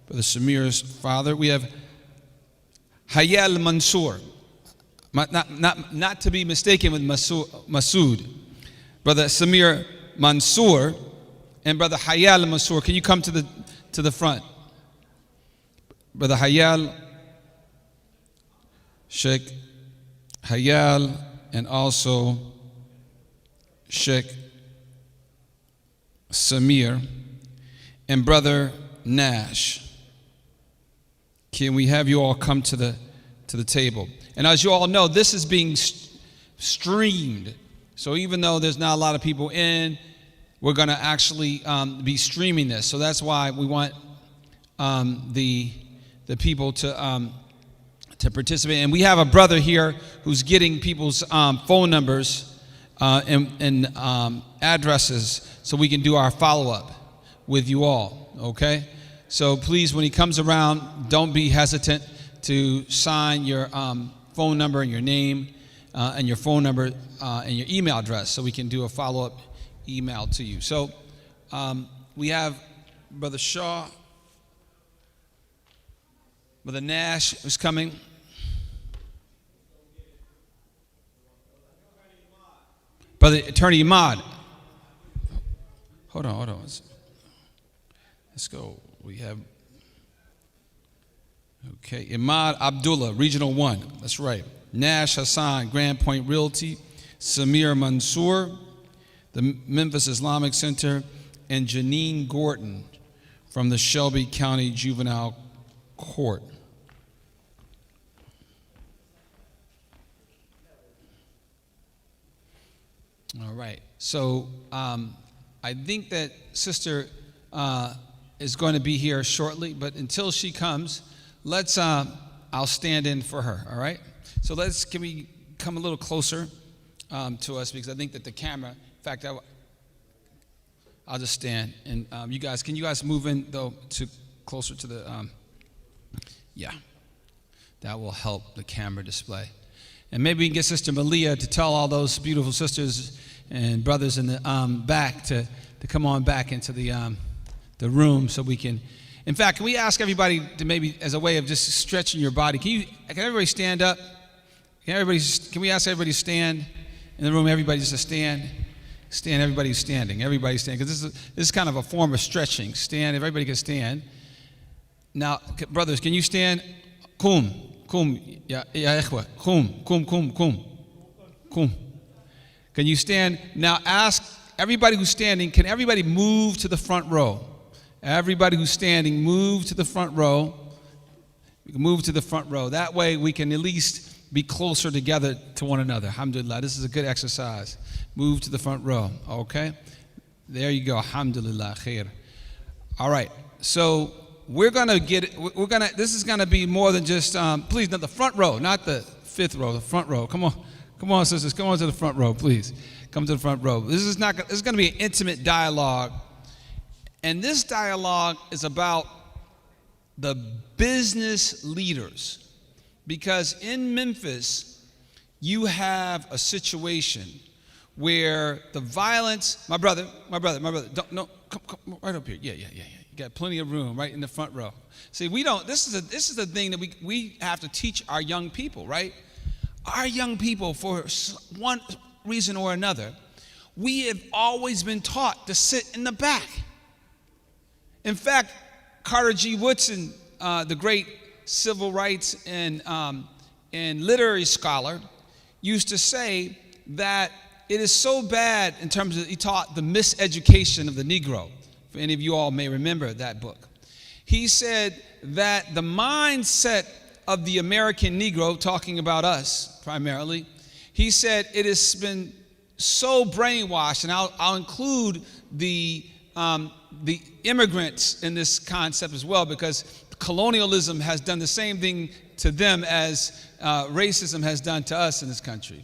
Brother Samir's father. We have Hayal Mansour, not to be mistaken with Masood. Brother Samir Mansour and Brother Hayal Mansour. Can you come to the front? Brother Hayal, Sheikh Hayal, and also Sheikh Samir, and Brother Nash. Can we have you all come to the table? And as you all know, this is being streamed. So even though there's not a lot of people in, we're going to actually be streaming this. So that's why we want the people to participate. And we have a brother here who's getting people's phone numbers and addresses so we can do our follow-up with you all, okay? So please, when he comes around, don't be hesitant to sign your phone number and your name and your phone number and your email address so we can do a follow-up email to you. So we have Brother Shaw, Brother Nash is coming. Brother Attorney Imad. Hold on. Let's go. We have, okay, Imad Abdullah, Regional 1. That's right. Nash Hassan, Grand Point Realty. Samir Mansour, the Memphis Islamic Center. And Janine Gordon from the Shelby County Juvenile Court. All right. So I think that Sister is going to be here shortly, but until she comes, I'll stand in for her, all right? So can we come a little closer to us, because I think that the camera, in fact, I'll just stand, and can you guys move in, though, to closer to the, yeah, that will help the camera display. And maybe we can get Sister Malia to tell all those beautiful sisters and brothers in the back to come on back into the room so we can. In fact, can we ask everybody to maybe, as a way of just stretching your body, can everybody stand up? Can we ask everybody to stand in the room? Everybody just to stand. Stand. Everybody's standing. Everybody's standing, because this is kind of a form of stretching. Stand. Everybody can stand. Now, brothers, can you stand? Kum, ya ikhwa. Kum. Can you stand? Now ask everybody who's standing, can everybody move to the front row? Everybody who's standing, move to the front row. Move to the front row. That way we can at least be closer together to one another. Alhamdulillah. This is a good exercise. Move to the front row. Okay? There you go. Alhamdulillah. Khair. All right. So this is going to be more than just, please, not the front row, not the fifth row, the front row. Come on, sisters, come on to the front row, please. Come to the front row. This is going to be an intimate dialogue. And this dialogue is about the business leaders. Because in Memphis, you have a situation where the violence, my brother, come right up here. Yeah. You got plenty of room right in the front row. See, this is the thing that we have to teach our young people, right? our young people, for one reason or another, we have always been taught to sit in the back. In fact, Carter G. Woodson, the great civil rights and literary scholar, used to say that it is so bad in terms of, he taught the miseducation of the Negro. If any of you all may remember that book. He said that the mindset of the American Negro, talking about us primarily, he said it has been so brainwashed, and I'll include the immigrants in this concept as well, because colonialism has done the same thing to them as racism has done to us in this country.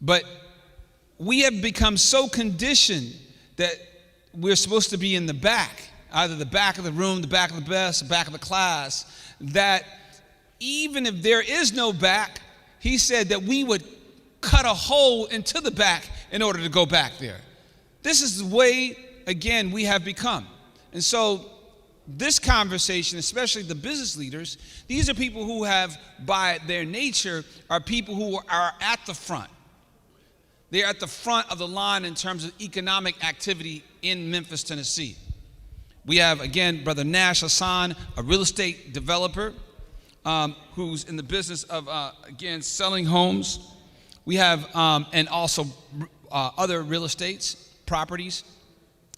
But we have become so conditioned that we're supposed to be in the back, either the back of the room, the back of the bus, the back of the class, that even if there is no back, he said that we would cut a hole into the back in order to go back there. This is the way, again, we have become. And so this conversation, especially the business leaders, these are people who have, by their nature, are people who are at the front. They're at the front of the line in terms of economic activity in Memphis, Tennessee. We have, again, Brother Nash Hassan, a real estate developer who's in the business of, again, selling homes. We have, and also other real estates, properties,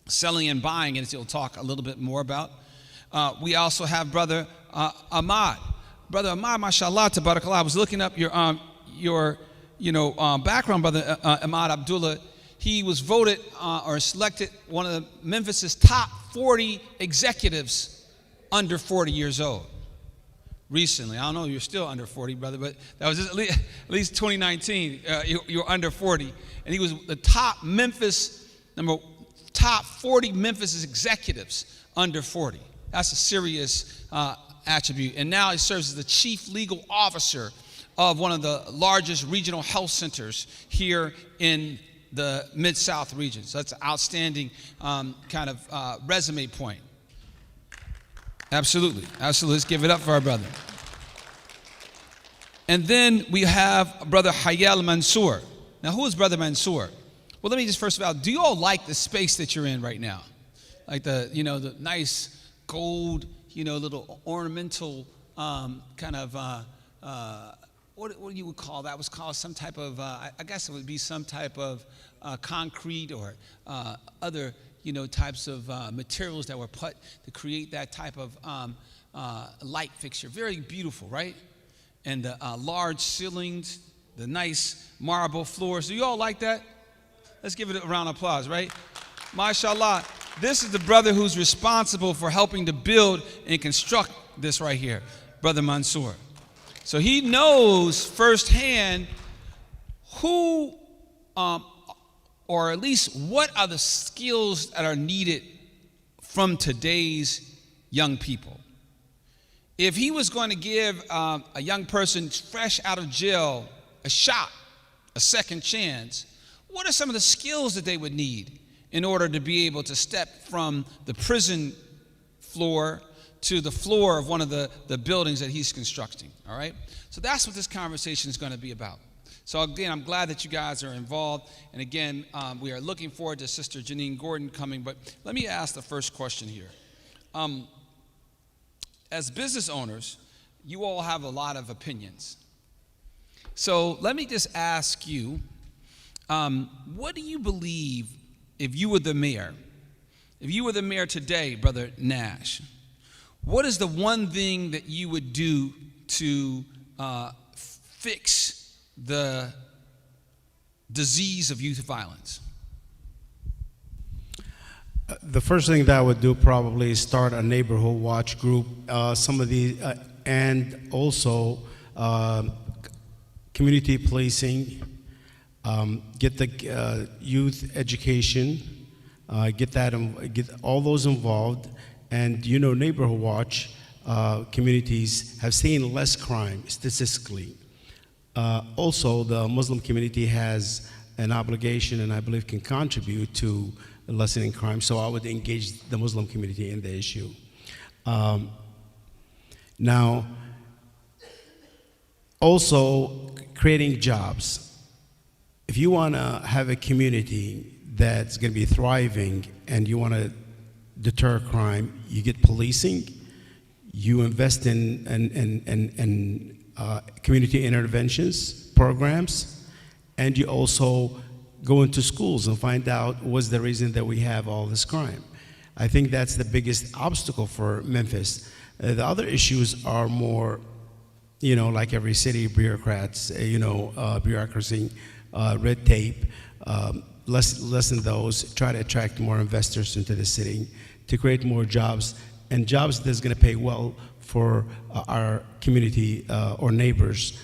selling and buying, and he'll talk a little bit more about. We also have Brother Ahmad. Brother Ahmad, mashallah, tabarakallah. I was looking up your background, Brother Ahmad Abdullah. He was voted or selected one of the Memphis's top 40 executives under 40 years old. Recently, I don't know, you're still under 40, brother, but that was at least 2019. You're under 40, and he was the top 40 Memphis executives under 40. That's a serious attribute. And now he serves as the chief legal officer of one of the largest regional health centers here in the Mid-South region. So that's an outstanding kind of resume point. Absolutely. Absolutely. Let's give it up for our brother. And then we have Brother Hayal Mansour. Now, who is Brother Mansour? Well, let me just first of all, do you all like the space that you're in right now? Like the nice gold, little ornamental kind of, what you would call that? Was called some type of, I guess it would be some type of concrete or other, types of materials that were put to create that type of light fixture. Very beautiful, right? And the large ceilings, the nice marble floors. Do you all like that? Let's give it a round of applause, right? MashaAllah. This is the brother who's responsible for helping to build and construct this right here, Brother Mansour. So he knows firsthand who, or at least what are the skills that are needed from today's young people. If he was going to give a young person fresh out of jail a shot, a second chance, what are some of the skills that they would need in order to be able to step from the prison floor to the floor of one of the buildings that he's constructing, all right? So that's what this conversation is going to be about. So again, I'm glad that you guys are involved. And again, we are looking forward to Sister Janine Gordon coming. But let me ask the first question here. As business owners, you all have a lot of opinions. So let me just ask you, what do you believe if you were the mayor? If you were the mayor today, Brother Nash, what is the one thing that you would do to fix the disease of youth violence? The first thing that I would do probably is start a neighborhood watch group. Some of the, and also community policing, get the youth education, get all those involved. And neighborhood watch communities have seen less crime statistically. Also, the Muslim community has an obligation, and I believe can contribute to lessening crime. So I would engage the Muslim community in the issue. Now, also creating jobs. If you want to have a community that's going to be thriving and you want to deter crime, you get policing, you invest in community interventions programs, and you also go into schools and find out what's the reason that we have all this crime. I think that's the biggest obstacle for Memphis. The other issues are more, like every city, bureaucrats, bureaucracy, red tape, lessen those, try to attract more investors into the city to create more jobs, and jobs that's going to pay well for our community or neighbors.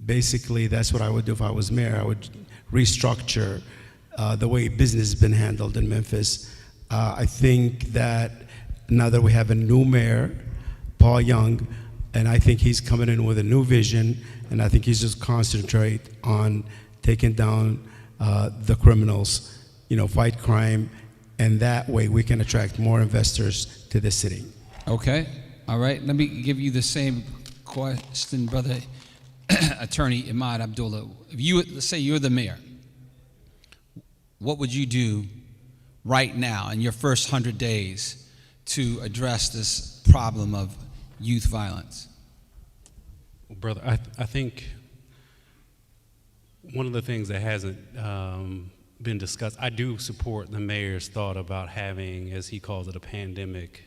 Basically, that's what I would do if I was mayor. I would restructure the way business has been handled in Memphis. I think that now that we have a new mayor, Paul Young, and I think he's coming in with a new vision, and I think he's just concentrate on taking down the criminals, fight crime, and that way we can attract more investors to the city. Okay, all right. Let me give you the same question, brother Attorney Imad Abdullah. If you, let's say you're the mayor, what would you do right now in your first 100 days to address this problem of youth violence? Well, brother, I think one of the things that hasn't been discussed, I do support the mayor's thought about having, as he calls it, a pandemic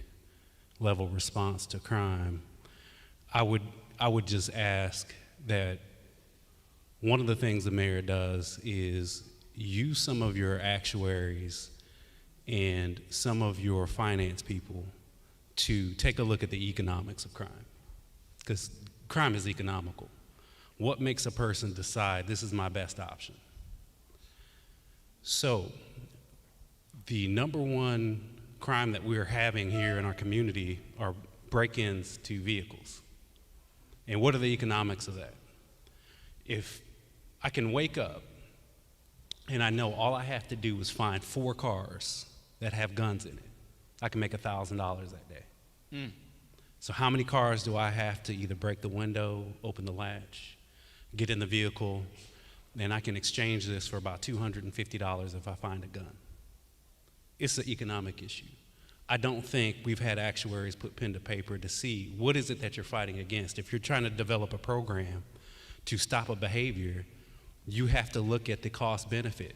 level response to crime. I would just ask that one of the things the mayor does is use some of your actuaries and some of your finance people to take a look at the economics of crime, because crime is economical. What makes a person decide this is my best option? So the number one crime that we're having here in our community are break-ins to vehicles. And what are the economics of that? If I can wake up and I know all I have to do is find 4 cars that have guns in it, I can make $1,000 that day. So how many cars do I have to either break the window, open the latch, get in the vehicle, and I can exchange this for about $250 if I find a gun? It's an economic issue. I don't think we've had actuaries put pen to paper to see what is it that you're fighting against. If you're trying to develop a program to stop a behavior, you have to look at the cost benefit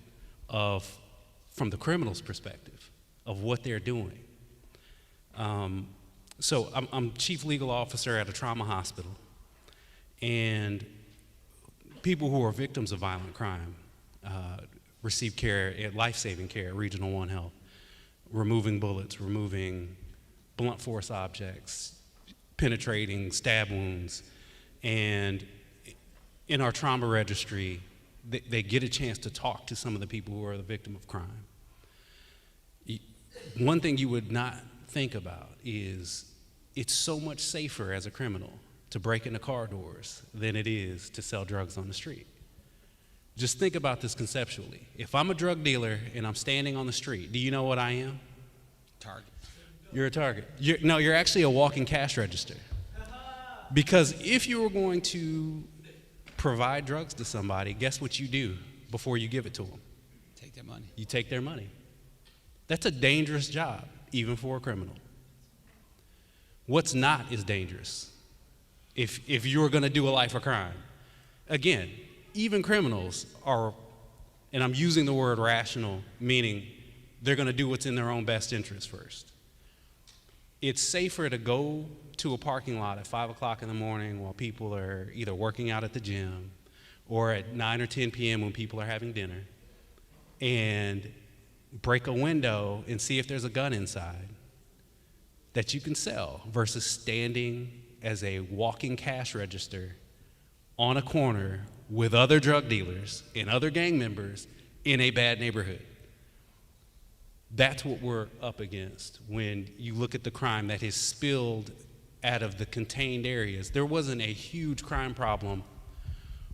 from the criminal's perspective of what they're doing. So I'm chief legal officer at a trauma hospital, and people who are victims of violent crime receive care, life-saving care at Regional One Health, removing bullets, removing blunt force objects, penetrating stab wounds. And in our trauma registry, they get a chance to talk to some of the people who are the victim of crime. One thing you would not think about is it's so much safer as a criminal to break into car doors than it is to sell drugs on the street. Just think about this conceptually. If I'm a drug dealer and I'm standing on the street, do you know what I am? Target. You're a target. You're actually a walking cash register. Because if you were going to provide drugs to somebody, guess what you do before you give it to them? Take their money. You take their money. That's a dangerous job, even for a criminal. What's not is dangerous if you're going to do a life of crime. Again, even criminals are, and I'm using the word rational, meaning they're going to do what's in their own best interest first. It's safer to go to a parking lot at 5 o'clock in the morning while people are either working out at the gym or at 9 or 10 p.m. when people are having dinner and break a window and see if there's a gun inside that you can sell versus standing as a walking cash register on a corner with other drug dealers and other gang members in a bad neighborhood. That's what we're up against when you look at the crime that has spilled out of the contained areas. There wasn't a huge crime problem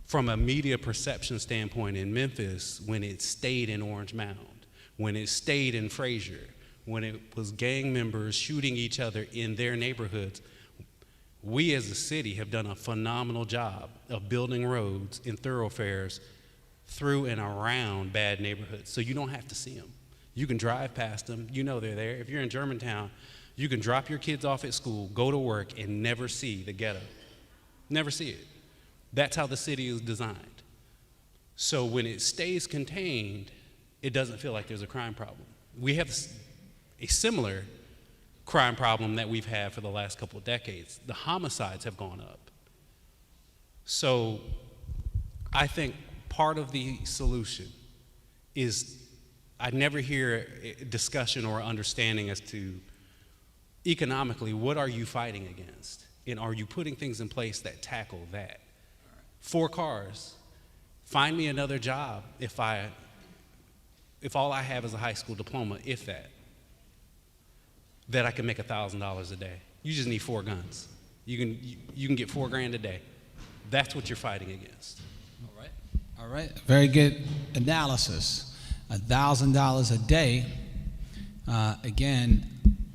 from a media perception standpoint in Memphis when it stayed in Orange Mound, when it stayed in Frazier, when it was gang members shooting each other in their neighborhoods. We as a city have done a phenomenal job of building roads and thoroughfares through and around bad neighborhoods, so you don't have to see them. You can drive past them, you know they're there. If you're in Germantown, you can drop your kids off at school, go to work, and never see the ghetto. Never see it. That's how the city is designed. So when it stays contained, it doesn't feel like there's a crime problem. We have a similar crime problem that we've had for the last couple of decades. The homicides have gone up. So I think part of the solution is I never hear a discussion or understanding as to economically, what are you fighting against? And are you putting things in place that tackle that? 4 cars. Find me another job if all I have is a high school diploma, if that I can make $1,000 a day. You just need 4 guns. You can get $4 grand a day. That's what you're fighting against. All right. Very good analysis. $1,000 a day. Again,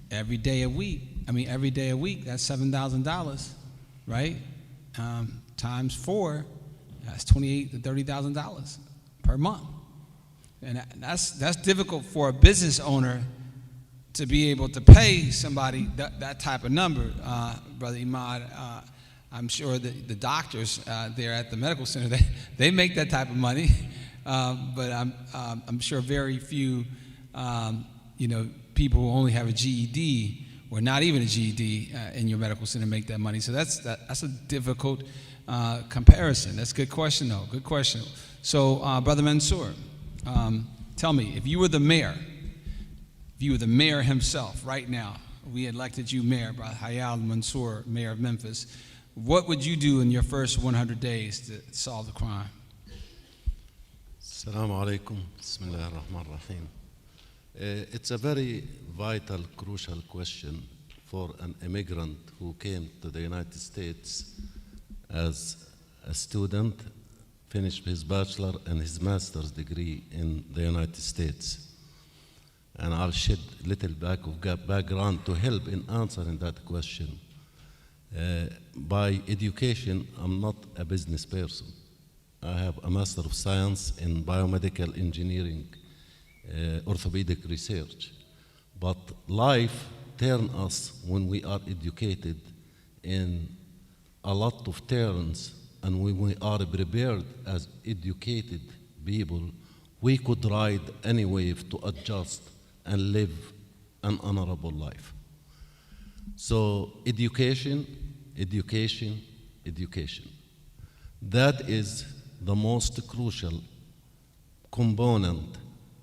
every day a week. That's $7,000, right? Times 4, that's $28,000 to $30,000 per month. And that's difficult for a business owner to be able to pay somebody that type of number, Brother Imad. I'm sure that the doctors there at the medical center, they make that type of money, but I'm sure very few, people who only have a GED or not even a GED in your medical center make that money. So that's a difficult comparison. That's a good question, though. Good question. So, Brother Mansour, tell me, if you were the mayor himself right now, we elected you mayor, Brother Hayal Mansour, mayor of Memphis, what would you do in your first 100 days to solve the crime? Assalamu alaikum. Bismillah ar-Rahman ar-Rahim. It's a very vital, crucial question for an immigrant who came to the United States as a student, finished his bachelor and his master's degree in the United States. And I'll shed a little background to help in answering that question. By education, I'm not a business person. I have a Master of Science in Biomedical Engineering, orthopedic research. But life turns us, when we are educated, in a lot of turns, and when we are prepared as educated people, we could ride any wave to adjust and live an honorable life. So education, education, education. That is the most crucial component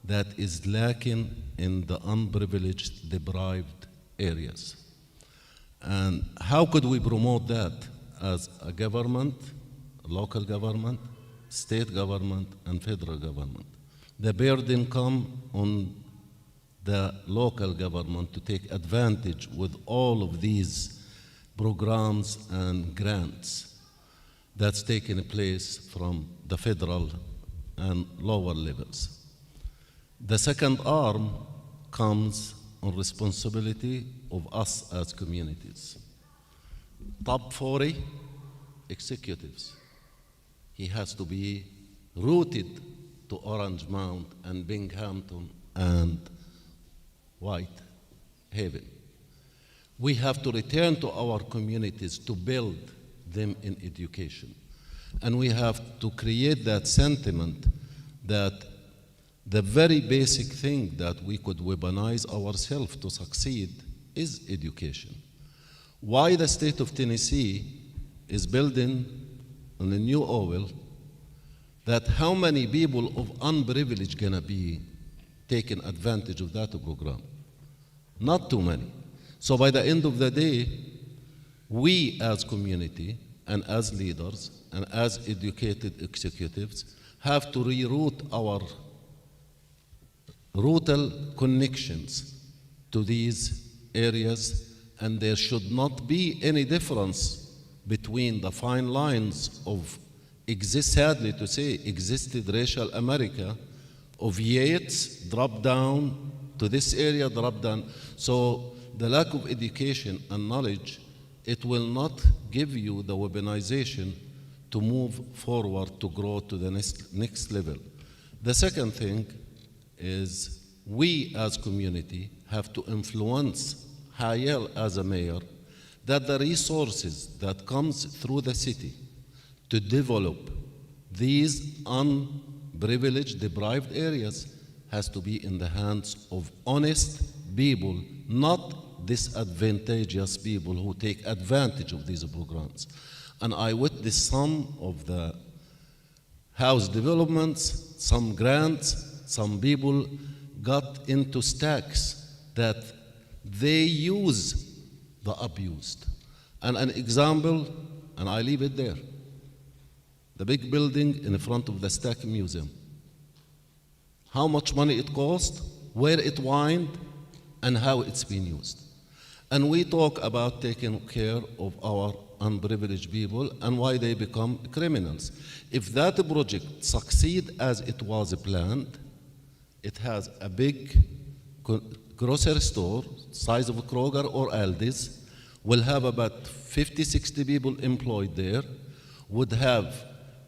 that is lacking in the unprivileged, deprived areas. And how could we promote that as a government, local government, state government, and federal government? The burden comes on the local government to take advantage with all of these programs and grants that's taking place from the federal and lower levels. The second arm comes on responsibility of us as communities. Top 40 executives. He has to be rooted to Orange Mount and Binghamton and White Haven. We have to return to our communities to build them in education. And we have to create that sentiment that the very basic thing that we could weaponize ourselves to succeed is education. Why the state of Tennessee is building on a new oil, that how many people of unprivileged gonna be taking advantage of that program? Not too many. So by the end of the day, we as community and as leaders and as educated executives have to reroute our rural connections to these areas, and there should not be any difference between the fine lines of sadly to say, existed racial America of Yates, drop down to this area, drop down. So the lack of education and knowledge it will not give you the weaponization to move forward to grow to the next level. The second thing is we as community have to influence Hayel as a mayor that the resources that comes through the city to develop these unprivileged, deprived areas has to be in the hands of honest people, not disadvantageous people who take advantage of these programs. And I witnessed some of the house developments, some grants, some people got into stacks that they use the abused. And an example, and I leave it there, the big building in front of the Stack Museum. How much money it cost, where it went, and how it's been used. And we talk about taking care of our unprivileged people and why they become criminals. If that project succeeds as it was planned, it has a big grocery store, size of Kroger or Aldi's, will have about 50, 60 people employed there, would have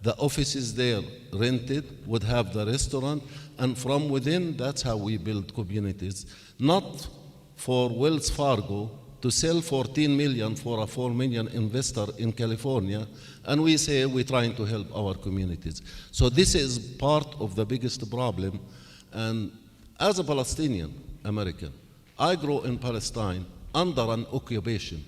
the offices there rented, would have the restaurant, and from within, that's how we build communities. Not for Wells Fargo to sell 14 million for a 4 million investor in California, and we say we're trying to help our communities. So this is part of the biggest problem. And as a Palestinian American, I grew in Palestine under an occupation.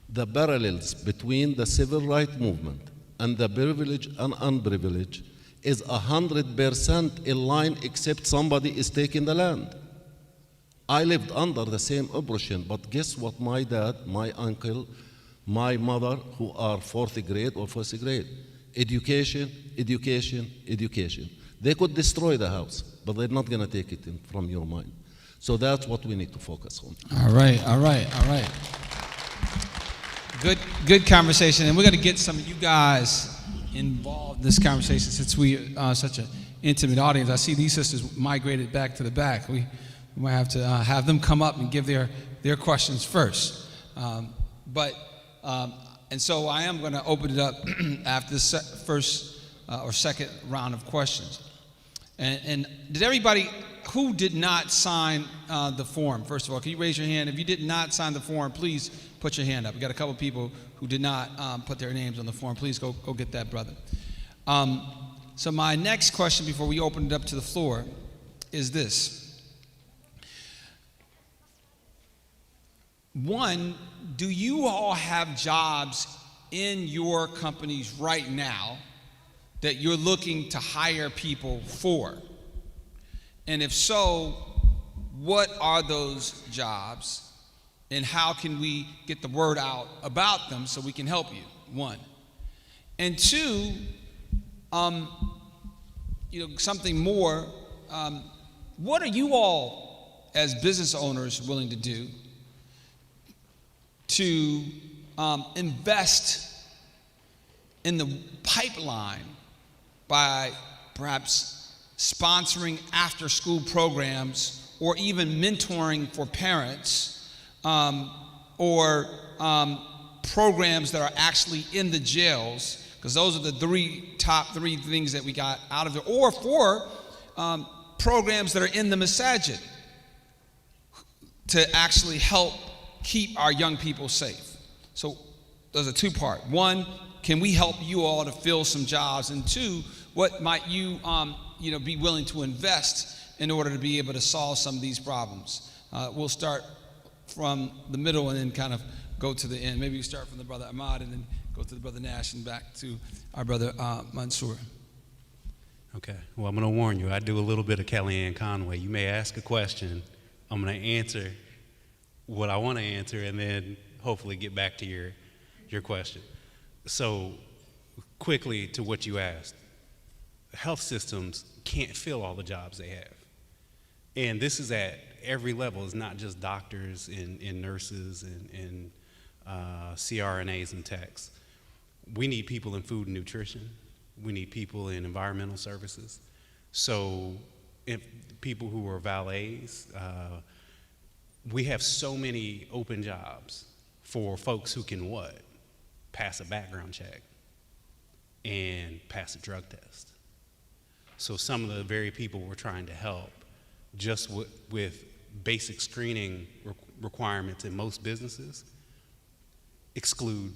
The parallels between the civil rights movement and the privileged and unprivileged is 100% in line, except somebody is taking the land. I lived under the same oppression, but guess what? My dad, my uncle, my mother, who are fourth grade or first grade, education, education, education. They could destroy the house, but they're not going to take it from your mind. So that's what we need to focus on. All right, all right, all right. Good conversation, and we're going to get some of you guys involved in this conversation since we are such an intimate audience. I see these sisters migrated back to the back. We might have to have them come up and give their questions first. And so I am going to open it up after the first or second round of questions. And did everybody who did not sign the form, first of all, can you raise your hand? If you did not sign the form, please put your hand up. We got a couple people who did not put their names on the form. Please go get that, brother. So my next question before we open it up to the floor is this. One, do you all have jobs in your companies right now that you're looking to hire people for? And if so, what are those jobs? And how can we get the word out about them so we can help you? One. And two, something more, what are you all as business owners willing to do to invest in the pipeline by perhaps sponsoring after-school programs or even mentoring for parents or programs that are actually in the jails, because those are the top three things that we got out of it, or for programs that are in the masajid to actually help keep our young people safe. So there's a two-part. One, can we help you all to fill some jobs? And two, what might you be willing to invest in order to be able to solve some of these problems? We'll start from the middle and then kind of go to the end. Maybe we start from the brother Ahmad and then go to the brother Nash and back to our brother Mansour. Okay, well, I'm going to warn you, I do a little bit of Kellyanne Conway. You may ask a question, I'm going to answer what I want to answer, and then hopefully get back to your question. So quickly to what you asked, health systems can't fill all the jobs they have. And this is at every level. It's not just doctors and nurses and CRNAs and techs. We need people in food and nutrition. We need people in environmental services. So if people who are valets, we have so many open jobs for folks who can what? Pass a background check and pass a drug test. So some of the very people we're trying to help, just with basic screening requirements in most businesses, exclude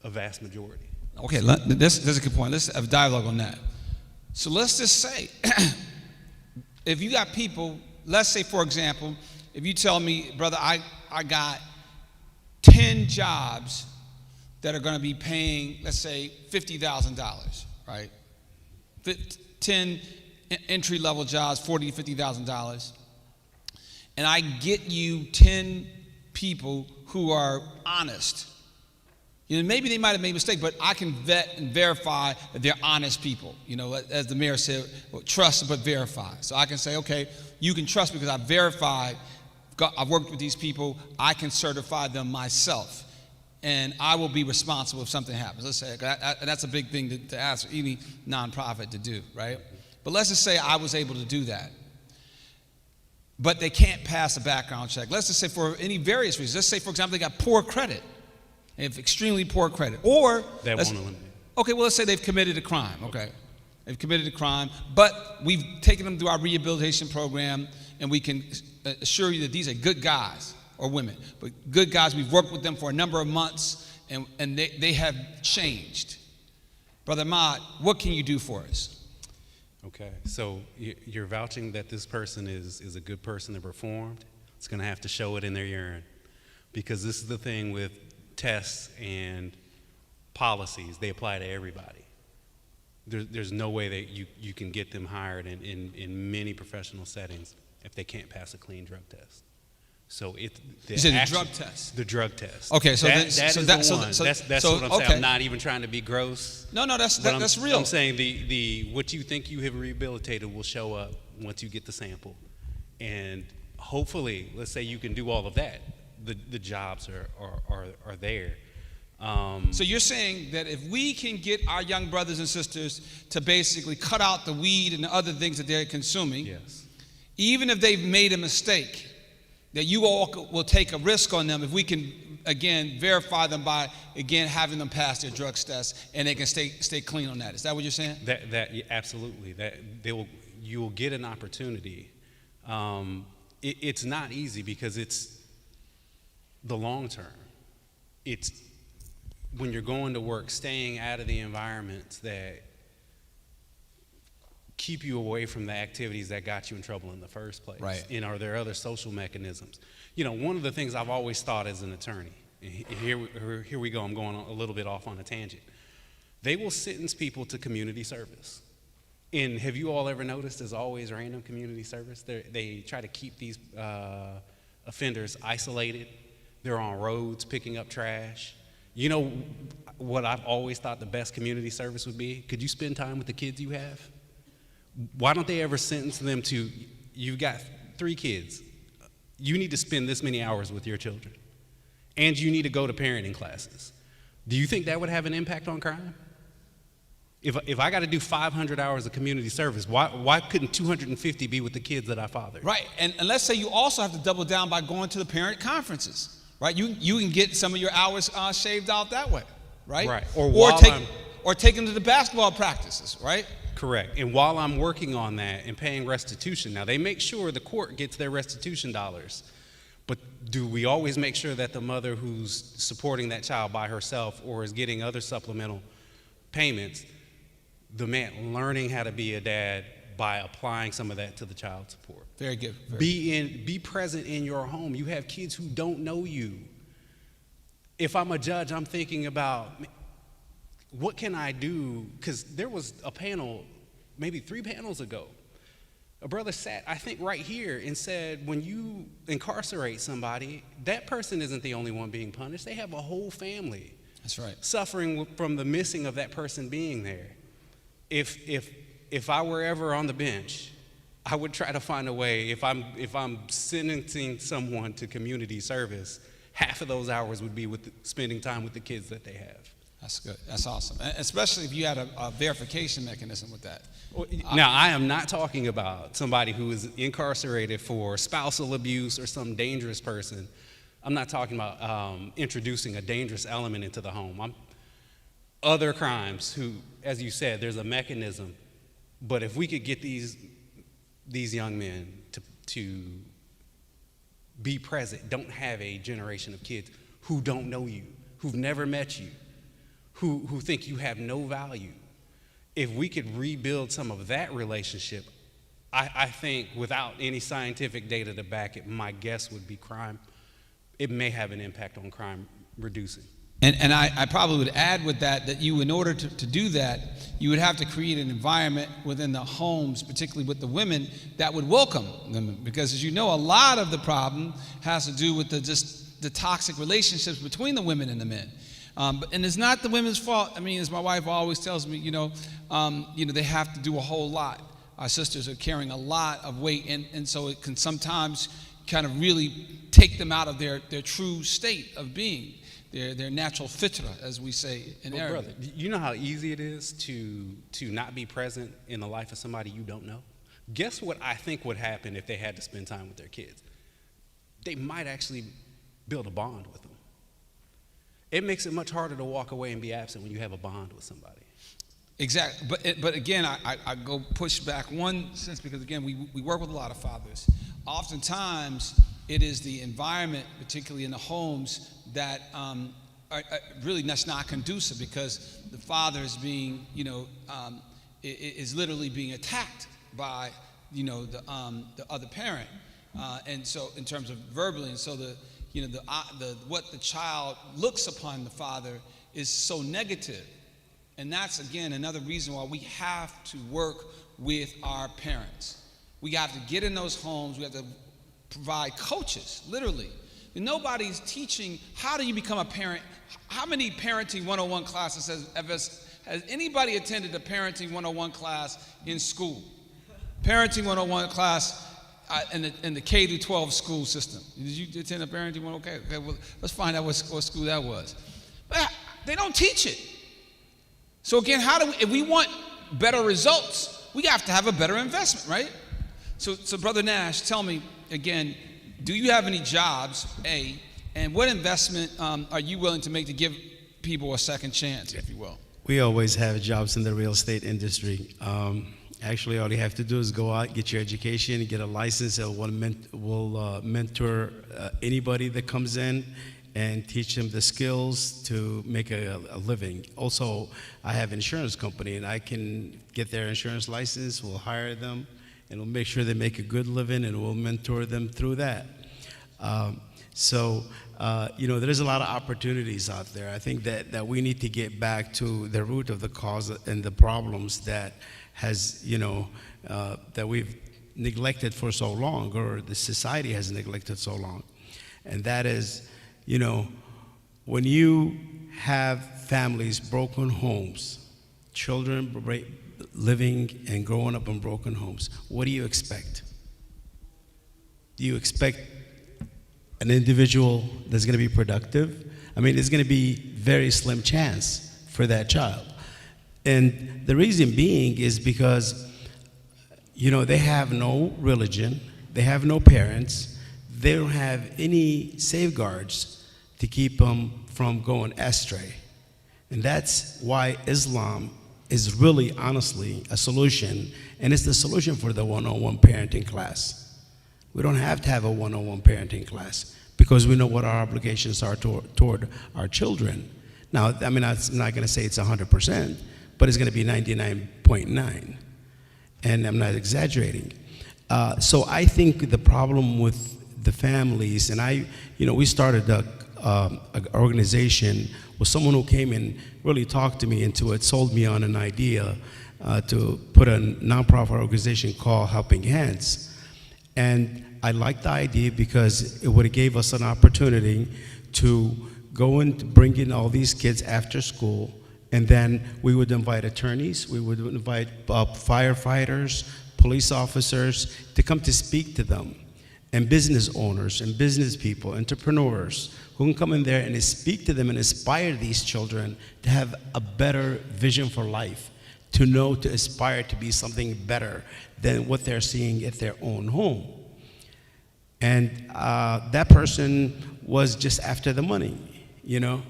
a vast majority. Okay, that's a good point. Let's have a dialogue on that. So let's just say, if you got people, let's say, for example, if you tell me, brother, I got 10 jobs that are going to be paying, let's say, $50,000, right? 10 entry-level jobs, $40,000 to $50,000, and I get you 10 people who are honest. You know, maybe they might have made a mistake, but I can vet and verify that they're honest people. You know, as the mayor said, trust but verify. So I can say, okay, you can trust me because I've verified, I've worked with these people, I can certify them myself, and I will be responsible if something happens. Let's say, that's a big thing to ask any nonprofit to do, right? But let's just say I was able to do that. But they can't pass a background check. Let's just say for any various reasons. Let's say, for example, they got poor credit. They have extremely poor credit. Or, that won't eliminate. Okay, well, let's say they've committed a crime, okay? They've committed a crime, but we've taken them through our rehabilitation program, and we can assure you that these are good guys or women, but good guys. We've worked with them for a number of months, and they have changed. Brother Ahmad, what can you do for us? Okay, so you're vouching that this person is a good person that performed. It's going to have to show it in their urine, because this is the thing with tests and policies. They apply to everybody. There's no way that you can get them hired in many professional settings if they can't pass a clean drug test. So you said the drug test. The drug test. Okay, so that's what I'm saying. I'm not even trying to be gross. No, that's real. I'm saying the what you think you have rehabilitated will show up once you get the sample, and hopefully, let's say you can do all of that. The jobs are there. So you're saying that if we can get our young brothers and sisters to basically cut out the weed and the other things that they're consuming, yes, even if they've made a mistake, that you all will take a risk on them if we can, again, verify them by, again, having them pass their drugs test, and they can stay clean on that. Is that what you're saying? That absolutely. That you will get an opportunity. It's not easy because it's the long term. It's when you're going to work, staying out of the environments that keep you away from the activities that got you in trouble in the first place. Right. And are there other social mechanisms? You know, one of the things I've always thought as an attorney, and here we go, I'm going a little bit off on a tangent. They will sentence people to community service. And have you all ever noticed there's always random community service? They try to keep these offenders isolated. They're on roads picking up trash. You know what I've always thought the best community service would be? Could you spend time with the kids you have? Why don't they ever sentence them to, you've got 3 kids. You need to spend this many hours with your children. And you need to go to parenting classes. Do you think that would have an impact on crime? If I got to do 500 hours of community service, why couldn't 250 be with the kids that I fathered? Right, and let's say you also have to double down by going to the parent conferences, right? You can get some of your hours shaved out that way, right? Right, or take them to the basketball practices, right? Correct, and while I'm working on that and paying restitution, now they make sure the court gets their restitution dollars, but do we always make sure that the mother who's supporting that child by herself or is getting other supplemental payments, the man learning how to be a dad by applying some of that to the child support? Very good. Be present in your home. You have kids who don't know you. If I'm a judge, I'm thinking about, what can I do? Because there was a panel, maybe 3 panels ago. A brother sat, I think, right here and said, when you incarcerate somebody, that person isn't the only one being punished. They have a whole family. That's right. Suffering from the missing of that person being there. If I were ever on the bench, I would try to find a way, if I'm sentencing someone to community service, half of those hours would be spending time with the kids that they have. That's good. That's awesome. Especially if you had a verification mechanism with that. Now, I am not talking about somebody who is incarcerated for spousal abuse or some dangerous person. I'm not talking about introducing a dangerous element into the home. Other crimes who, as you said, there's a mechanism. But if we could get these young men to be present, don't have a generation of kids who don't know you, who've never met you, who think you have no value. If we could rebuild some of that relationship, I think without any scientific data to back it, my guess would be crime. It may have an impact on crime reducing. And I probably would add with that you, in order to do that, you would have to create an environment within the homes, particularly with the women, that would welcome them. Because as you know, a lot of the problem has to do with the toxic relationships between the women and the men. And it's not the women's fault. I mean, as my wife always tells me, they have to do a whole lot. Our sisters are carrying a lot of weight, and so it can sometimes kind of really take them out of their true state of being, their natural fitra, as we say in Arabic. Brother, you know how easy it is to not be present in the life of somebody you don't know? Guess what I think would happen if they had to spend time with their kids? They might actually build a bond with them. It makes it much harder to walk away and be absent when you have a bond with somebody. Exactly, but again, I go push back one sense, because again, we work with a lot of fathers. Oftentimes, it is the environment, particularly in the homes, that really that's not conducive, because the father is being, is literally being attacked by, the other parent, and so in terms of verbally, and so what the child looks upon the father is so negative. And that's, again, another reason why we have to work with our parents. We have to get in those homes. We have to provide coaches, literally. And nobody's teaching how do you become a parent. How many parenting 101 classes has anybody attended a parenting 101 class in school? Parenting 101 class in the K through 12 school system. Did you attend a parenting 101? Okay, well, let's find out what school that was. But they don't teach it. So again, if we want better results, we have to have a better investment, right? So Brother Nash, tell me again, do you have any jobs, A, and what investment are you willing to make to give people a second chance, if you will? We always have jobs in the real estate industry. Actually, all you have to do is go out, get your education, get a license, and we'll mentor anybody that comes in and teach them the skills to make a living. Also, I have an insurance company, and I can get their insurance license, we'll hire them, and we'll make sure they make a good living, and we'll mentor them through that. There's a lot of opportunities out there. I think that we need to get back to the root of the cause and the problems that that we've neglected for so long, or the society has neglected so long. And that is, when you have families, broken homes, children living and growing up in broken homes, what do you expect? Do you expect an individual that's going to be productive? I mean, it's going to be very slim chance for that child. And the reason being is because, they have no religion, they have no parents, they don't have any safeguards to keep them from going astray. And that's why Islam is really, honestly, a solution, and it's the solution for the one-on-one parenting class. We don't have to have a one-on-one parenting class because we know what our obligations are toward our children. Now, I mean, I'm not going to say it's 100%, but it's going to be 99.9, and I'm not exaggerating. So I think the problem with the families, and we started an organization with someone who came and really talked to me into it, sold me on an idea to put a nonprofit organization called Helping Hands. And I liked the idea because it would have gave us an opportunity to go and bring in all these kids after school, and then we would invite attorneys, we would invite firefighters, police officers to come to speak to them, and business owners and business people, entrepreneurs, who can come in there and speak to them and inspire these children to have a better vision for life, to aspire to be something better than what they're seeing at their own home. And that person was just after the money, you know.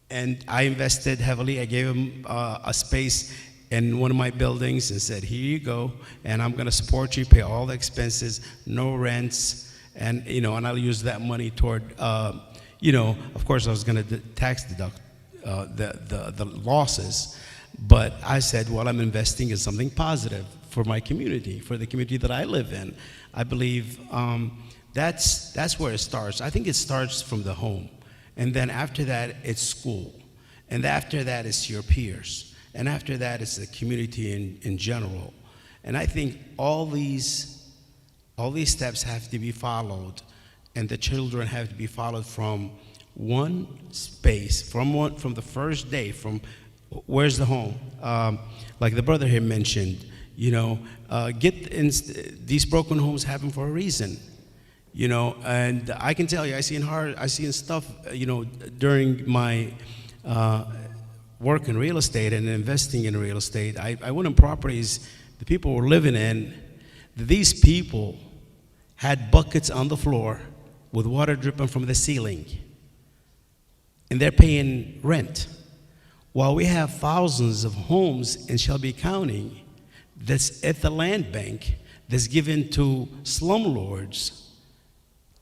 And I invested heavily. I gave him a space in one of my buildings and said, here you go, and I'm gonna support you, pay all the expenses, no rents, and you know, and I'll use that money toward, you know, of course I was gonna tax deduct the losses, but I said, well, I'm investing in something positive for my community, for the community that I live in. I believe that's where it starts. I think it starts from the home. And then after that, it's school. And after that, it's your peers. And after that, it's the community in general. And I think all these steps have to be followed, and the children have to be followed from one space, from the first day, from where's the home? Like the brother here mentioned, you know, these broken homes happen for a reason. You know, and I can tell you, I seen stuff, you know, during my work in real estate and investing in real estate. I went on properties the people were living in. These people had buckets on the floor with water dripping from the ceiling, and they're paying rent. While we have thousands of homes in Shelby County that's at the land bank that's given to slumlords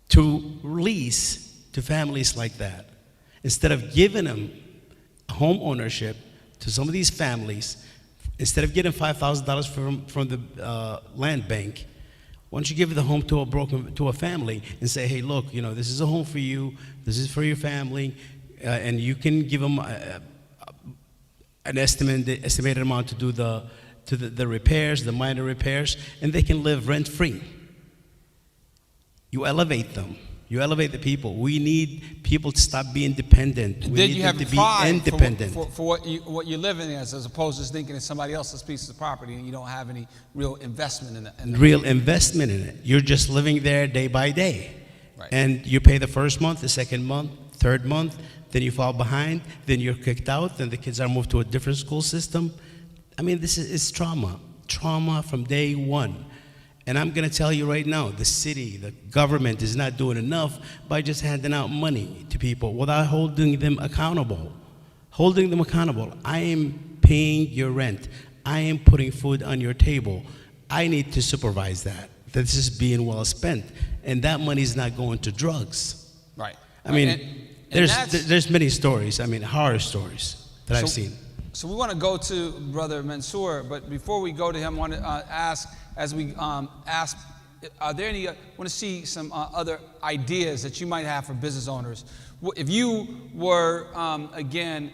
to release to families like that. Instead of giving them home ownership to some of these families, instead of getting $5,000 from the land bank, why don't you give the home to a family and say, hey, look, you know, this is a home for you, this is for your family, and you can give them an estimated amount to do the repairs, the minor repairs, and they can live rent-free. You elevate them. You elevate the people. We need people to stop being dependent. We need them to be independent. For what you're living as opposed to just thinking it's somebody else's piece of property and you don't have any real investment in it. Real investment in it. You're just living there day by day. Right. And you pay the first month, the second month, third month, then you fall behind, then you're kicked out, then the kids are moved to a different school system. I mean, it's trauma. Trauma from day one. And I'm going to tell you right now, the city, the government is not doing enough by just handing out money to people without holding them accountable. Holding them accountable. I am paying your rent. I am putting food on your table. I need to supervise that this is being well spent. And that money is not going to drugs. Right. I mean, there's many stories, I mean, horror stories that I've seen. So we want to go to Brother Mansour, but before we go to him, I want to ask, as we ask, are there any, I want to see some other ideas that you might have for business owners. If you were, again,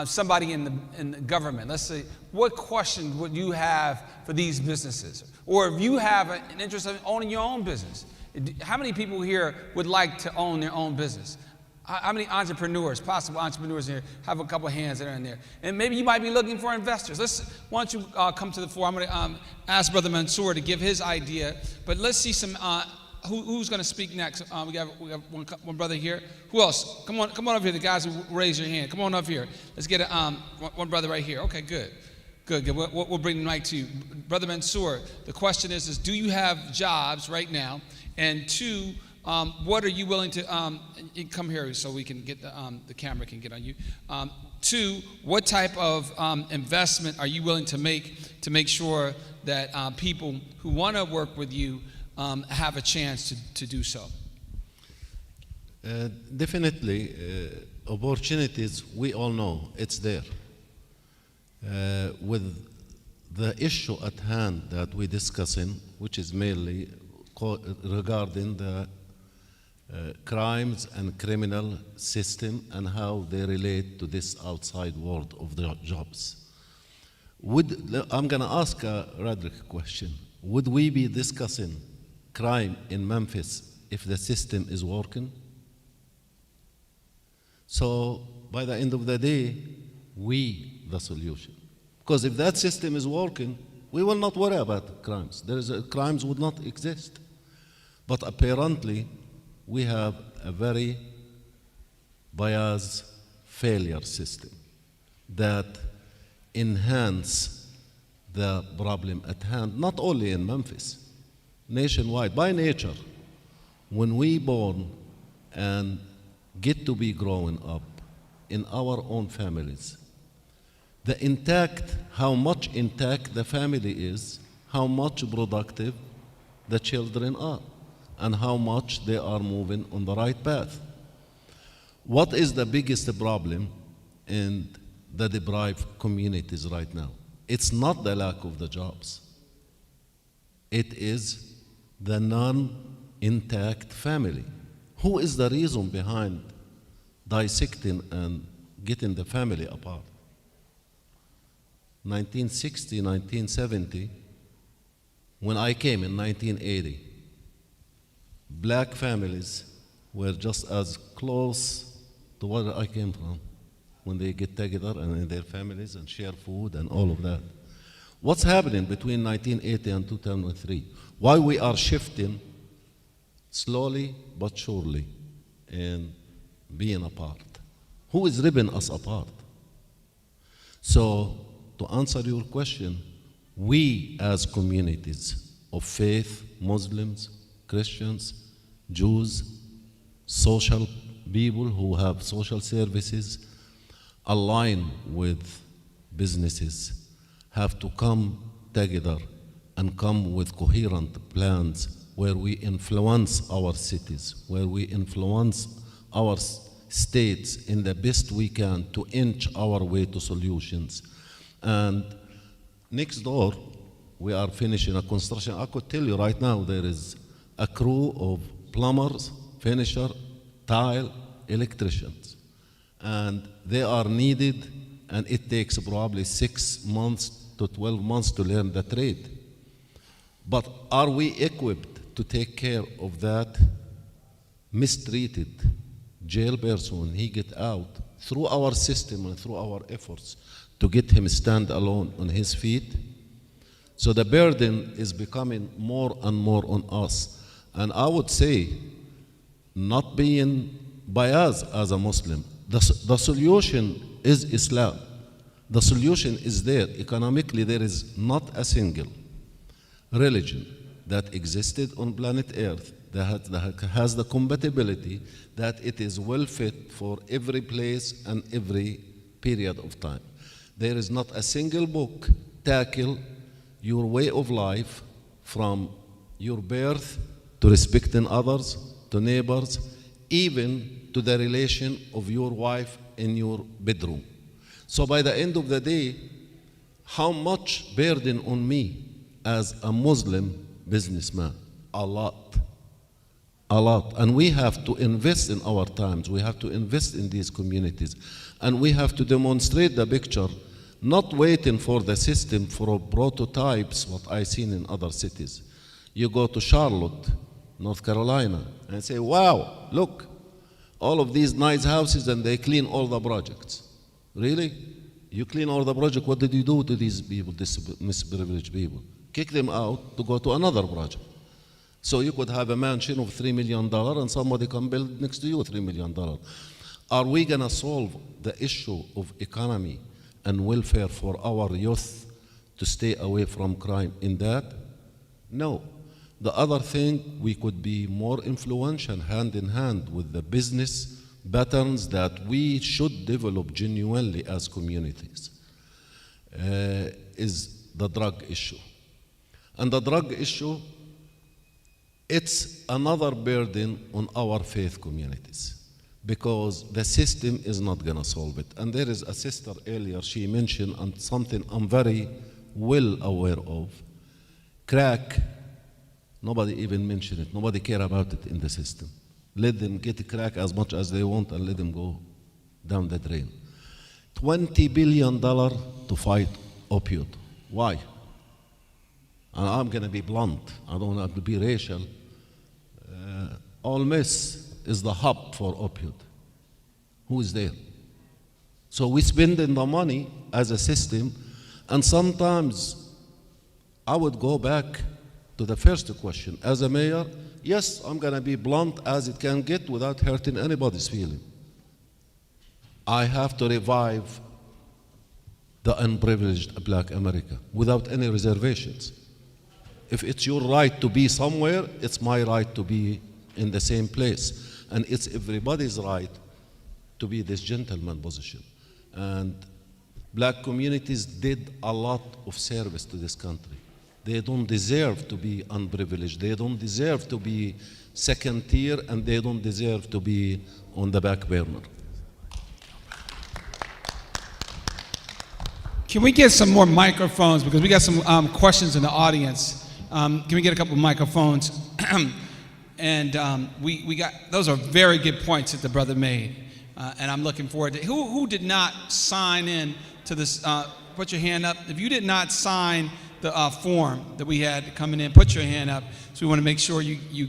somebody in the government, let's say, what question would you have for these businesses? Or if you have an interest in owning your own business, how many people here would like to own their own business? How many entrepreneurs, possible entrepreneurs here, have a couple hands that are in there? And maybe you might be looking for investors. Why don't you come to the floor? I'm going to ask Brother Mansour to give his idea. But let's see some, who's going to speak next? We got one brother here. Who else? Come on up here, the guys who raise your hand. Come on up here. Let's get one brother right here. Okay, good. We'll bring the mic to you. Brother Mansour, the question is do you have jobs right now? And two, what are you willing to, come here so we can get the camera can get on you. Two, what type of investment are you willing to make sure that people who want to work with you have a chance to do so? Definitely, opportunities, we all know it's there. With the issue at hand that we're discussing, which is mainly regarding the crimes and criminal system and how they relate to this outside world of the jobs. I'm going to ask Roderick a question. Would we be discussing crime in Memphis if the system is working? So by the end of the day, we the solution. Because if that system is working, we will not worry about crimes. Crimes would not exist. But apparently, we have a very biased failure system that enhance the problem at hand, not only in Memphis, nationwide. By nature, when we born and get to be growing up in our own families. How much intact the family is, how much productive the children are, and how much they are moving on the right path. What is the biggest problem in the deprived communities right now? It's not the lack of the jobs. It is the non-intact family. Who is the reason behind dissecting and getting the family apart? 1960, 1970, when I came in 1980, black families were just as close to where I came from when they get together and in their families and share food and all of that. What's happening between 1980 and 2003? Why we are shifting slowly but surely in being apart? Who is ripping us apart? So, to answer your question, we as communities of faith, Muslims, Christians, Jews, social people who have social services, align with businesses, have to come together and come with coherent plans where we influence our cities, where we influence our states in the best we can to inch our way to solutions. And next door, we are finishing a construction. I could tell you right now there is a crew of plumbers, finisher, tile, electricians. And they are needed, and it takes probably 6 months to 12 months to learn the trade. But are we equipped to take care of that mistreated jail person when he get out through our system and through our efforts to get him stand alone on his feet? So the burden is becoming more and more on us. And I would say, not being biased as a Muslim, the solution is Islam. The solution is there. Economically, there is not a single religion that existed on planet Earth that has the compatibility that it is well fit for every place and every period of time. There is not a single book tackle your way of life from your birth to respecting others, to neighbors, even to the relation of your wife in your bedroom. So by the end of the day, how much burden on me as a Muslim businessman? A lot. A lot. And we have to invest in our times. We have to invest in these communities. And we have to demonstrate the picture, not waiting for the system for prototypes, what I've seen in other cities. You go to Charlotte, North Carolina, and say, wow, look, all of these nice houses, and they clean all the projects. Really? You clean all the projects, what did you do to these people, these misprivileged people? Kick them out to go to another project. So you could have a mansion of $3 million and somebody can build next to you $3 million. Are we gonna solve the issue of economy and welfare for our youth to stay away from crime in that? No. The other thing, we could be more influential hand in hand with the business patterns that we should develop genuinely as communities, is the drug issue. And the drug issue, it's another burden on our faith communities because the system is not going to solve it. And there is a sister earlier, she mentioned and something I'm very well aware of. Crack, nobody even mentioned it. Nobody care about it in the system. Let them get crack as much as they want and let them go down the drain. $20 billion to fight opioid. Why? And I'm going to be blunt. I don't have to be racial. Ole Miss is the hub for opioid. Who is there? So we spending the money as a system, and sometimes I would go back to the first question. As a mayor, yes, I'm going to be blunt as it can get without hurting anybody's feeling. I have to revive the unprivileged Black America without any reservations. If it's your right to be somewhere, it's my right to be in the same place. and it's everybody's right to be this gentleman position. And black communities did a lot of service to this country. They don't deserve to be unprivileged. They don't deserve to be second tier, and they don't deserve to be on the back burner. Can we get some more microphones? Because we got some questions in the audience. Can we get a couple microphones? And we got, those are very good points that the brother made. And I'm looking forward to, who did not sign in to this, put your hand up. If you did not sign the form that we had coming in, put your hand up. So we want to make sure you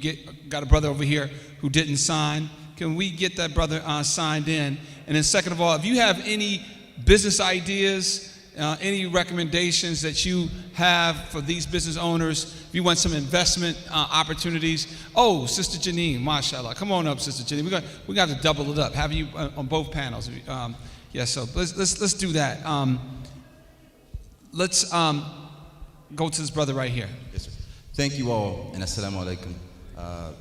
got a brother over here who didn't sign. Can we get that brother signed in? And then second of all, if you have any business ideas, any recommendations that you have for these business owners, if you want some investment opportunities. Oh, Sister Janine, mashallah. Come on up, Sister Janine. We got to double it up. Have you on both panels. Yeah, so let's do that. Let's go to this brother right here. Yes, sir. Thank you all, and assalamu alaikum,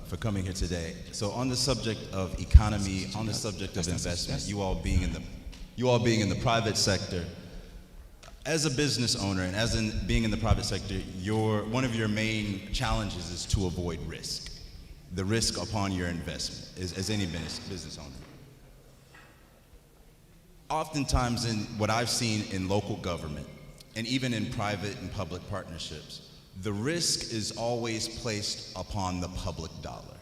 for coming here today. So on the subject of economy, on the subject of investment, you all being in the private sector, as a business owner and as in being in the private sector, one of your main challenges is to avoid risk. The risk upon your investment, as any business owner. Oftentimes in what I've seen in local government, and even in private and public partnerships, the risk is always placed upon the public dollar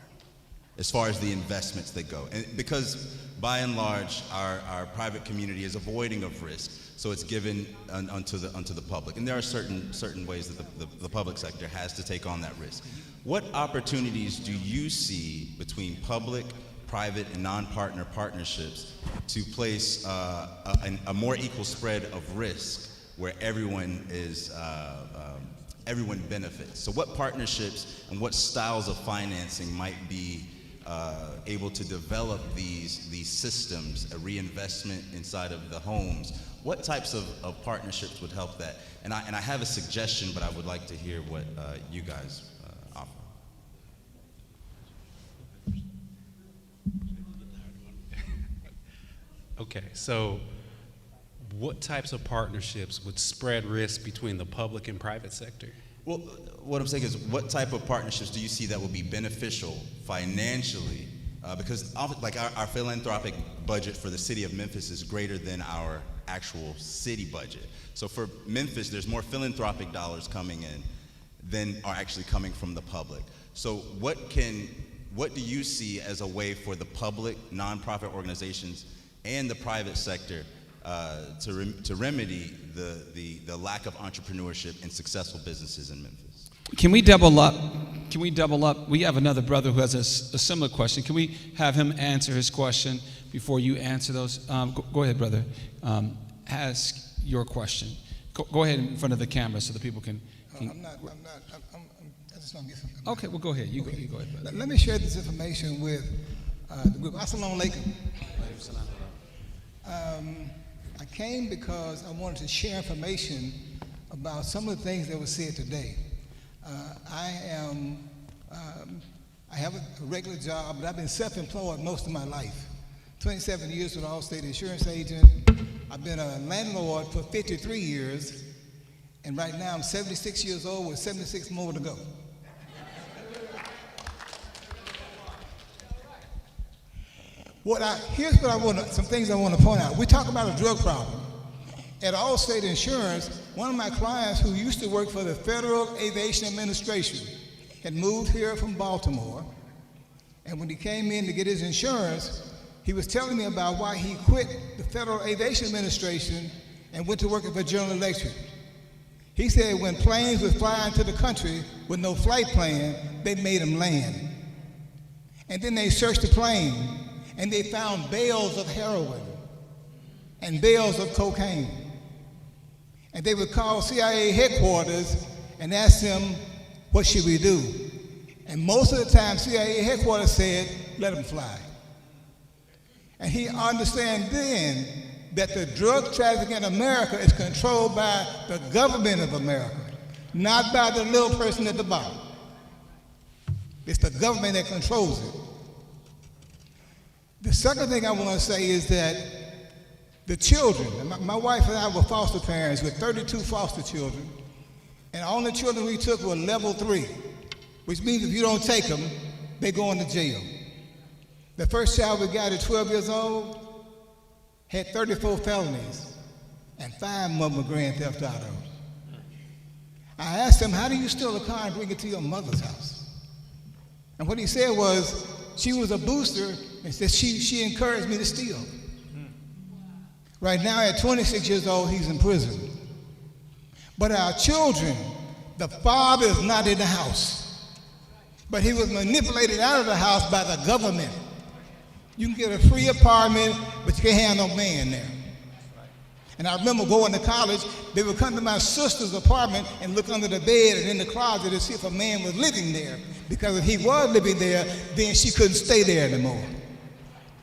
as far as the investments that go. And because by and large, our private community is avoiding of risk, so it's given unto the public. And there are certain ways that the public sector has to take on that risk. What opportunities do you see between public, private, and non-partner partnerships to place a more equal spread of risk where everyone benefits? So what partnerships and what styles of financing might be able to develop these systems, a reinvestment inside of the homes? What types of partnerships would help that? And I have a suggestion, but I would like to hear what you guys offer. Okay, so what types of partnerships would spread risk between the public and private sector? Well, what I'm saying is, what type of partnerships do you see that will be beneficial financially? Because like our philanthropic budget for the city of Memphis is greater than our actual city budget. So for Memphis, there's more philanthropic dollars coming in than are actually coming from the public. So what do you see as a way for the public, nonprofit organizations, and the private sector to remedy the lack of entrepreneurship and successful businesses in Memphis? Can we double up? We have another brother who has a similar question. Can we have him answer his question before you answer those? Go ahead, brother. Ask your question. Go ahead in front of the camera so the people can. I just don't get something. Okay, well, go ahead. You go ahead, brother. Let me share this information with the group. Assalamu alaikum. I came because I wanted to share information about some of the things that were said today. I have a regular job, but I've been self-employed most of my life. 27 years with an Allstate insurance agent. I've been a landlord for 53 years, and right now I'm 76 years old with 76 more to go. Here's some things I want to point out. We talk about a drug problem. At Allstate Insurance, one of my clients who used to work for the Federal Aviation Administration had moved here from Baltimore, and when he came in to get his insurance, he was telling me about why he quit the Federal Aviation Administration and went to work for General Electric. He said when planes would fly into the country with no flight plan, they made them land. And then they searched the plane, and they found bales of heroin and bales of cocaine. And they would call CIA headquarters and ask them, what should we do? And most of the time, CIA headquarters said, let them fly. And he understand then that the drug trafficking in America is controlled by the government of America, not by the little person at the bottom. It's the government that controls it. The second thing I want to say is that the children, my wife and I were foster parents with 32 foster children, and all the children we took were level 3, which means if you don't take them, they go into jail. The first child we got at 12 years old had 34 felonies, and 5 of them were grand theft auto. I asked him, how do you steal a car and bring it to your mother's house? And what he said was, she was a booster, and said she encouraged me to steal. Right now, at 26 years old, he's in prison. But our children, the father is not in the house, but he was manipulated out of the house by the government. You can get a free apartment, but you can't have no man there. And I remember going to college, they would come to my sister's apartment and look under the bed and in the closet to see if a man was living there. Because if he was living there, then she couldn't stay there anymore.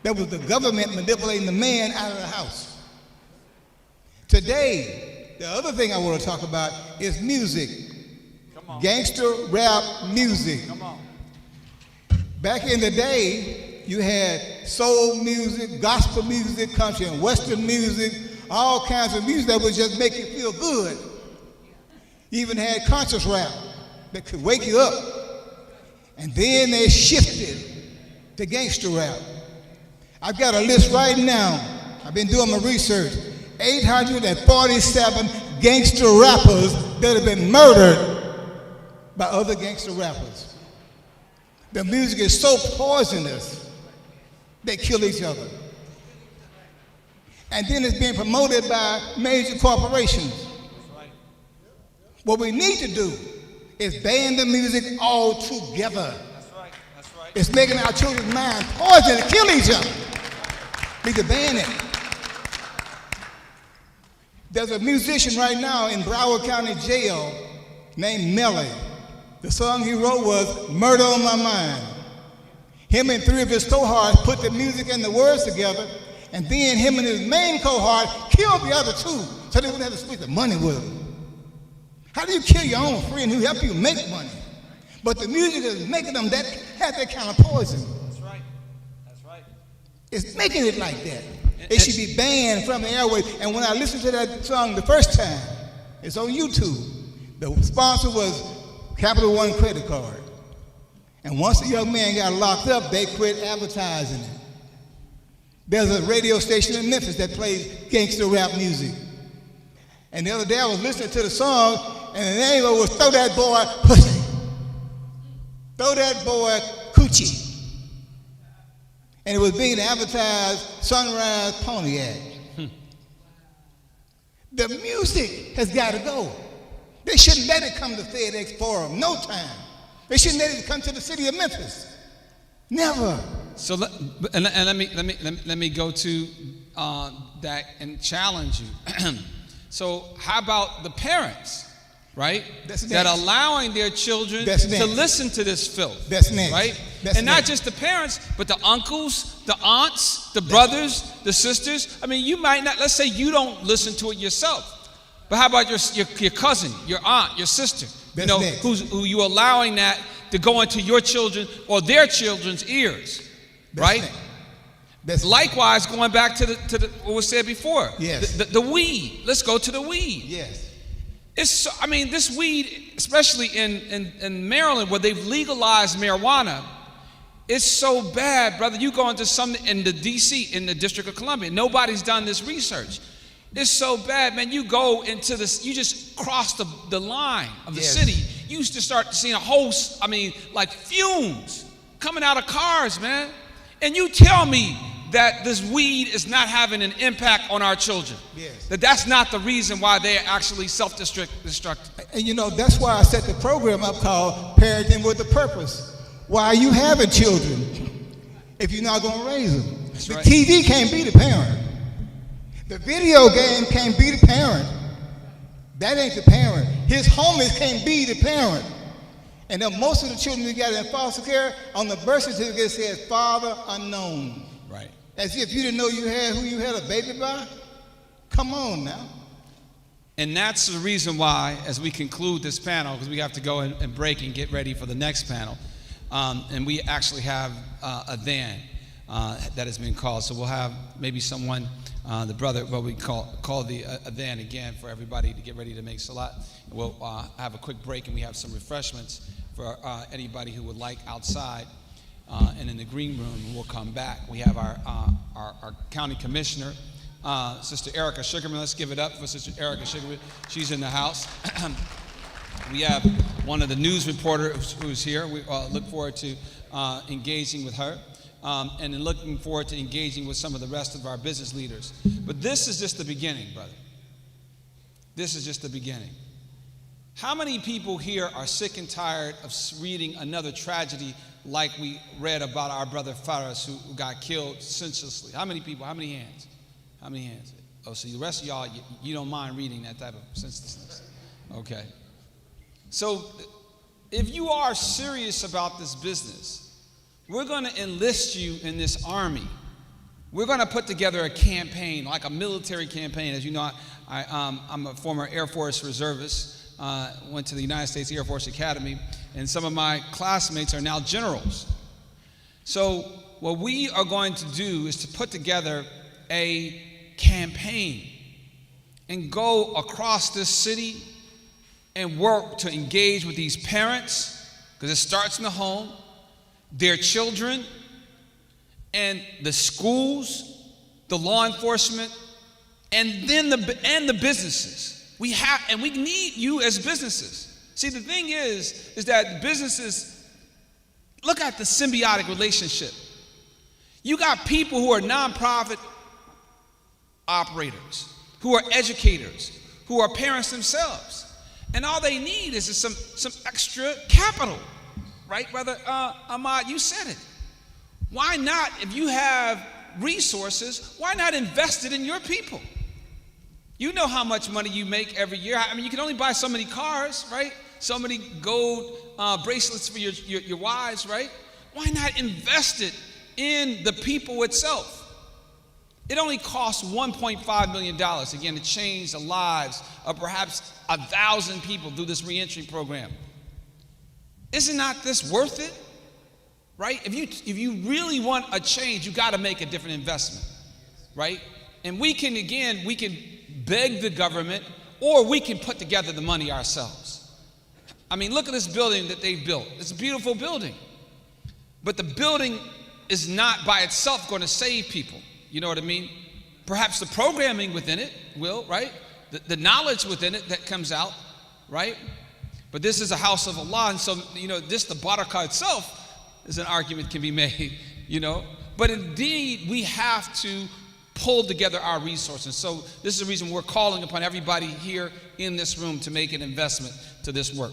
That was the government manipulating the man out of the house. Today, the other thing I want to talk about is music. Gangster rap music. Back in the day, you had soul music, gospel music, country and western music, all kinds of music that would just make you feel good. You even had conscious rap that could wake you up. And then they shifted to gangster rap. I've got a list right now. I've been doing my research. 847 gangster rappers that have been murdered by other gangster rappers. The music is so poisonous, they kill each other. And then it's being promoted by major corporations. What we need to do is ban the music altogether. It's making our children's minds poison to kill each other. We need to ban it. There's a musician right now in Broward County Jail named Melly. The song he wrote was Murder on My Mind. Him and 3 of his cohorts put the music and the words together, and then him and his main cohort killed the other 2 so they wouldn't have to split the money with them. How do you kill your own friend who helped you make money? But the music is making them have that kind of poison. That's right. That's right. It's making it like that. It should be banned from the airwaves. And when I listened to that song the first time, it's on YouTube. The sponsor was Capital One credit card. And once the young man got locked up, they quit advertising it. There's a radio station in Memphis that plays gangster rap music. And the other day I was listening to the song, and the name of it was Throw That Boy Pussy. Throw That Boy Coochie. And it was being advertised Sunrise Pontiac. The music has got to go. They shouldn't let it come to FedEx Forum, no time. They shouldn't let it come to the city of Memphis. Never. So let me go to that and challenge you. So how about the parents, right? That are allowing their children to listen to this filth. That's next. Right? That's and not just the parents, but the uncles, the aunts, the brothers, the sisters. I mean, you might not, let's say you don't listen to it yourself. But how about your cousin, your aunt, your sister? Who you allowing that to go into your children or their children's ears, right? Likewise, going back to the what was said before. Yes. The weed. Let's go to the weed. Yes. It's so, I mean, this weed, especially in Maryland, where they've legalized marijuana, it's so bad, brother. You go into some in the D.C. in the District of Columbia. Nobody's done this research. It's so bad, man. You go into this, you just cross the line of the city. You used to start seeing a whole, like fumes coming out of cars, man. And you tell me that this weed is not having an impact on our children. Yes. That's not the reason why they're actually self-destructive. And you know, that's why I set the program up called Parenting with a Purpose. Why are you having children if you're not going to raise them? The TV can't be the parent. The video game can't be the parent. That ain't the parent. His homies can't be the parent. And then most of the children we got in foster care, on the birth certificate it says father unknown. Right. As if you didn't know you had who you had a baby by. Come on now. And that's the reason why, as we conclude this panel, because we have to go and break and get ready for the next panel, and we actually have a Dan. that has been called. So we'll have maybe someone, the brother, what we call the adhan again for everybody to get ready to make salat. We'll have a quick break and we have some refreshments for anybody who would like outside and in the green room. We'll come back. We have our county commissioner, Sister Erica Sugarman. Let's give it up for Sister Erica Sugarman. She's in the house. We have one of the news reporters who's here. We look forward to engaging with her. And then looking forward to engaging with some of the rest of our business leaders. But this is just the beginning, brother. This is just the beginning. How many people here are sick and tired of reading another tragedy like we read about our brother Faraz who got killed senselessly? How many people? How many hands? How many hands? Oh, so the rest of y'all, you don't mind reading that type of senselessness. Okay. So if you are serious about this business, we're going to enlist you in this army. We're going to put together a campaign, like a military campaign. As you know, I'm a former Air Force reservist, went to the United States Air Force Academy, and some of my classmates are now generals. So what we are going to do is to put together a campaign and go across this city and work to engage with these parents, because it starts in the home, their children, and the schools, the law enforcement, and then the businesses. We need you as businesses. See, the thing is that businesses, look at the symbiotic relationship. You got people who are nonprofit operators, who are educators, who are parents themselves. And all they need is just some extra capital, right? Brother Ahmad, you said it. Why not, if you have resources, why not invest it in your people? You know how much money you make every year. I mean, you can only buy so many cars, right? So many gold bracelets for your wives, right? Why not invest it in the people itself? It only costs $1.5 million, again, to change the lives of perhaps 1,000 people through this reentry program. Isn't not this worth it? Right? If you really want a change, you got to make a different investment, right? And we can beg the government, or we can put together the money ourselves. I mean, look at this building that they've built. It's a beautiful building. But the building is not by itself going to save people. You know what I mean? Perhaps the programming within it will, right? The knowledge within it that comes out, right? But this is a house of Allah, and so, the barakah itself is an argument can be made, But indeed, we have to pull together our resources. So this is the reason we're calling upon everybody here in this room to make an investment to this work.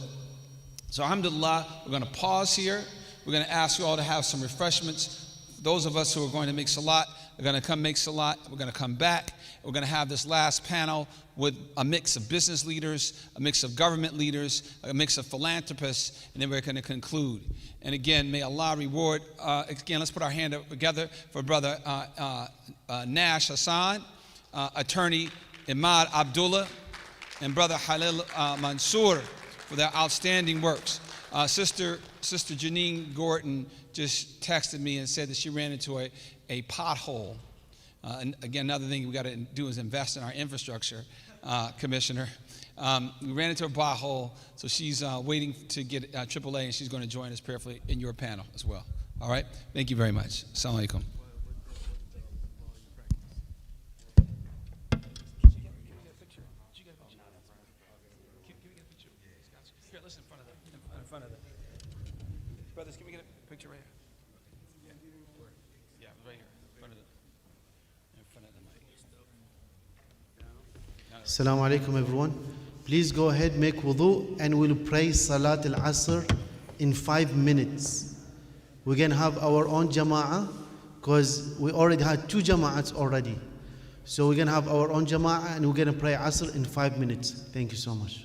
So alhamdulillah, we're going to pause here. We're going to ask you all to have some refreshments. Those of us who are going to make salat, we're going to come make salat. We're going to come back. We're going to have this last panel with a mix of business leaders, a mix of government leaders, a mix of philanthropists, and then we're going to conclude. And again, may Allah reward. Again, let's put our hand up together for Brother Nash Hassan, Attorney Imad Abdullah, and Brother Halil Mansour for their outstanding works. Sister Janine Gordon just texted me and said that she ran into a pothole. And again, another thing we got to do is invest in our infrastructure, Commissioner. We ran into a pothole, so she's waiting to get AAA, and she's going to join us prayerfully in your panel as well. All right? Thank you very much. Assalamu alaikum. Brothers, can we get a picture right here? Yeah, right here, in front of the mic. Assalamu alaikum, everyone. Please go ahead, make wudu, and we'll pray Salat al-Asr in 5 minutes. We're going to have our own jama'ah, because we already had 2 jama'ats already. So we're going to have our own jama'ah, and we're going to pray Asr in 5 minutes. Thank you so much.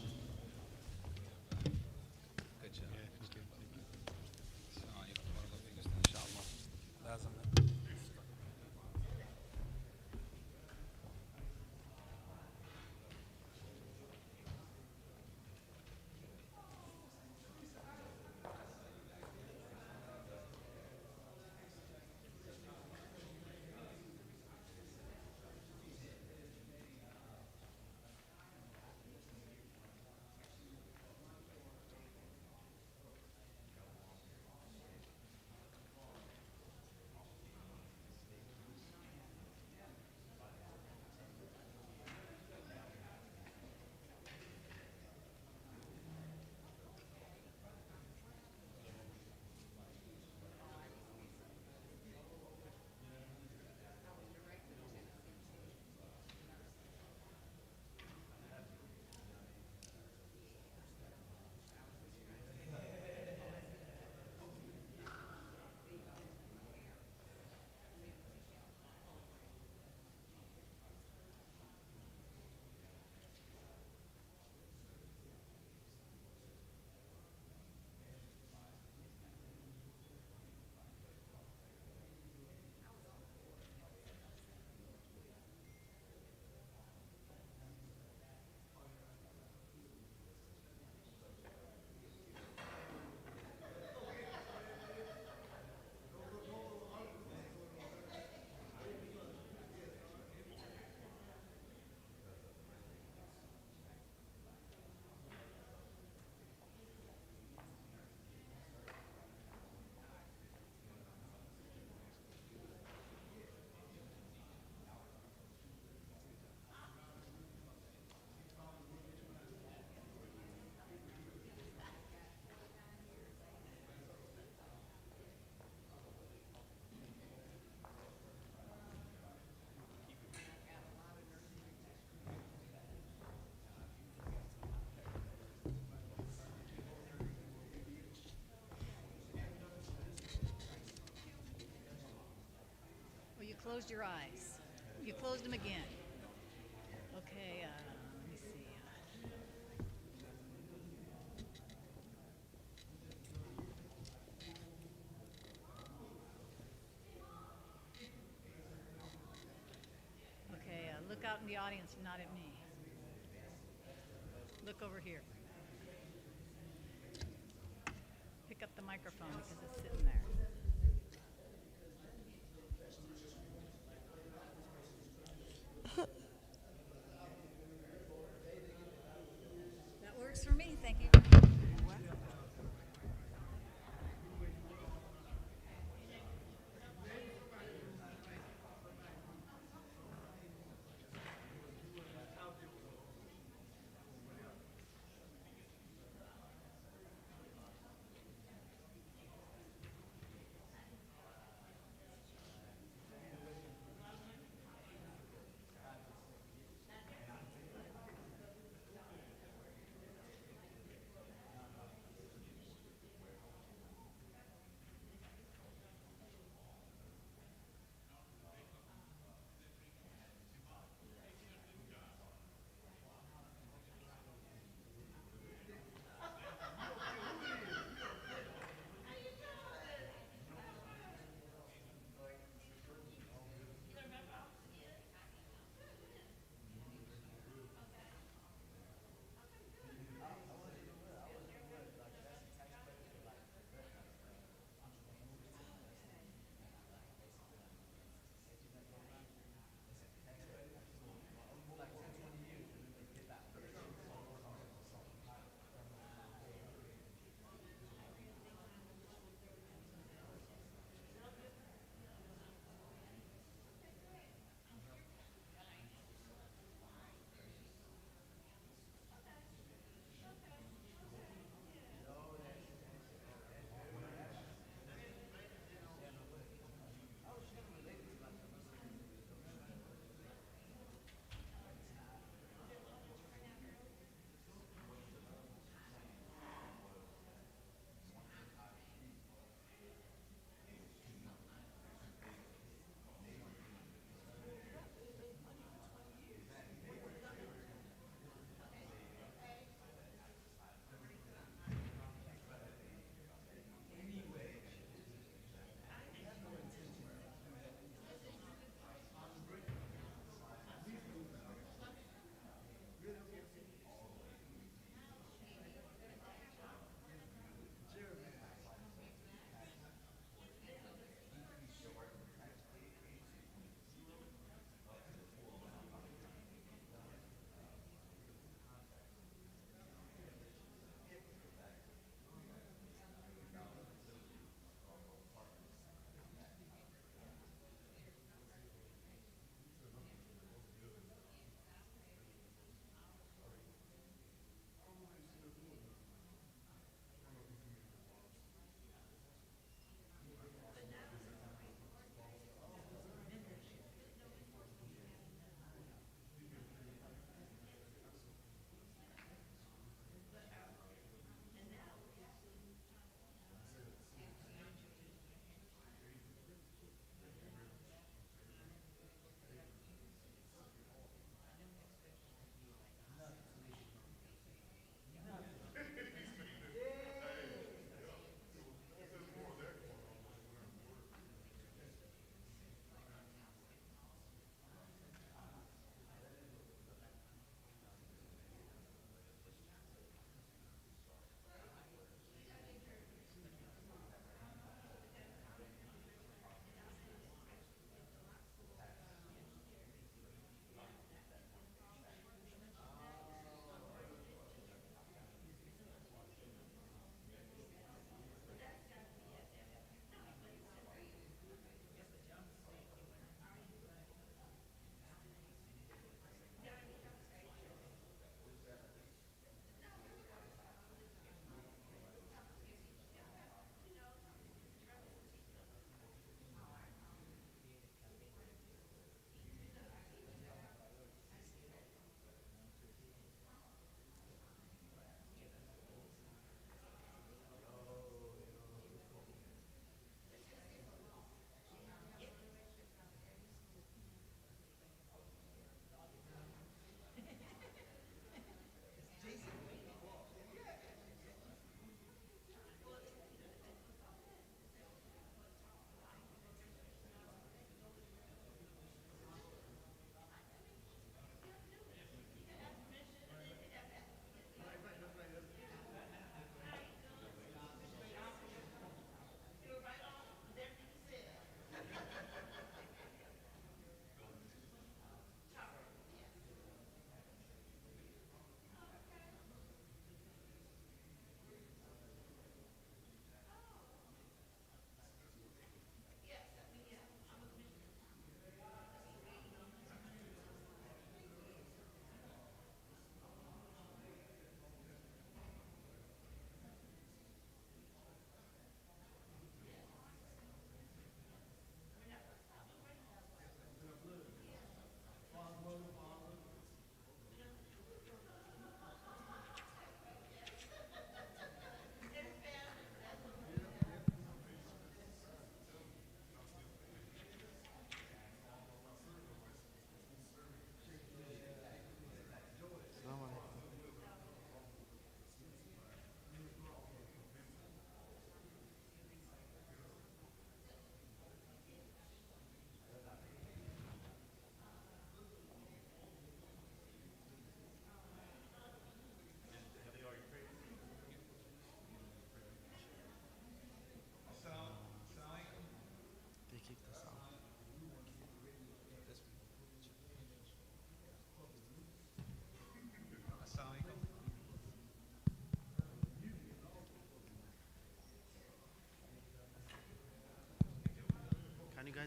closed your eyes. You closed them again. Okay, let me see. Okay, look out in the audience, not at me. Look over here. Pick up the microphone because it's sitting there. That works for me, thank you.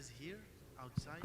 guys here outside?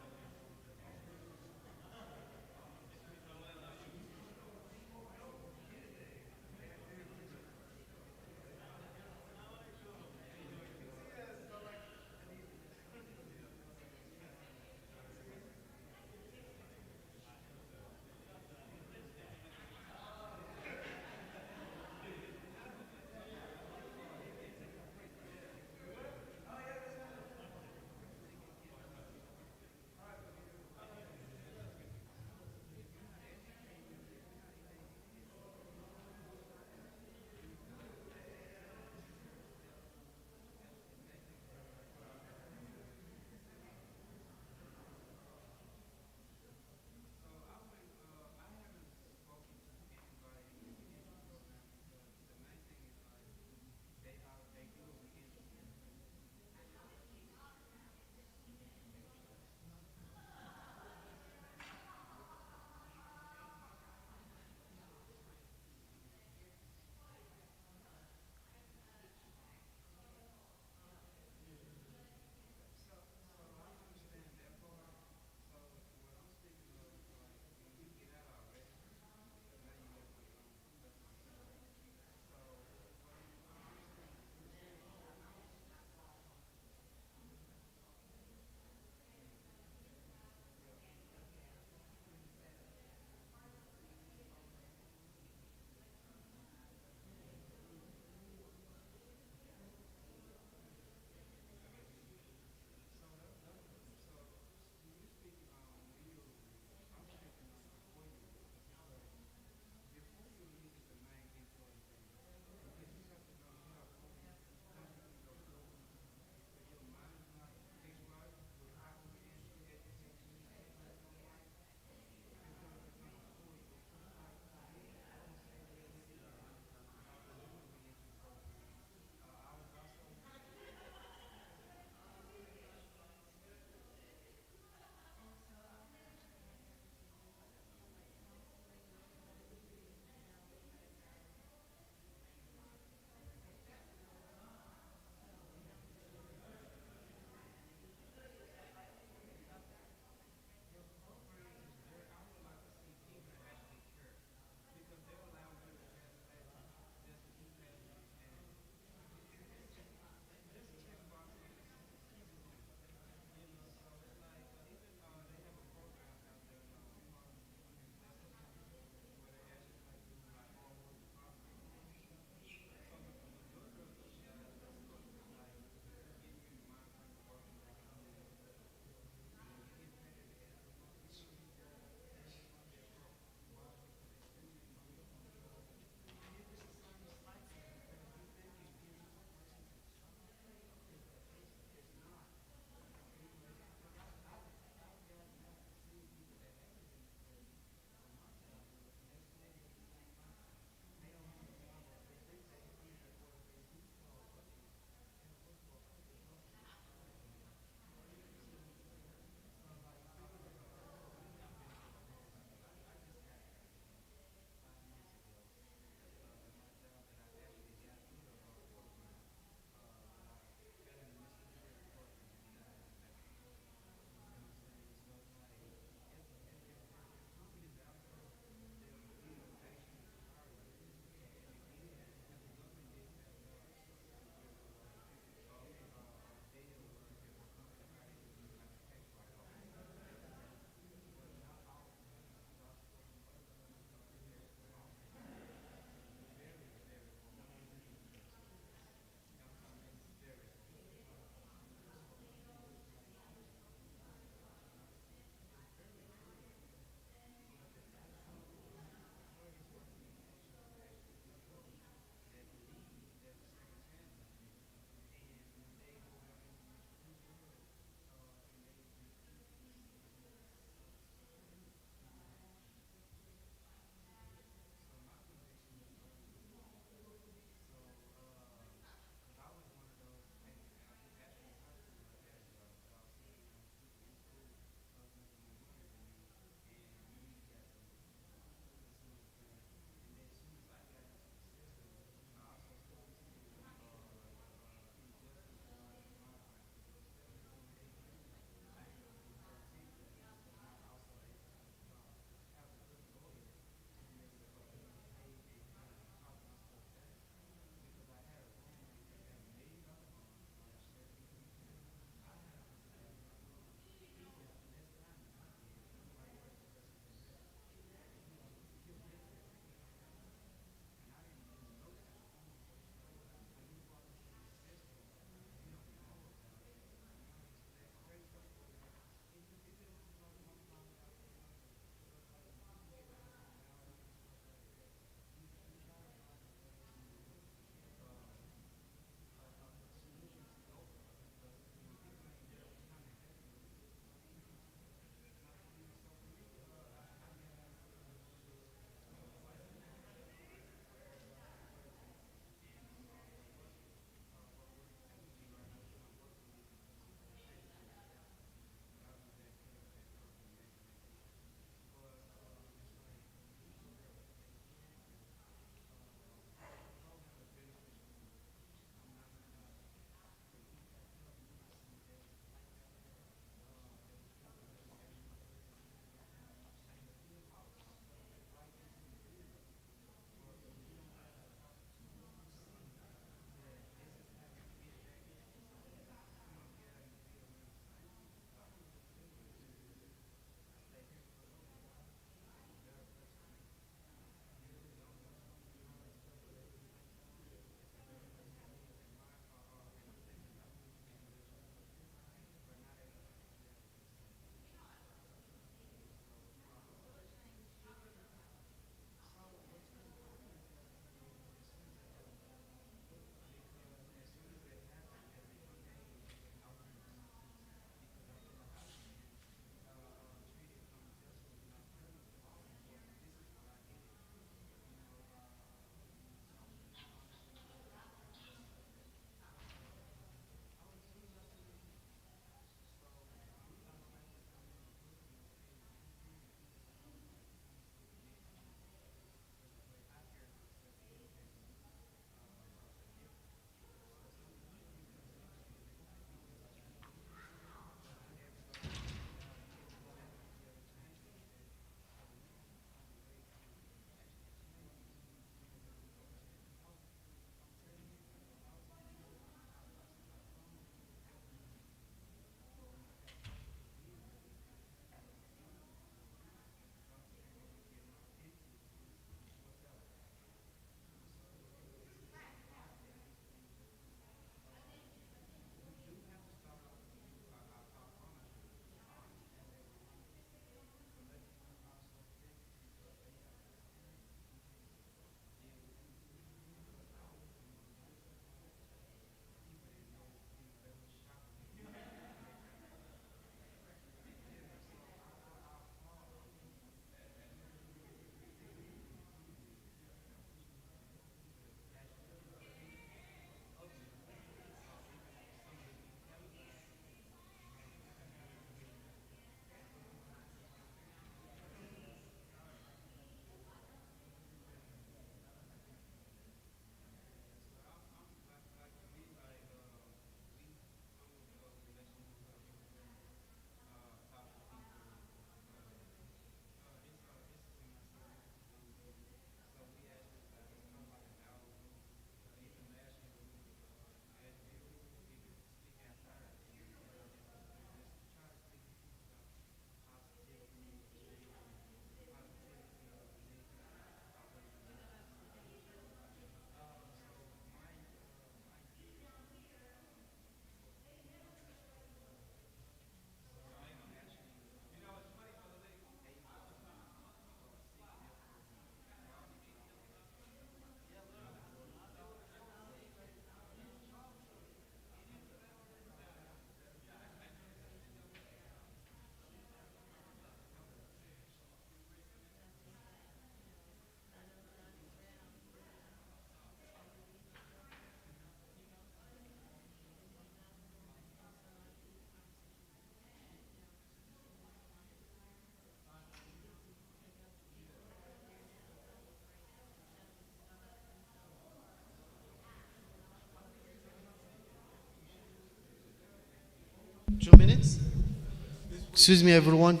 Excuse me, everyone.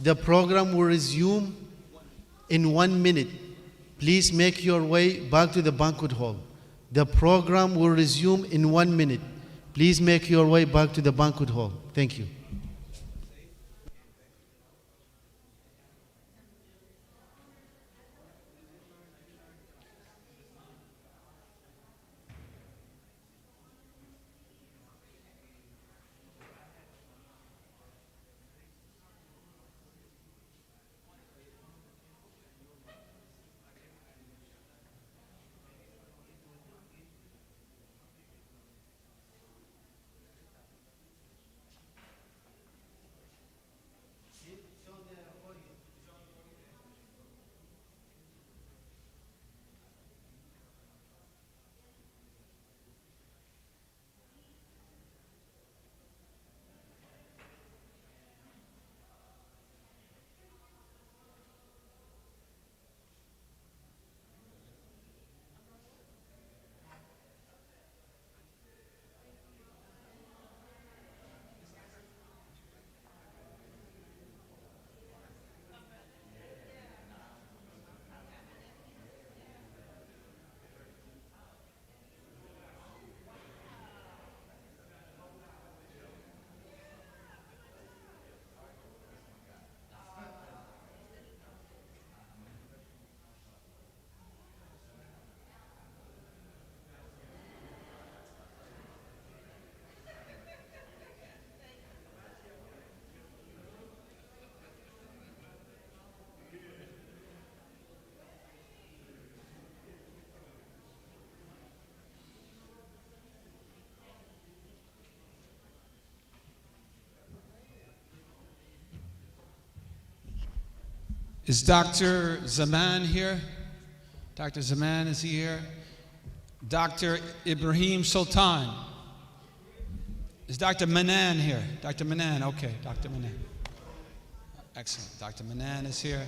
The program will resume in 1 minute. Please make your way back to the banquet hall. The program will resume in 1 minute. Please make your way back to the banquet hall. Thank you. Is Dr. Zaman here? Dr. Zaman, is he here? Dr. Ibrahim Sultan. Is Dr. Manan here? Dr. Manan, okay, Dr. Manan. Excellent. Dr. Manan is here.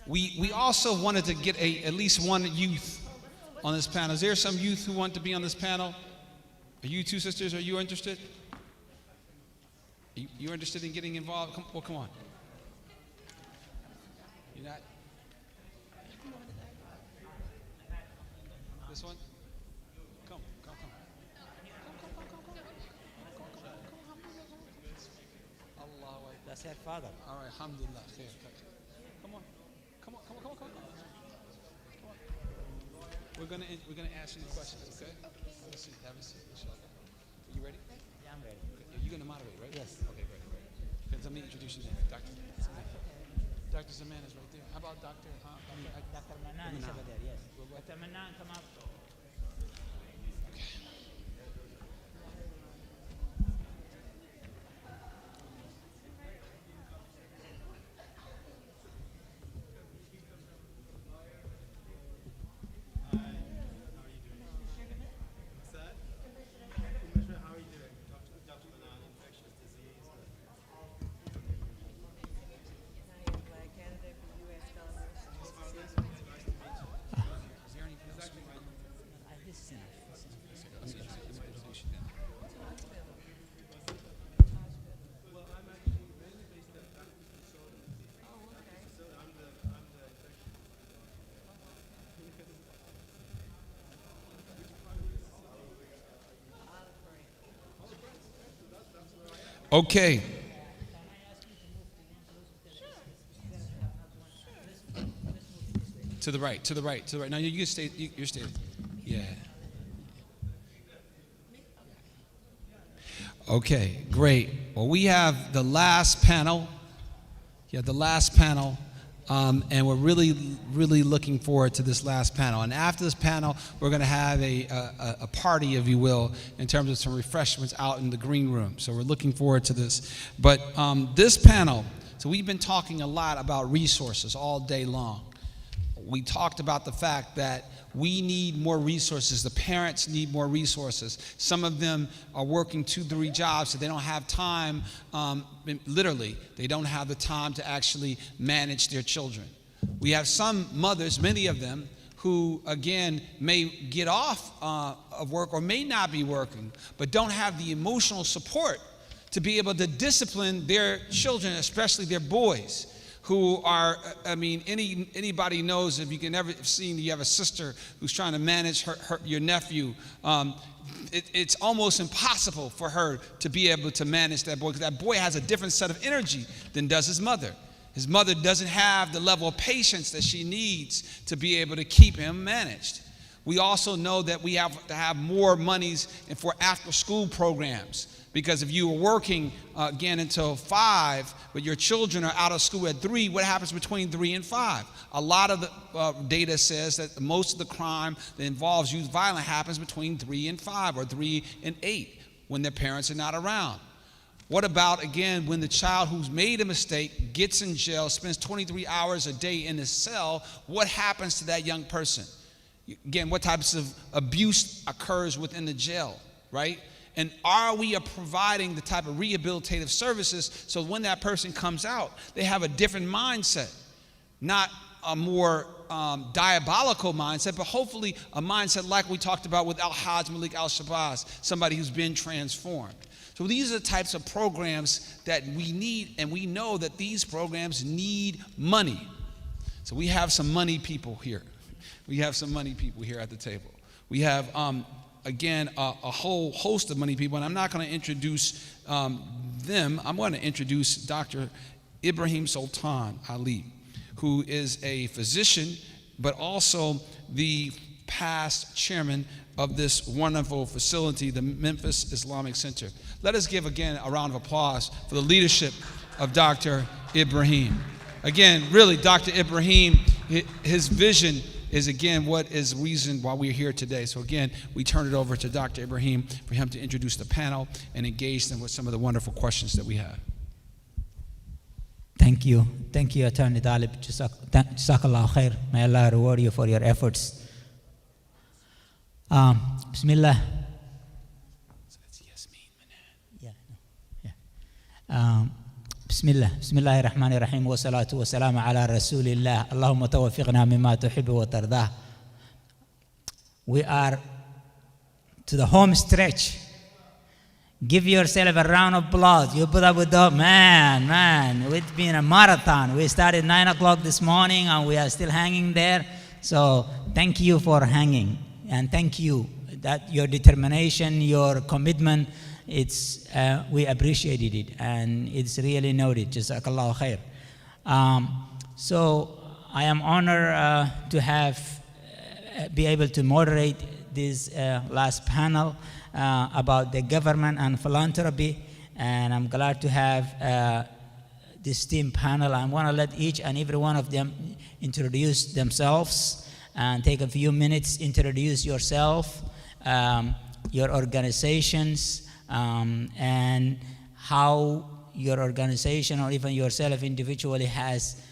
We also wanted to get at least one youth on this panel. Is there some youth who want to be on this panel? Are you two sisters, are you interested? You're interested in getting involved? Come on. You're not? This one? Come. Allah. That's her father. All right, alhamdulillah. Come on. We're gonna ask you the questions, okay? Have a seat. Inshallah. You ready? Yeah, I'm ready. You're gonna moderate, right? Yes. Okay, great. Let me introduce you then, Dr. Zaman. Dr. Zaman is right there. How about Dr. Dr. Manan is over there, yes. Dr. Manan, come up. Okay. To the right. Now you can stay. You're staying. Yeah. Okay, great. Well, we have the last panel. And we're really looking forward to this last panel. And after this panel, we're going to have a party, if you will, in terms of some refreshments out in the green room. So we're looking forward to this. But this panel, so we've been talking a lot about resources all day long. We talked about the fact that we need more resources. The parents need more resources. Some of them are working 2-3 jobs, so they don't have time, literally, they don't have the time to actually manage their children. We have some mothers, many of them, who, again, may get off of work or may not be working, but don't have the emotional support to be able to discipline their children, especially their boys, who are, anybody knows, if you can ever seen, you have a sister who's trying to manage your nephew, it's almost impossible for her to be able to manage that boy, because that boy has a different set of energy than does his mother. His mother doesn't have the level of patience that she needs to be able to keep him managed. We also know that we have to have more monies for after-school programs, because if you are working again until 5, but your children are out of school at 3, what happens between 3 and 5? A lot of the data says that most of the crime that involves youth violence happens between 3 and 5 or 3 and 8 when their parents are not around. What about, again, when the child who's made a mistake gets in jail, spends 23 hours a day in a cell, what happens to that young person? Again, what types of abuse occurs within the jail, right? And are we providing the type of rehabilitative services so when that person comes out, they have a different mindset, not a more diabolical mindset, but hopefully a mindset like we talked about with Al-Hajj Malik Al-Shabazz, somebody who's been transformed. So these are the types of programs that we need, and we know that these programs need money. So we have some money people here. We have some money people here at the table. We have, again, a whole host of money people, and I'm not going to introduce them. I'm going to introduce Dr. Ibrahim Sultan Ali, who is a physician, but also the past chairman of this wonderful facility, the Memphis Islamic Center. Let us give again a round of applause for the leadership of Dr. Ibrahim. Again, really, Dr. Ibrahim, his vision is again what is the reason why we're here today. So again, we turn it over to Dr. Ibrahim for him to introduce the panel and engage them with some of the wonderful questions that we have. Thank you, Attorney Talib. Jazakallah khair. May Allah reward you for your efforts. Bismillah. Bismillah ar-Rahman ar-Rahim wa salatu wa salam ala Rasulillah. Allahumma tawfiqna mimma tuhibbu wa tardah. We are to the home stretch. Give yourself a round of applause. You put up with the man. It's been a marathon. We started 9 o'clock this morning and we are still hanging there. So thank you for hanging, and thank you that your determination, your commitment. We appreciated it, and it's really noted. Jazakallah khair. So I am honored to be able to moderate this last panel about the government and philanthropy, and I'm glad to have this team panel. I want to let each and every one of them introduce themselves and take a few minutes, introduce yourself, your organizations, and how your organization or even yourself individually has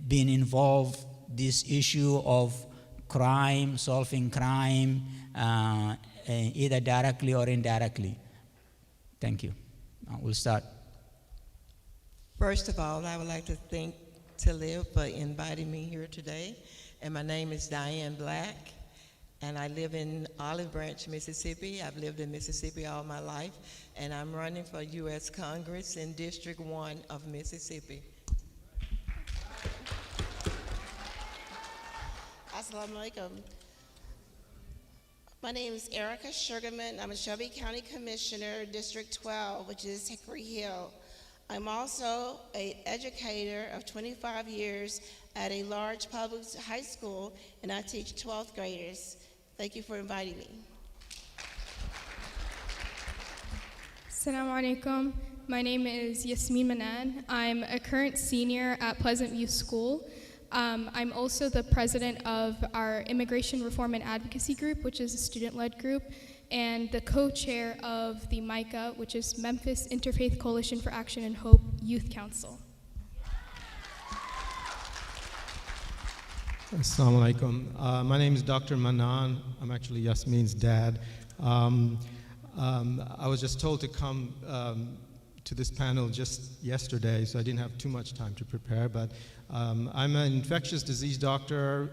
been involved this issue of crime, solving crime, either directly or indirectly. Thank you. We'll start. First of all, I would like to thank Talib for inviting me here today. And my name is Diane Black, and I live in Olive Branch, Mississippi. I've lived in Mississippi all my life, and I'm running for U.S. Congress in District 1 of Mississippi. Assalamu alaikum. My name is Erica Sugarman. I'm a Shelby County Commissioner, District 12, which is Hickory Hill. I'm also an educator of 25 years at a large public high school, and I teach 12th graders. Thank you for inviting me. Assalamu alaikum. My name is Yasmin Manan. I'm a current senior at Pleasant View School. I'm also the president of our Immigration Reform and Advocacy Group, which is a student-led group, and the co-chair of the MICA, which is Memphis Interfaith Coalition for Action and Hope Youth Council. Assalamu alaikum. My name is Dr. Manan. I'm actually Yasmin's dad. I was just told to come to to this panel just yesterday, so I didn't have too much time to prepare, but I'm an infectious disease doctor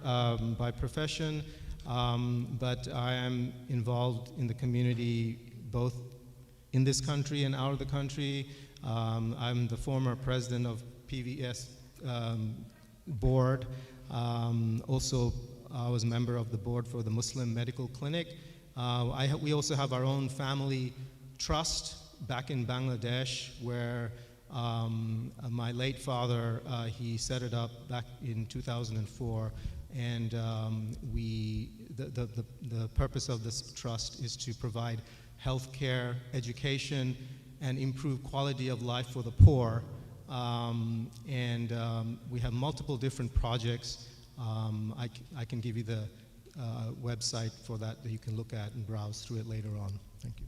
by profession, but I am involved in the community both in this country and out of the country. I'm the former president of PVS board. Also, I was a member of the board for the Muslim Medical Clinic. We also have our own family trust back in Bangladesh, where my late father, he set it up back in 2004, and the purpose of this trust is to provide health care, education, and improve quality of life for the poor. We have multiple different projects. I can give you the website for that you can look at and browse through it later on. Thank you.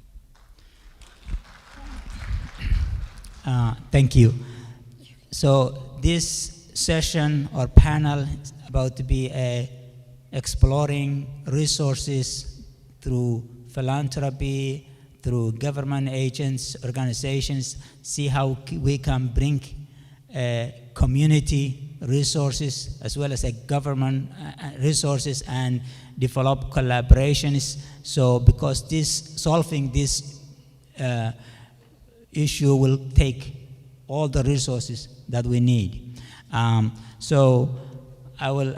Thank you. So this session or panel is about to be exploring resources through philanthropy, through government agents, organizations, see how we can bring community resources as well as government resources and develop collaborations. So because solving this issue will take all the resources that we need. So I will,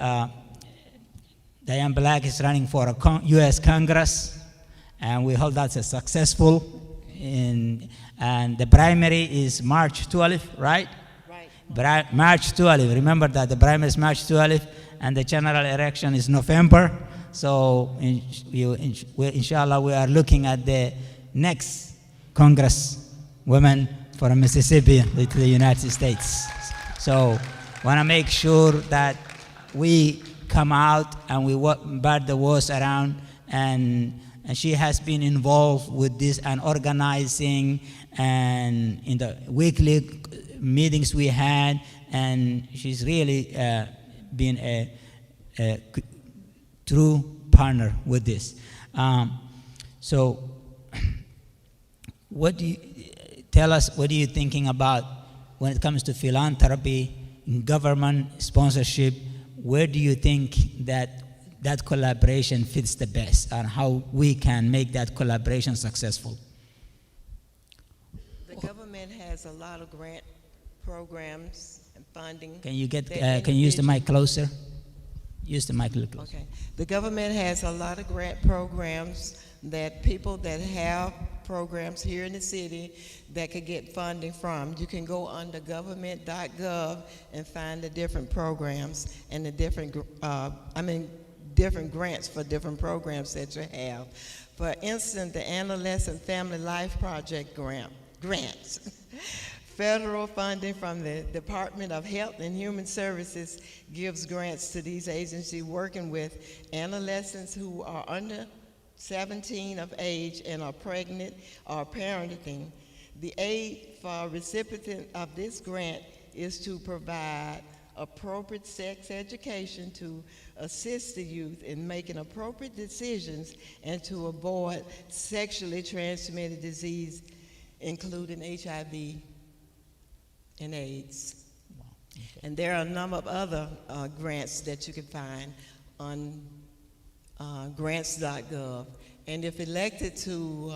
Diane Black is running for a US Congress, and we hope that's a successful. And the primary is March 12th, right? Right. March 12th. Remember that the primary is March 12th, and the general election is November. So inshallah, we are looking at the next Congress women from Mississippi to the United States. So want to make sure that we come out and we spread the words around, and she has been involved with this and organizing, and in the weekly meetings we had, and she's really been a true partner with this. So what do you tell us, what are you thinking about when it comes to philanthropy, government sponsorship? Where do you think that collaboration fits the best, and how we can make that collaboration successful? The government has a lot of grant programs and funding. Can you use the mic closer? Use the mic a little closer. Okay. The government has a lot of grant programs that people that have programs here in the city that could get funding from. You can go under government.gov and find the different programs and the different, different grants for different programs that you have. For instance, the Adolescent Family Life Project grants. Federal funding from the Department of Health and Human Services gives grants to these agencies working with adolescents who are under 17 of age and are pregnant or parenting. The aid for recipient of this grant is to provide appropriate sex education to assist the youth in making appropriate decisions and to avoid sexually transmitted disease, including HIV and AIDS. Wow. Okay. And there are a number of other grants that you can find on grants.gov. And if elected to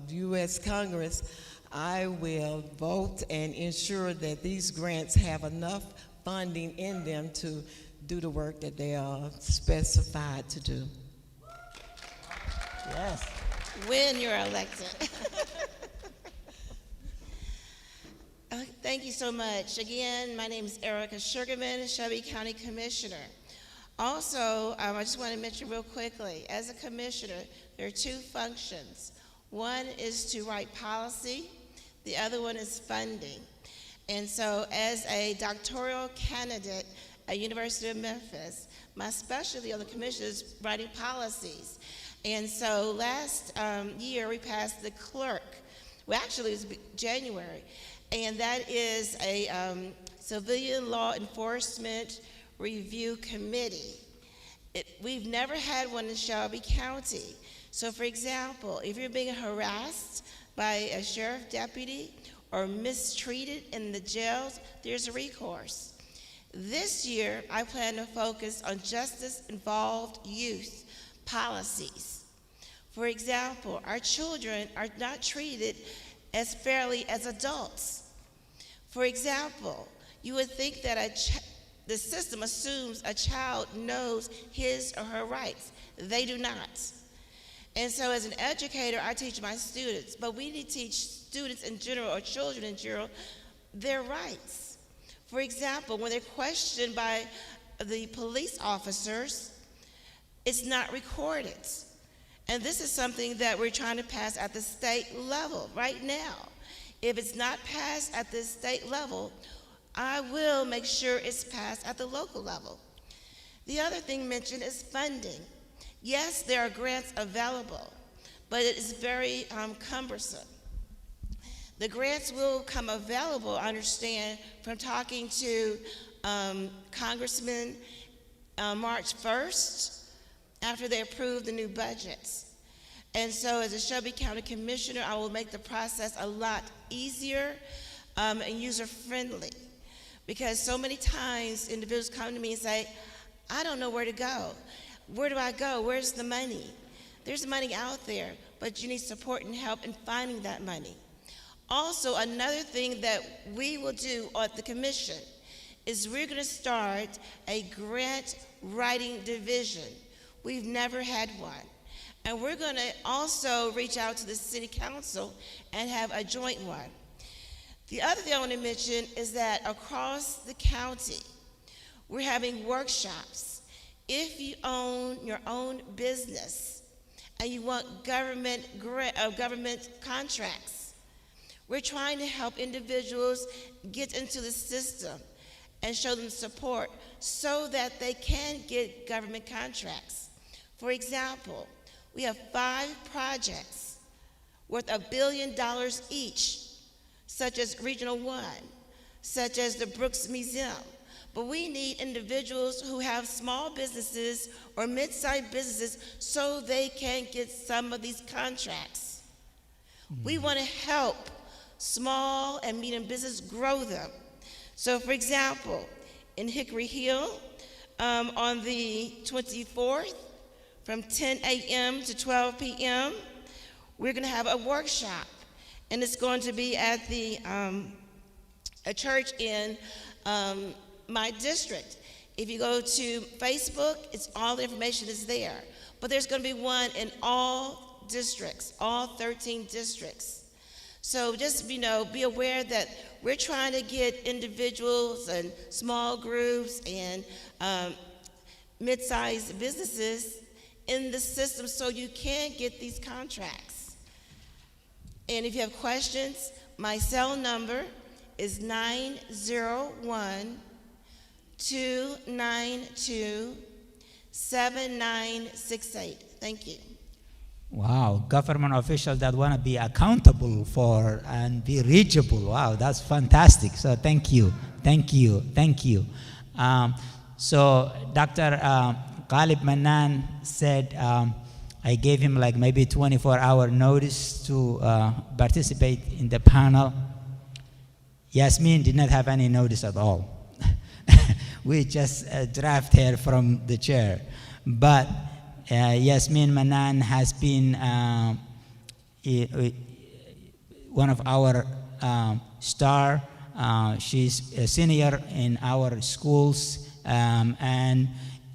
the U.S. Congress, I will vote and ensure that these grants have enough funding in them to do the work that they are specified to do. Yes. When you're elected. Thank you so much. Again, my name is Erica Sugarman, Shelby County Commissioner. Also, I just want to mention real quickly, as a commissioner, there are two functions. One is to write policy, the other one is funding. And so as a doctoral candidate at University of Memphis, my specialty on the commission is writing policies. And so last year we passed the clerk, well actually it was January, and that is a civilian law enforcement review committee. We've never had one in Shelby County. So for example, if you're being harassed by a sheriff deputy or mistreated in the jails, there's a recourse. This year, I plan to focus on justice-involved youth policies. For example, our children are not treated as fairly as adults. For example, you would think that the system assumes a child knows his or her rights. They do not. And so as an educator, I teach my students, but we need to teach students in general, or children in general, their rights. For example, when they're questioned by the police officers, it's not recorded. And this is something that we're trying to pass at the state level right now. If it's not passed at the state level, I will make sure it's passed at the local level. The other thing mentioned is funding. Yes, there are grants available, but it is very cumbersome. The grants will come available, I understand, from talking to Congressman March 1st, after they approve the new budgets. And so as a Shelby County Commissioner, I will make the process a lot easier and user-friendly, because so many times individuals come to me and say, I don't know where to go. Where do I go? Where's the money? There's money out there, but you need support and help in finding that money. Also, another thing that we will do at the commission is we're going to start a grant writing division. We've never had one. And we're going to also reach out to the city council and have a joint one. The other thing I want to mention is that across the county, we're having workshops. If you own your own business and you want government contracts, we're trying to help individuals get into the system and show them support so that they can get government contracts. For example, we have 5 projects worth $1 billion each, such as Regional 1, such as the Brooks Museum. But we need individuals who have small businesses or mid-sized businesses so they can get some of these contracts. We want to help small and medium business grow them. So for example, in Hickory Hill, on the 24th, from 10 a.m. to 12 p.m., we're going to have a workshop, and it's going to be at the a church in my district. If you go to Facebook, all the information is there. But there's going to be one in all districts, all 13 districts. So just, be aware that we're trying to get individuals and small groups and mid-sized businesses in the system so you can get these contracts. And if you have questions, my cell number is 901-292-7968. Thank you. Wow, government officials that want to be accountable for and be reachable. Wow, that's fantastic. So thank you, thank you, thank you. So Dr. Ghalib Mannan said I gave him like maybe 24-hour notice to participate in the panel. Yasmin did not have any notice at all. We just draft her from the chair. But Yasmin Mannan has been one of our star. She's a senior in our schools, and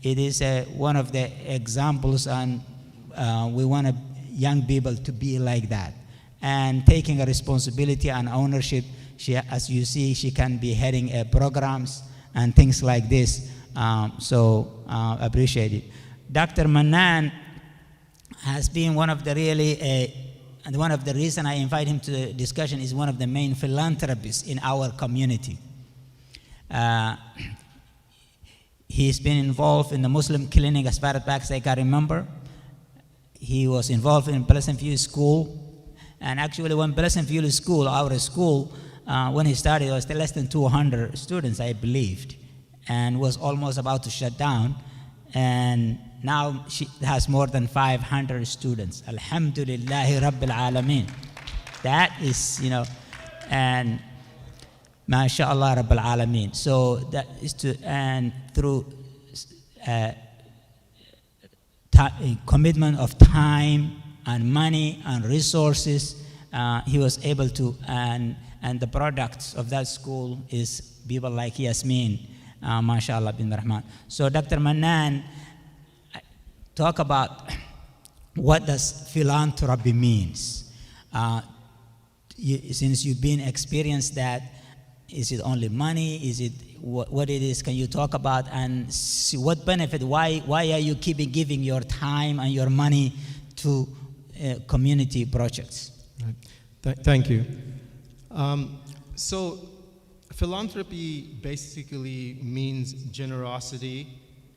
it is one of the examples, and we want young people to be like that, and taking a responsibility and ownership. She, as you see, she can be heading programs and things like this. So appreciate it. Dr. Mannan has been one of the and one of the reasons I invite him to the discussion is one of the main philanthropists in our community. He's been involved in the Muslim clinic as far back as I can remember. He was involved in Pleasant View School. And actually when Pleasant View School, our school, when he started, it was less than 200 students, I believed, and was almost about to shut down. And now she has more than 500 students. Alhamdulillahi Rabbil Alameen. That is, and MashaAllah Rabbil Alameen. So that is to, and through commitment of time and money and resources, he was able to, and the products of that school is people like Yasmin, MashaAllah bin Rahman. So Dr. Manan, talk about what does philanthropy means. Since you've been experienced that, is it only money? Is it what it is? Can you talk about and see what benefit? Why are you keeping giving your time and your money to community projects? Right. Thank you. So philanthropy basically means generosity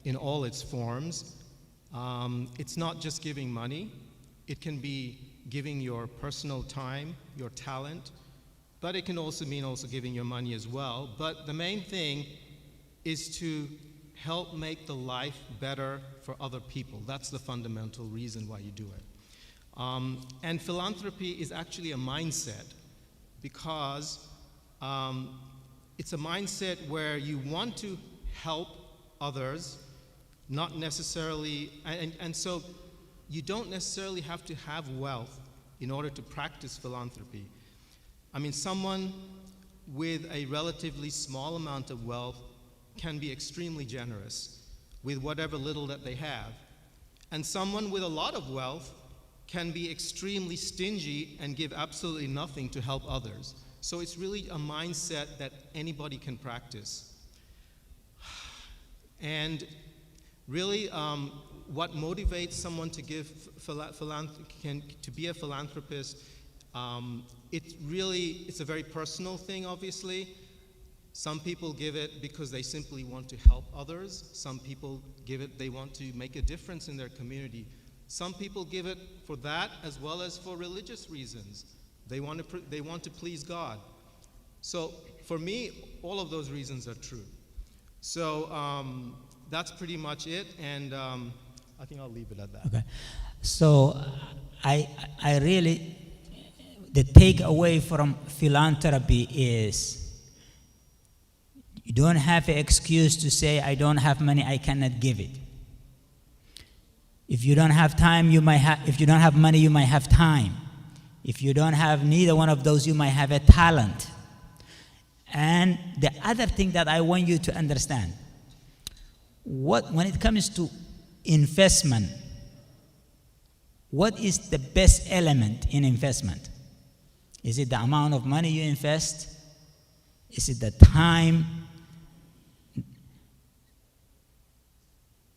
in all its forms. It's not just giving money. It can be giving your personal time, your talent, but it can also mean also giving your money as well. But the main thing is to help make the life better for other people. That's the fundamental reason why you do it. And philanthropy is actually a mindset, because it's a mindset where you want to help others, not necessarily, and so you don't necessarily have to have wealth in order to practice philanthropy. I mean, someone with a relatively small amount of wealth can be extremely generous with whatever little that they have. And someone with a lot of wealth can be extremely stingy and give absolutely nothing to help others. So it's really a mindset that anybody can practice. And really, what motivates someone to give to be a philanthropist, it's a very personal thing, obviously. Some people give it because they simply want to help others. Some people give it, they want to make a difference in their community. Some people give it for that as well as for religious reasons. They want to please God. So for me, all of those reasons are true. So that's pretty much it, and I think I'll leave it at that. Okay. So I really, the takeaway from philanthropy is you don't have an excuse to say, I don't have money, I cannot give it. If you don't have time, you might have, if you don't have money, you might have time. If you don't have neither one of those, you might have a talent. And the other thing that I want you to understand, when it comes to investment, what is the best element in investment? Is it the amount of money you invest? Is it the time?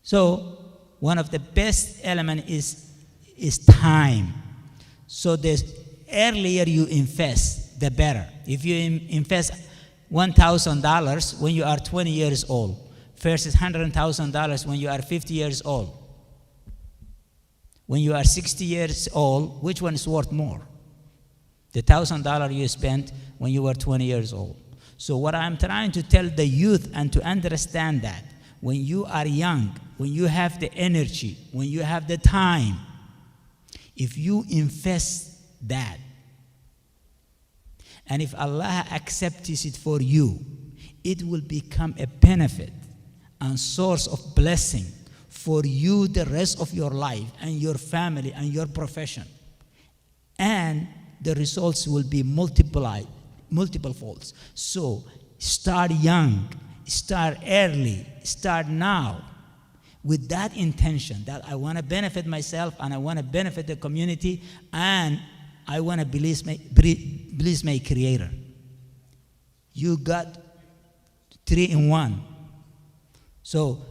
So one of the best elements is time. So the earlier you invest, the better. If you invest $1,000 when you are 20 years old versus $100,000 when you are 50 years old, when you are 60 years old, which one is worth more? The $1,000 you spent when you were 20 years old. So what I'm trying to tell the youth and to understand that when you are young, when you have the energy, when you have the time, if you invest that, and if Allah accepts it for you, it will become a benefit and source of blessing for you the rest of your life and your family and your profession. And the results will be multiple folds. So start young, start early, start now with that intention that I want to benefit myself and I want to benefit the community and I want to please my Creator. You got 3 in 1. So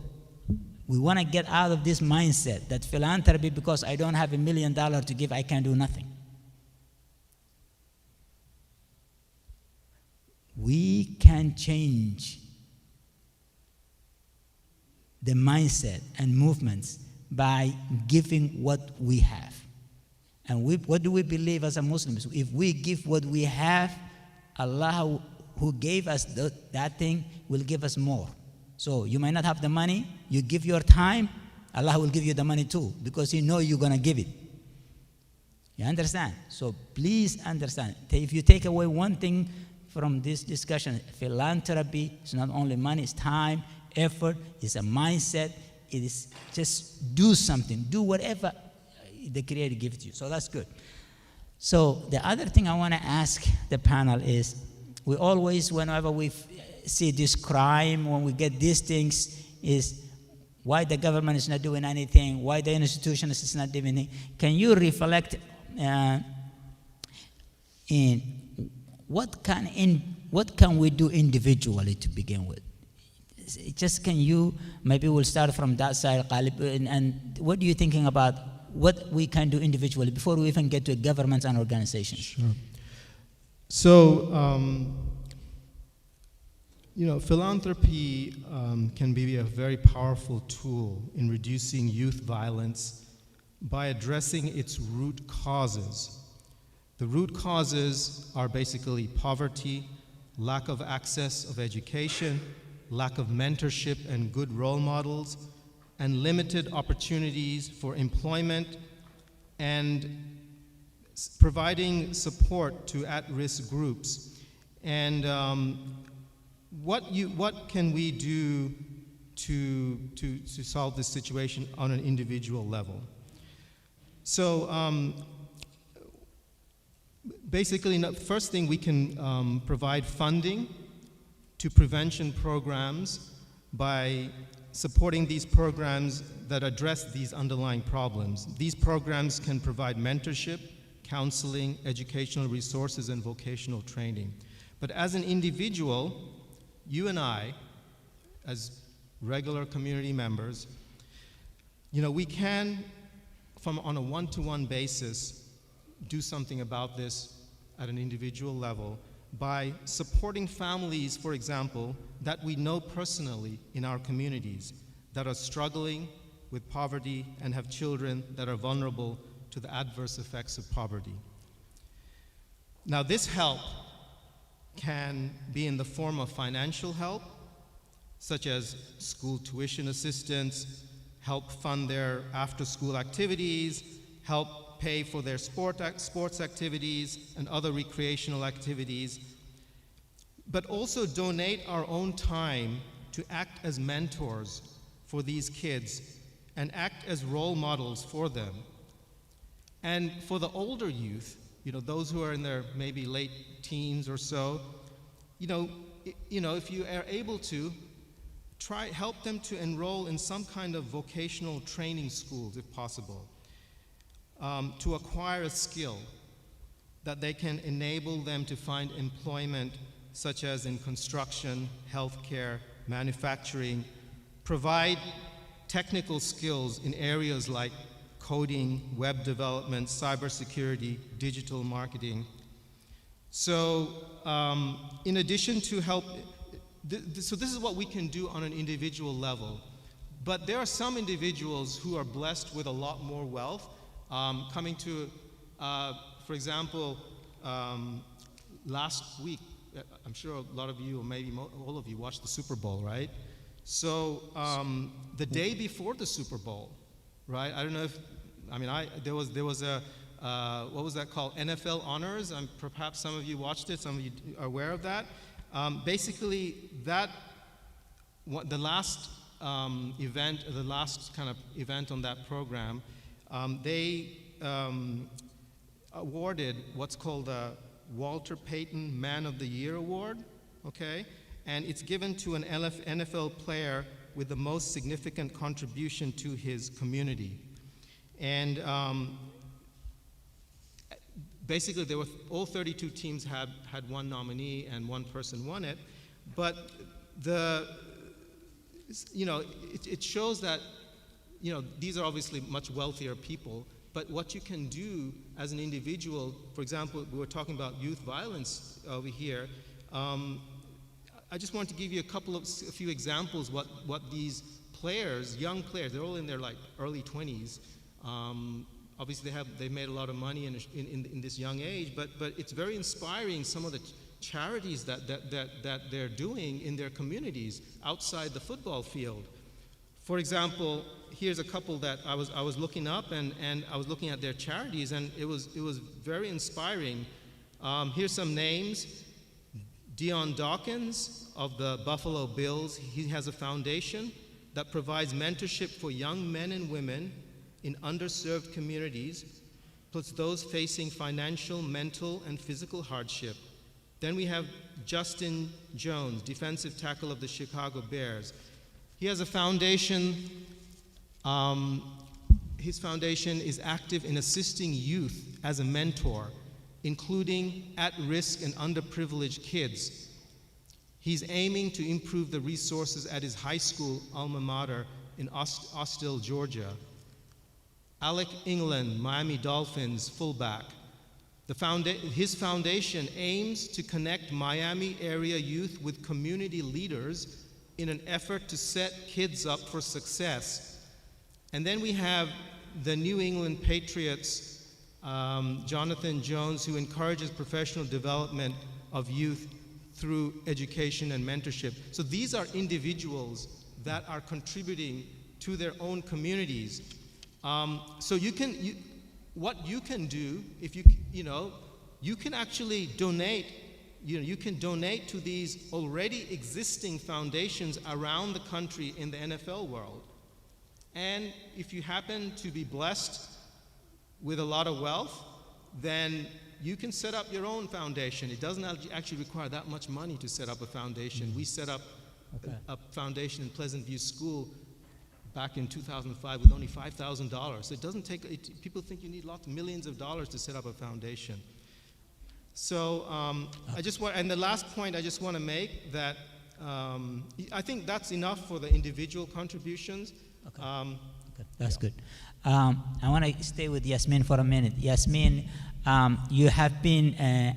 we want to get out of this mindset that philanthropy, because I don't have $1 million to give, I can do nothing. We can change the mindset and movements by giving what we have. And what do we believe as a Muslims? If we give what we have, Allah who gave us that thing will give us more. So you might not have the money, you give your time, Allah will give you the money too, because He knows you're going to give it. You understand? So please understand. If you take away one thing from this discussion, philanthropy is not only money, it's time, effort, it's a mindset. It is just do something, do whatever the Creator gives you. So that's good. So the other thing I want to ask the panel is, we always, whenever we see this crime, when we get these things, is why the government is not doing anything, why the institutions is not doing anything. Can you reflect in what can we do individually to begin with? Just can you, maybe we'll start from that side, Qalib, and what are you thinking about what we can do individually before we even get to governments and organizations? Sure. So, philanthropy can be a very powerful tool in reducing youth violence by addressing its root causes. The root causes are basically poverty, lack of access of education, lack of mentorship and good role models, and limited opportunities for employment, and providing support to at-risk groups. And what can we do to solve this situation on an individual level? So basically, the first thing, we can provide funding to prevention programs by supporting these programs that address these underlying problems. These programs can provide mentorship, counseling, educational resources, and vocational training. But as an individual, you and I, as regular community members, we can, on a one-to-one basis, do something about this at an individual level by supporting families, for example, that we know personally in our communities that are struggling with poverty and have children that are vulnerable to the adverse effects of poverty. Now, this help can be in the form of financial help, such as school tuition assistance, help fund their after-school activities, help pay for their sports activities and other recreational activities, but also donate our own time to act as mentors for these kids and act as role models for them. And for the older youth, those who are in their maybe late teens or so, if you are able to, help them to enroll in some kind of vocational training schools, if possible, to acquire a skill that they can enable them to find employment, such as in construction, healthcare, manufacturing, provide technical skills in areas like coding, web development, cybersecurity, digital marketing. So in addition to help, so this is what we can do on an individual level. But there are some individuals who are blessed with a lot more wealth. Coming to, for example, last week, I'm sure a lot of you, or maybe all of you, watched the Super Bowl, right? So the day before the Super Bowl, right? I don't know if, there was a, what was that called? NFL Honors. Perhaps some of you watched it, some of you are aware of that. Basically, the last event, the last kind of event on that program, they awarded what's called a Walter Payton Man of the Year Award, okay? And it's given to an NFL player with the most significant contribution to his community. And basically, there were all 32 teams had one nominee and one person won it. But it shows that these are obviously much wealthier people. But what you can do as an individual, for example, we were talking about youth violence over here. I just wanted to give you a few examples what these players, young players, they're all in their early 20s. Obviously, they've made a lot of money in this young age, but it's very inspiring, some of the charities that they're doing in their communities outside the football field. For example, here's a couple that I was looking up, and I was looking at their charities, and it was very inspiring. Here's some names. Dion Dawkins of the Buffalo Bills, he has a foundation that provides mentorship for young men and women in underserved communities, plus those facing financial, mental, and physical hardship. Then we have Justin Jones, defensive tackle of the Chicago Bears. He has a foundation. His foundation is active in assisting youth as a mentor, including at-risk and underprivileged kids. He's aiming to improve the resources at his high school alma mater in Austell, Georgia. Alec England, Miami Dolphins fullback. His foundation aims to connect Miami area youth with community leaders in an effort to set kids up for success. And then we have the New England Patriots, Jonathan Jones, who encourages professional development of youth through education and mentorship. So these are individuals that are contributing to their own communities. So what you can do, if you can actually donate. You can donate to these already existing foundations around the country in the NFL world. And if you happen to be blessed with a lot of wealth, then you can set up your own foundation. It doesn't actually require that much money to set up a foundation. We set up a foundation in Pleasant View School back in 2005 with only $5,000. So it doesn't take, people think you need millions of dollars to set up a foundation. So I just want, and the last point I just want to make that I think that's enough for the individual contributions. Okay. That's good. I want to stay with Yasmin for a minute. Yasmin, you have been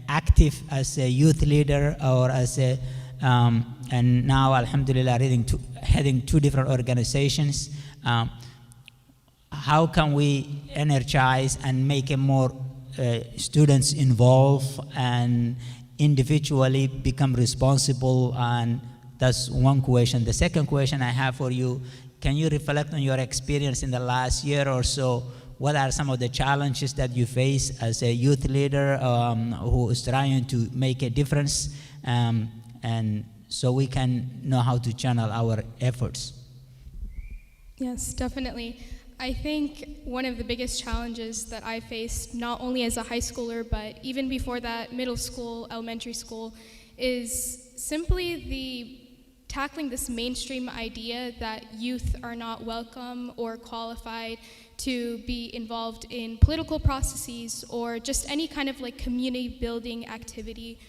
active as a youth leader or as a, and now, alhamdulillah, heading two different organizations. How can we energize and make it more students involved and individually become responsible? And that's one question. The second question I have for you, can you reflect on your experience in the last year or so? What are some of the challenges that you face as a youth leader who is trying to make a difference, and so we can know how to channel our efforts? Yes, definitely. I think one of the biggest challenges that I faced, not only as a high schooler, but even before that, middle school, elementary school, is simply tackling this mainstream idea that youth are not welcome or qualified to be involved in political processes or just any kind of like community building activity.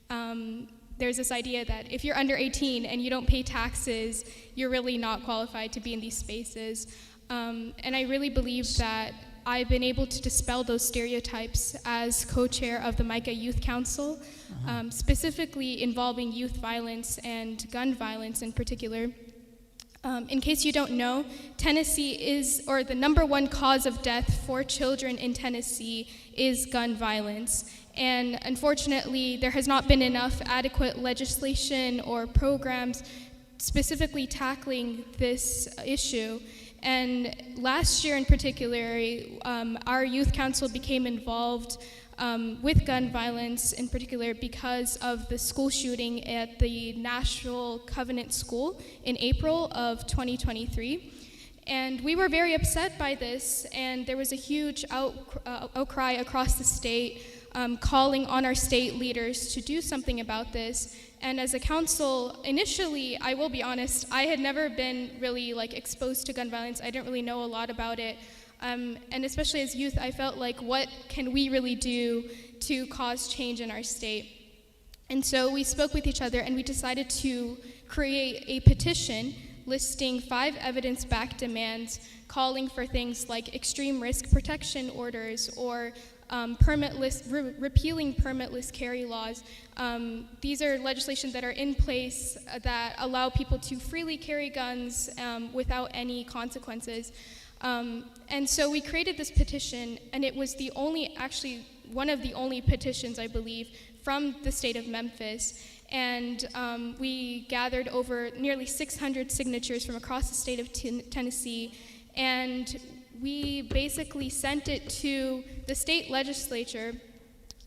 There's this idea that if you're under 18 and you don't pay taxes, you're really not qualified to be in these spaces. And I really believe that I've been able to dispel those stereotypes as co-chair of the MICA Youth Council, specifically involving youth violence and gun violence in particular. In case you don't know, Tennessee is, or the #1 cause of death for children in Tennessee is gun violence. And unfortunately, there has not been enough adequate legislation or programs specifically tackling this issue. And last year in particular, our youth council became involved with gun violence in particular because of the school shooting at the National Covenant School in April of 2023. And we were very upset by this, and there was a huge outcry across the state calling on our state leaders to do something about this. And as a council, initially, I will be honest, I had never been really exposed to gun violence. I didn't really know a lot about it. And especially as youth, I felt like, what can we really do to cause change in our state? And so we spoke with each other and we decided to create a petition listing 5 evidence-backed demands calling for things like extreme risk protection orders or repealing permitless carry laws. These are legislation that are in place that allow people to freely carry guns without any consequences. And so we created this petition, and it was one of the only petitions, I believe, from the state of Memphis. And we gathered over nearly 600 signatures from across the state of Tennessee, and we basically sent it to the state legislature.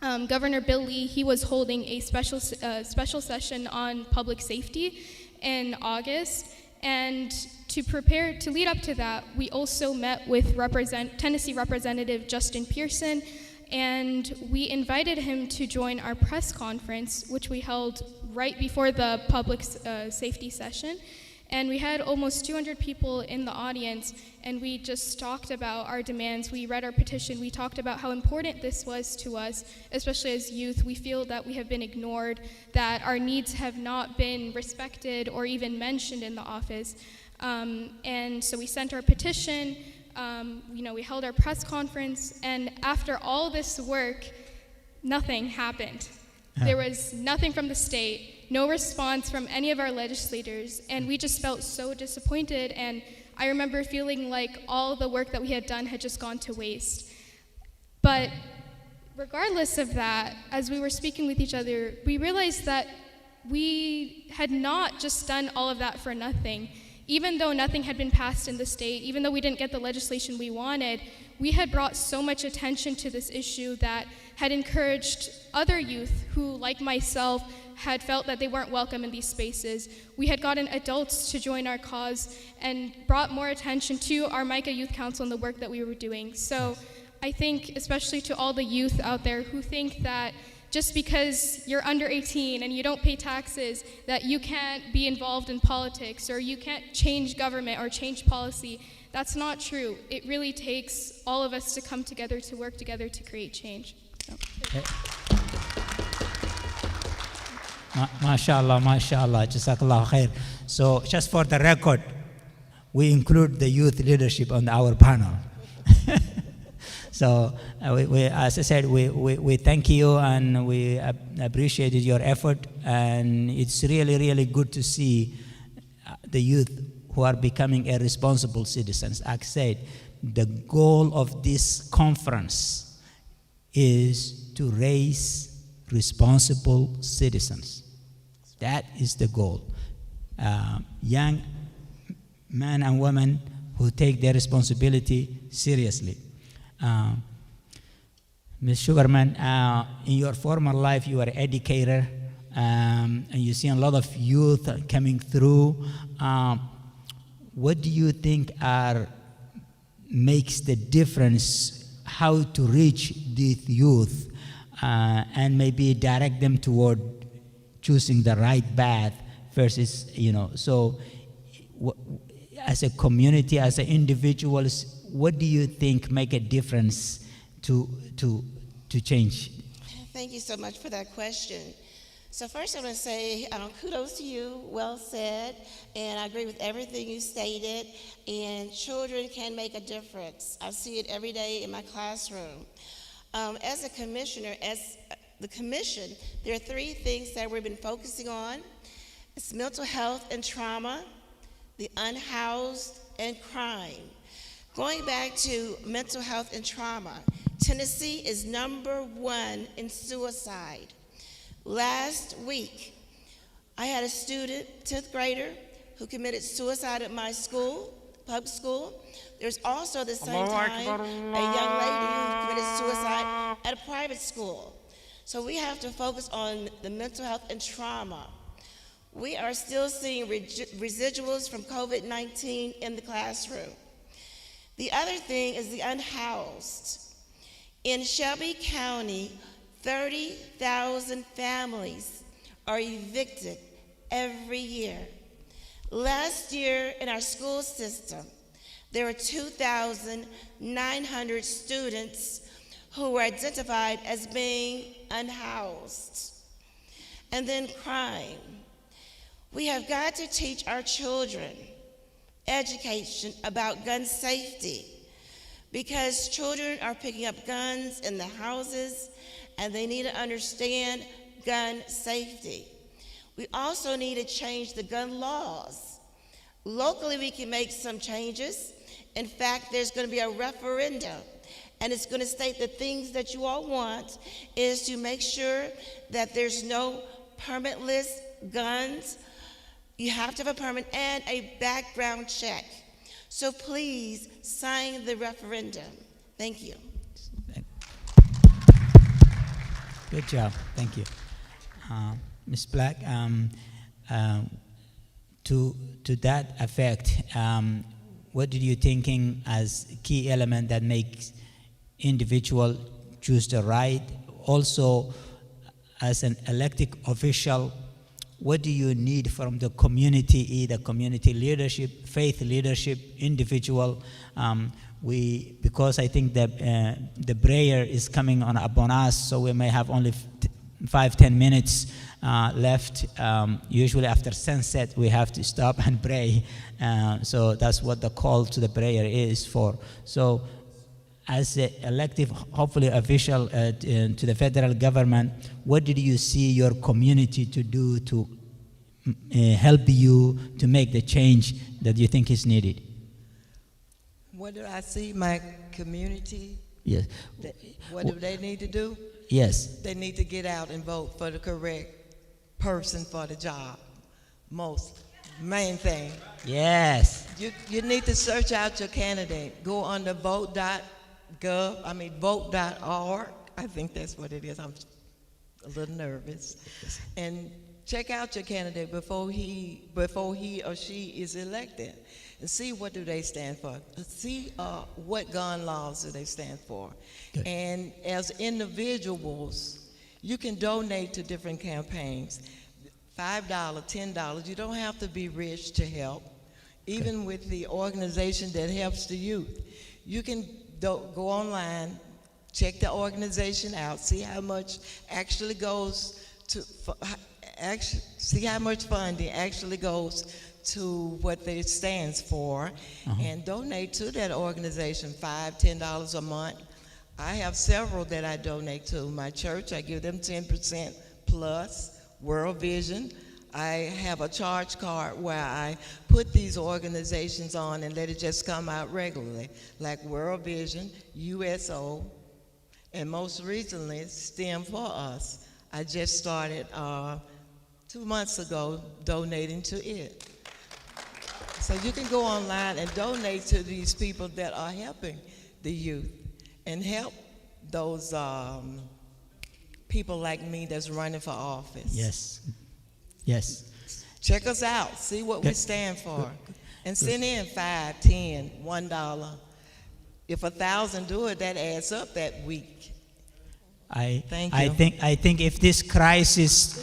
Governor Bill Lee, he was holding a special session on public safety in August, and to lead up to that, we also met with Tennessee Representative Justin Pearson, and we invited him to join our press conference, which we held right before the public safety session. And we had almost 200 people in the audience, and we just talked about our demands. We read our petition. We talked about how important this was to us, especially as youth. We feel that we have been ignored, that our needs have not been respected or even mentioned in the office. And so we sent our petition. We held our press conference, and after all this work, nothing happened. There was nothing from the state, no response from any of our legislators, and we just felt so disappointed, and I remember feeling like all the work that we had done had just gone to waste. But regardless of that, as we were speaking with each other, we realized that we had not just done all of that for nothing. Even though nothing had been passed in the state, even though we didn't get the legislation we wanted, we had brought so much attention to this issue that had encouraged other youth who, like myself, had felt that they weren't welcome in these spaces. We had gotten adults to join our cause and brought more attention to our Micah Youth Council and the work that we were doing. So I think, especially to all the youth out there who think that just because you're under 18 and you don't pay taxes, that you can't be involved in politics or you can't change government or change policy. That's not true. It really takes all of us to come together, to work together to create change. So. MashaAllah, MashaAllah, Jazakallah khair. So just for the record, we include the youth leadership on our panel. So, as I said, we thank you and we appreciated your effort, and it's really, really good to see the youth who are becoming a responsible citizens. As I said, the goal of this conference is to raise responsible citizens. That is the goal. Young men and women who take their responsibility seriously. Ms. Sugarman, in your former life, you were an educator, and you see a lot of youth coming through. What do you think makes the difference, how to reach these youth and maybe direct them toward choosing the right path versus, so as a community, as an individuals, what do you think make a difference to change? Thank you so much for that question. So first I'm going to say kudos to you, well said, and I agree with everything you stated, and children can make a difference. I see it every day in my classroom. As a commissioner, as the commission, there are three things that we've been focusing on. It's mental health and trauma, the unhoused, and crime. Going back to mental health and trauma, Tennessee is #1 in suicide. Last week, I had a student, 10th grader, who committed suicide at my school, public school. There's also at the same time a young lady who committed suicide at a private school. So we have to focus on the mental health and trauma. We are still seeing residuals from COVID-19 in the classroom. The other thing is the unhoused. In Shelby County, 30,000 families are evicted every year. Last year in our school system, there were 2,900 students who were identified as being unhoused. And then crime. We have got to teach our children education about gun safety, because children are picking up guns in the houses and they need to understand gun safety. We also need to change the gun laws. Locally, we can make some changes. In fact, there's going to be a referendum, and it's going to state the things that you all want is to make sure that there's no permitless guns. You have to have a permit and a background check. So please sign the referendum. Thank you. Good job. Thank you. Ms. Black, to that effect, what did you thinking as key element that makes individual choose the right? Also, as an elected official, what do you need from the community, either community leadership, faith leadership, individual? Because I think that the prayer is coming upon us, so we may have only 5-10 minutes left. Usually after sunset, we have to stop and pray. So that's what the call to the prayer is for. So as an elected, hopefully official to the federal government, what did you see your community to do to help you to make the change that you think is needed? What do I see my community? Yes. What do they need to do? Yes. They need to get out and vote for the correct person for the job. Main thing. Yes. You need to search out your candidate. Go on the vote.org. I think that's what it is. I'm a little nervous. And check out your candidate before he or she is elected, and see what do they stand for. See what gun laws do they stand for. Good. And as individuals, you can donate to different campaigns. $5, $10. You don't have to be rich to help. Even with the organization that helps the youth, you can go online, check the organization out, see how much actually goes to. See how much funding actually goes to what it stands for, and donate to that organization, $5, $10 a month. I have several that I donate to. My church, I give them 10% plus. World Vision, I have a charge card where I put these organizations on and let it just come out regularly, like World Vision, USO, and most recently, STEM4US. I just started 2 months ago donating to it. So you can go online and donate to these people that are helping the youth and help those people like me that's running for office. Yes. Yes. Check us out. See what we stand for. And send in $5, $10, $1. If 1,000 do it, that adds up that week. Thank you. I think if this crisis,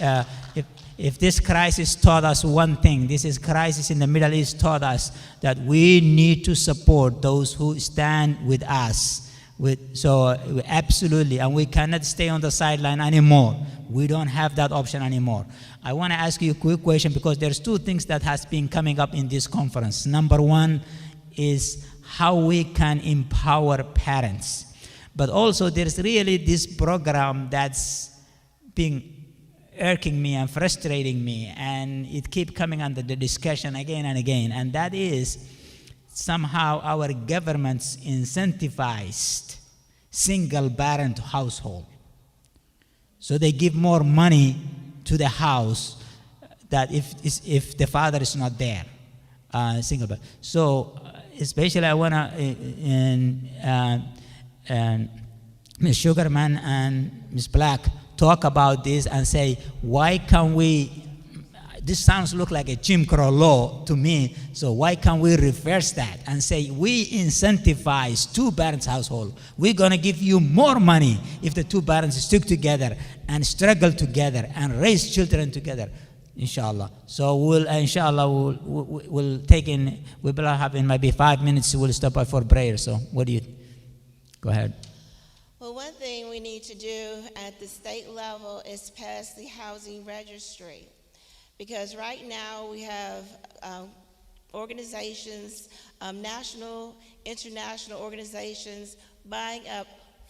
if this crisis taught us one thing, this crisis in the Middle East taught us that we need to support those who stand with us. Absolutely, and we cannot stay on the sideline anymore. We don't have that option anymore. I want to ask you a quick question, because there's two things that has been coming up in this conference. Number one is how we can empower parents. But also there's really this program that's been irking me and frustrating me, and it keeps coming under the discussion again and again, and that is somehow our governments incentivized single-parent household. So they give more money to the house that if the father is not there, single parent. So especially I want to, Ms. Sugarman and Ms. Black talk about this and say, why can't we, this sounds look like a Jim Crow law to me, so why can't we reverse that and say we incentivize two parents household. We're going to give you more money if the two parents stick together and struggle together and raise children together, inshallah. So we'll take in, we will have in maybe 5 minutes, we'll stop by for prayer. So what do you, go ahead. Well, one thing we need to do at the state level is pass the housing registry. Because right now we have organizations, national, international organizations buying up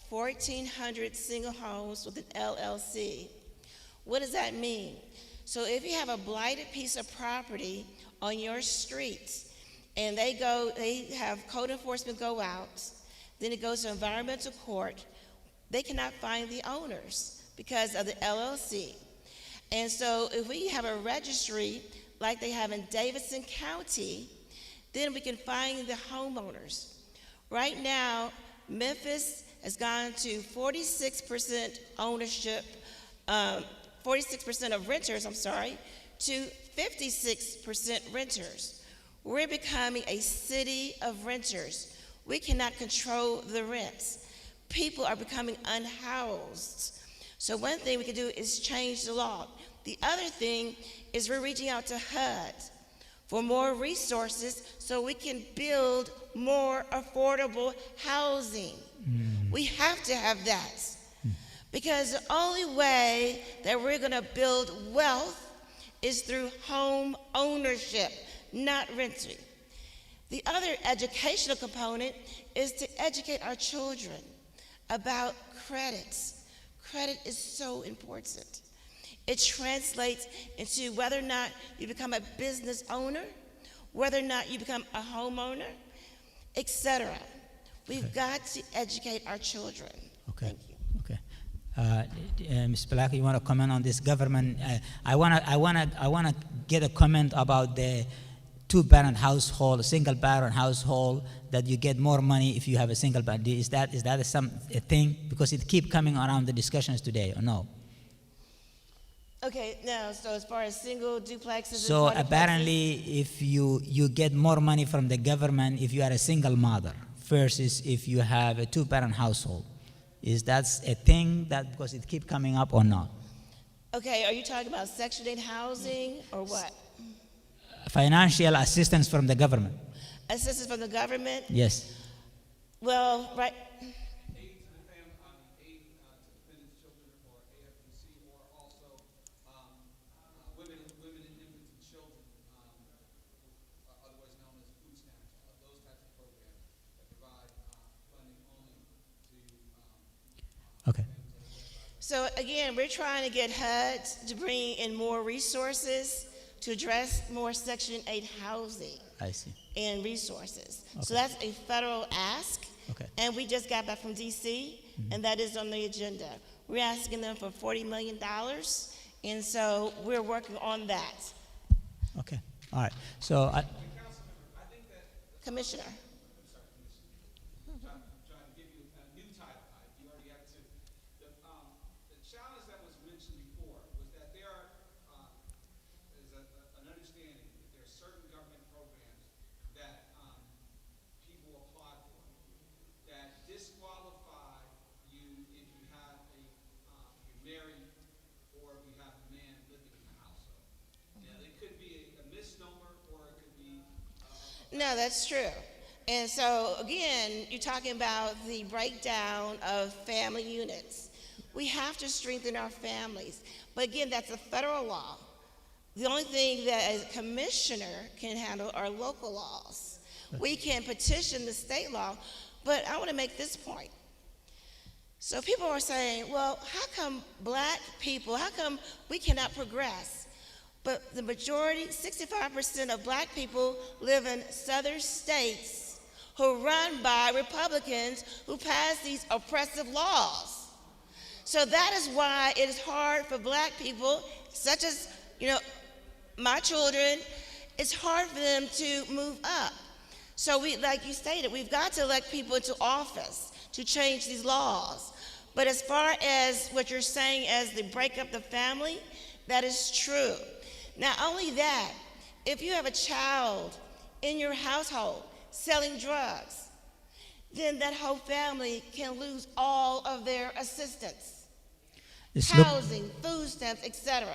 1,400 single homes with an LLC. What does that mean? So if you have a blighted piece of property on your street, and they have code enforcement go out, then it goes to environmental court, they cannot find the owners because of the LLC. And so if we have a registry like they have in Davidson County, then we can find the homeowners. Right now, Memphis has gone to 46% ownership, 46% of renters, to 56% renters. We're becoming a city of renters. We cannot control the rents. People are becoming unhoused. So one thing we can do is change the law. The other thing is we're reaching out to HUD for more resources so we can build more affordable housing. We have to have that, because the only way that we're going to build wealth is through home ownership, not renting. The other educational component is to educate our children about credits. Credit is so important. It translates into whether or not you become a business owner, whether or not you become a homeowner, etc. We've got to educate our children. Okay. Ms. Black, you want to comment on this government? I wanna get a comment about the two-parent household, a single-parent household, that you get more money if you have a single parent. Is that a thing? Because it keeps coming around the discussions today, or no? Okay, now, so as far as single duplexes, So and quadruplexes, apparently, if you get more money from the government if you are a single mother versus if you have a two-parent household, is that a thing that because it keeps coming up or not? okay, are you talking about Section 8 housing or what? Financial assistance from the government. Assistance from the government? Yes. Well, right. Okay. So again, we're trying to get HUD to bring in more resources to address more Section 8 housing I see. and resources. Okay. So that's a federal ask. Okay. And we just got back from DC, and that is on the agenda. We're asking them for $40 million, and so we're working on that. Okay. All right. So Commissioner. No, that's true. And so, again, you're talking about the breakdown of family units. We have to strengthen our families. But again, that's a federal law. The only thing that a commissioner can handle are local laws. We can petition the state law, but I want to make this point. So people are saying, well, how come black people, how come we cannot progress? But the majority, 65% of black people live in southern states who are run by Republicans who pass these oppressive laws. So that is why it is hard for black people, such as, my children, it's hard for them to move up. So we, like you stated, we've got to elect people into office to change these laws. But as far as what you're saying as the break up the family, that is true. Not only that, if you have a child in your household selling drugs, then that whole family can lose all of their assistance. Housing, food stamps, etc.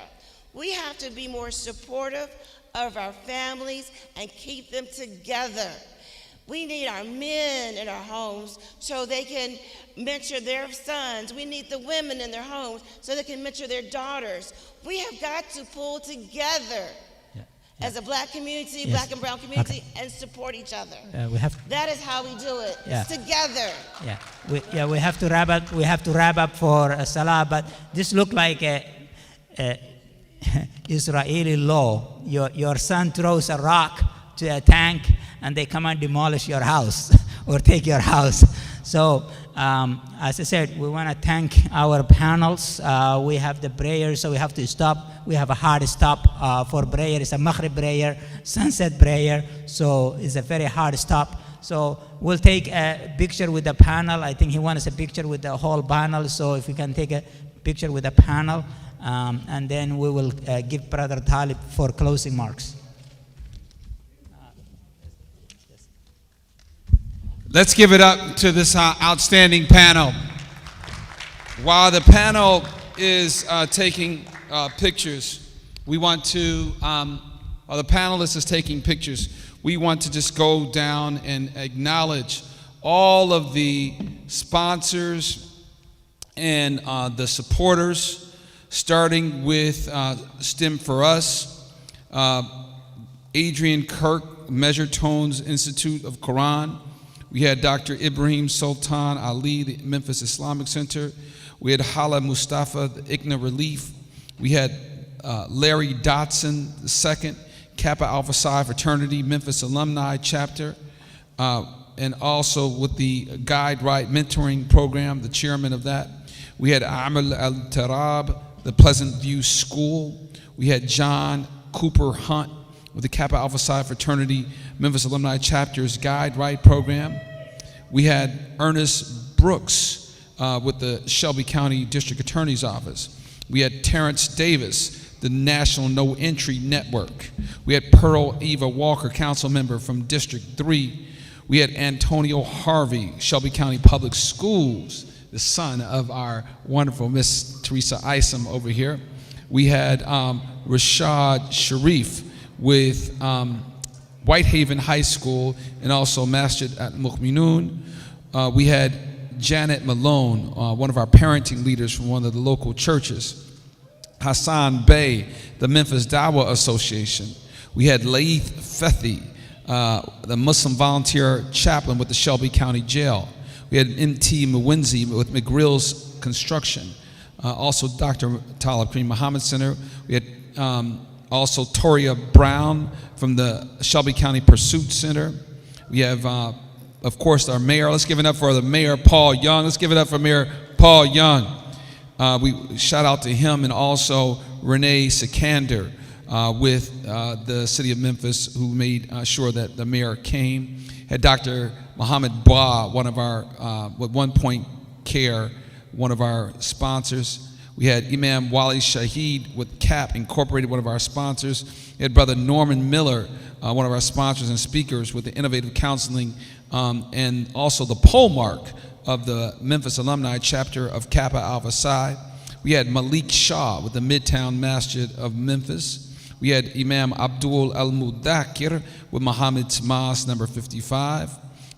We have to be more supportive of our families and keep them together. We need our men in our homes so they can mentor their sons. We need the women in their homes so they can mentor their daughters. We have got to pull together as a black community, Yes. black and brown community, Okay. and support each other. That is how we do it. Yeah. It's together. We have to wrap up. We have to wrap up for Salah. But this looked like a Israeli law. Your son throws a rock to a tank, and they come and demolish your house or take your house. So, as I said, we want to thank our panels. We have the prayer, so we have to stop. We have a hard stop for prayer. It's a Maghrib prayer, sunset prayer, so it's a very hard stop. So we'll take a picture with the panel. I think he wants a picture with the whole panel, so if we can take a picture with the panel, and then we will give Brother Talib for closing marks. Let's give it up to this outstanding panel. While the panel is taking pictures, we want to, while the panelist is taking pictures, we want to just go down and acknowledge all of the sponsors and the supporters, starting with STEM4US, Adrian Kirk, Measure Tones Institute of Quran. We had Dr. Ibrahim Sultan Ali, the Memphis Islamic Center. We had Hala Mustafa, the IGNA Relief. We had Larry Dotson II, Kappa Alpha Psi Fraternity, Memphis Alumni Chapter, and also with the Guide Right Mentoring Program, the chairman of that. We had Amal Al-Tarab, the Pleasant View School. We had John Cooper Hunt with the Kappa Alpha Psi Fraternity, Memphis Alumni Chapter's Guide Right Program. We had Ernest Brooks with the Shelby County District Attorney's Office. We had Terrence Davis, the National No Entry Network. We had Pearl Eva Walker, council member from District 3. We had Antonio Harvey, Shelby County Public Schools, the son of our wonderful Miss Teresa Isom over here. We had Rashad Sharif with Whitehaven High School and also Masjid at Mu'minun. We had Janet Malone, one of our parenting leaders from one of the local churches. Hassan Bey, the Memphis Dawah Association. We had Laith Fethi, the Muslim volunteer chaplain with the Shelby County Jail. We had M.T. Mwinzi with McGrill's Construction. Also Dr. Talib Kareem Muhammad Center. We had also Toria Brown from the Shelby County Pursuit Center. We have, of course, our mayor. Let's give it up for the mayor, Paul Young. Let's give it up for Mayor Paul Young. We shout out to him, and also Renee Sikander with the city of Memphis, who made sure that the mayor came. Had Dr. Mohammed Ba, one of our, with 1 Point Care, one of our sponsors. We had Imam Wali Shaheed with CAP Incorporated, one of our sponsors. We had Brother Norman Miller, one of our sponsors and speakers with the Innovative Counseling, and also the pole mark of the Memphis Alumni Chapter of Kappa Alpha Psi. We had Malik Shah with the Midtown Masjid of Memphis. We had Imam Abdul Al-Mudakir with Muhammad's Mosque number 55.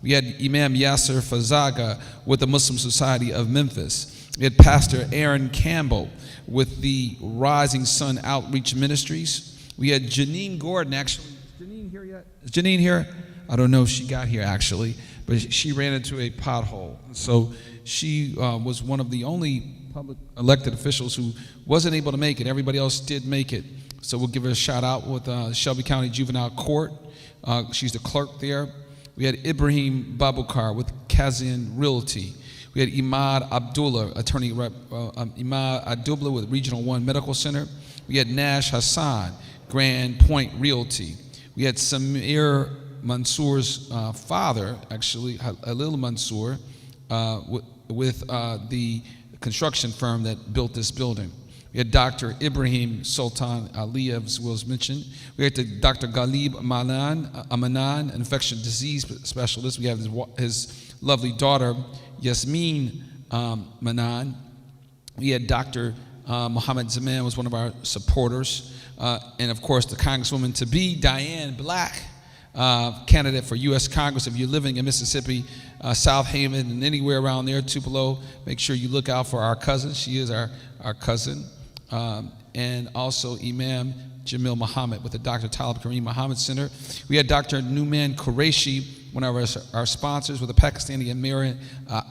We had Imam Yasser Fazaga with the Muslim Society of Memphis. We had Pastor Aaron Campbell with the Rising Sun Outreach Ministries. We had Janine Gordon, actually. Is Janine here yet? Is Janine here? I don't know if she got here, actually, but she ran into a pothole. So she was one of the only public elected officials who wasn't able to make it. Everybody else did make it. So we'll give her a shout out with Shelby County Juvenile Court. She's the clerk there. We had Ibrahim Babukar with Kazin Realty. We had Imad Abdullah, attorney rep, Imad Abdullah with Regional 1 Medical Center. We had Nash Hassan, Grand Point Realty. We had Samir Mansour's father, actually, Halil Mansour, with the construction firm that built this building. We had Dr. Ibrahim Sultan Ali, as was mentioned. We had Dr. Ghalib Amanan, an infectious disease specialist. We have his lovely daughter, Yasmin Manan. We had Dr. Muhammad Zaman was one of our supporters. And of course, the Congresswoman to be, Diane Black, candidate for U.S. Congress. If you're living in Mississippi, South Haven, and anywhere around there, Tupelo, make sure you look out for our cousin. She is our cousin. And also Imam Jamil Muhammad with the Dr. Talib Kareem Muhammad Center. We had Dr. Numan Qureshi, one of our sponsors with the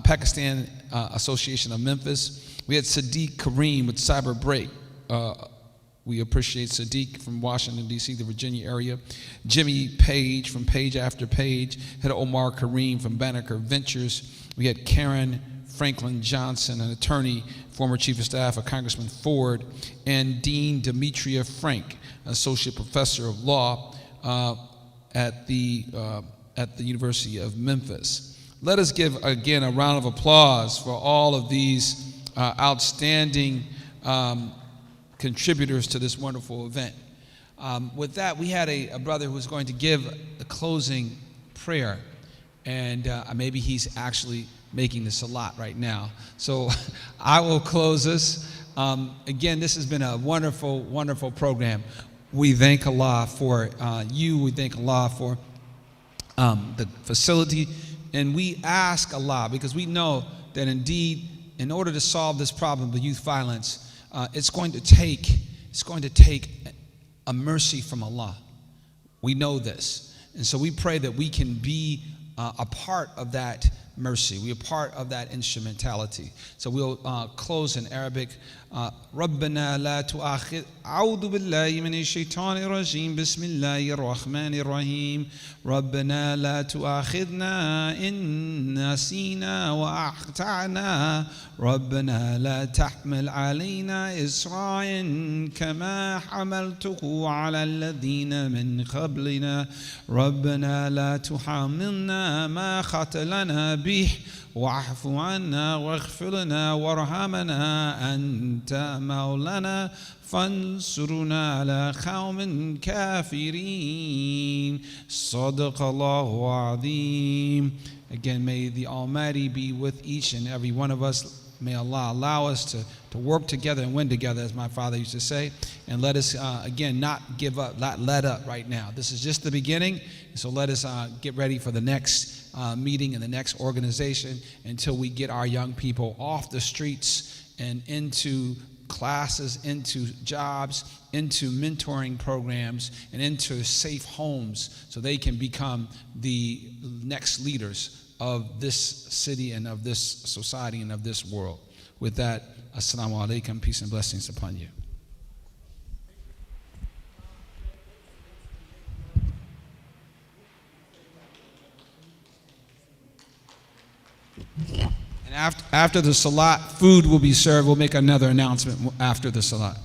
Pakistan Association of Memphis. We had Sadiq Kareem with Cyber Break We appreciate Sadiq from Washington, D.C., the Virginia area. Jimmy Page from Page After Page. Had Omar Kareem from Banneker Ventures. We had Karen Franklin Johnson, an attorney, former chief of staff of Congressman Ford, and Dean Demetria Frank, associate professor of law at the University of Memphis. Let us give again a round of applause for all of these outstanding contributors to this wonderful event. With that, we had a brother who was going to give a closing prayer, and maybe he's actually making the salat right now. So I will close this. Again, this has been a wonderful, wonderful program. We thank Allah for you. We thank Allah for the facility. And we ask Allah, because we know that indeed, in order to solve this problem of youth violence, it's going to take a mercy from Allah. We know this. And so we pray that we can be a part of that mercy. We are part of that instrumentality. So we'll close in Arabic. ربنا لا تؤاخذ أعوذ بالله من الشيطان الرجيم بسم الله الرحمن الرحيم ربنا لا تؤاخذنا إن نسينا وأخطأنا ربنا لا تحمل علينا إصرا كما حملته على الذين من قبلنا ربنا لا تحملنا ما خطلنا به واعف عنا واغفر لنا وارحمنا أنت مولانا فانصرنا على قوم كافرين صدق الله العظيم. Again, may the Almighty be with each and every one of us. May Allah allow us to work together and win together, as my father used to say. And let us, again, not give up, not let up right now. This is just the beginning. So let us get ready for the next meeting and the next organization until we get our young people off the streets and into classes, into jobs, into mentoring programs, and into safe homes so they can become the next leaders of this city and of this society and of this world. With that, assalamu alaikum, peace and blessings upon you. And after the salat, food will be served. We'll make another announcement after the salat.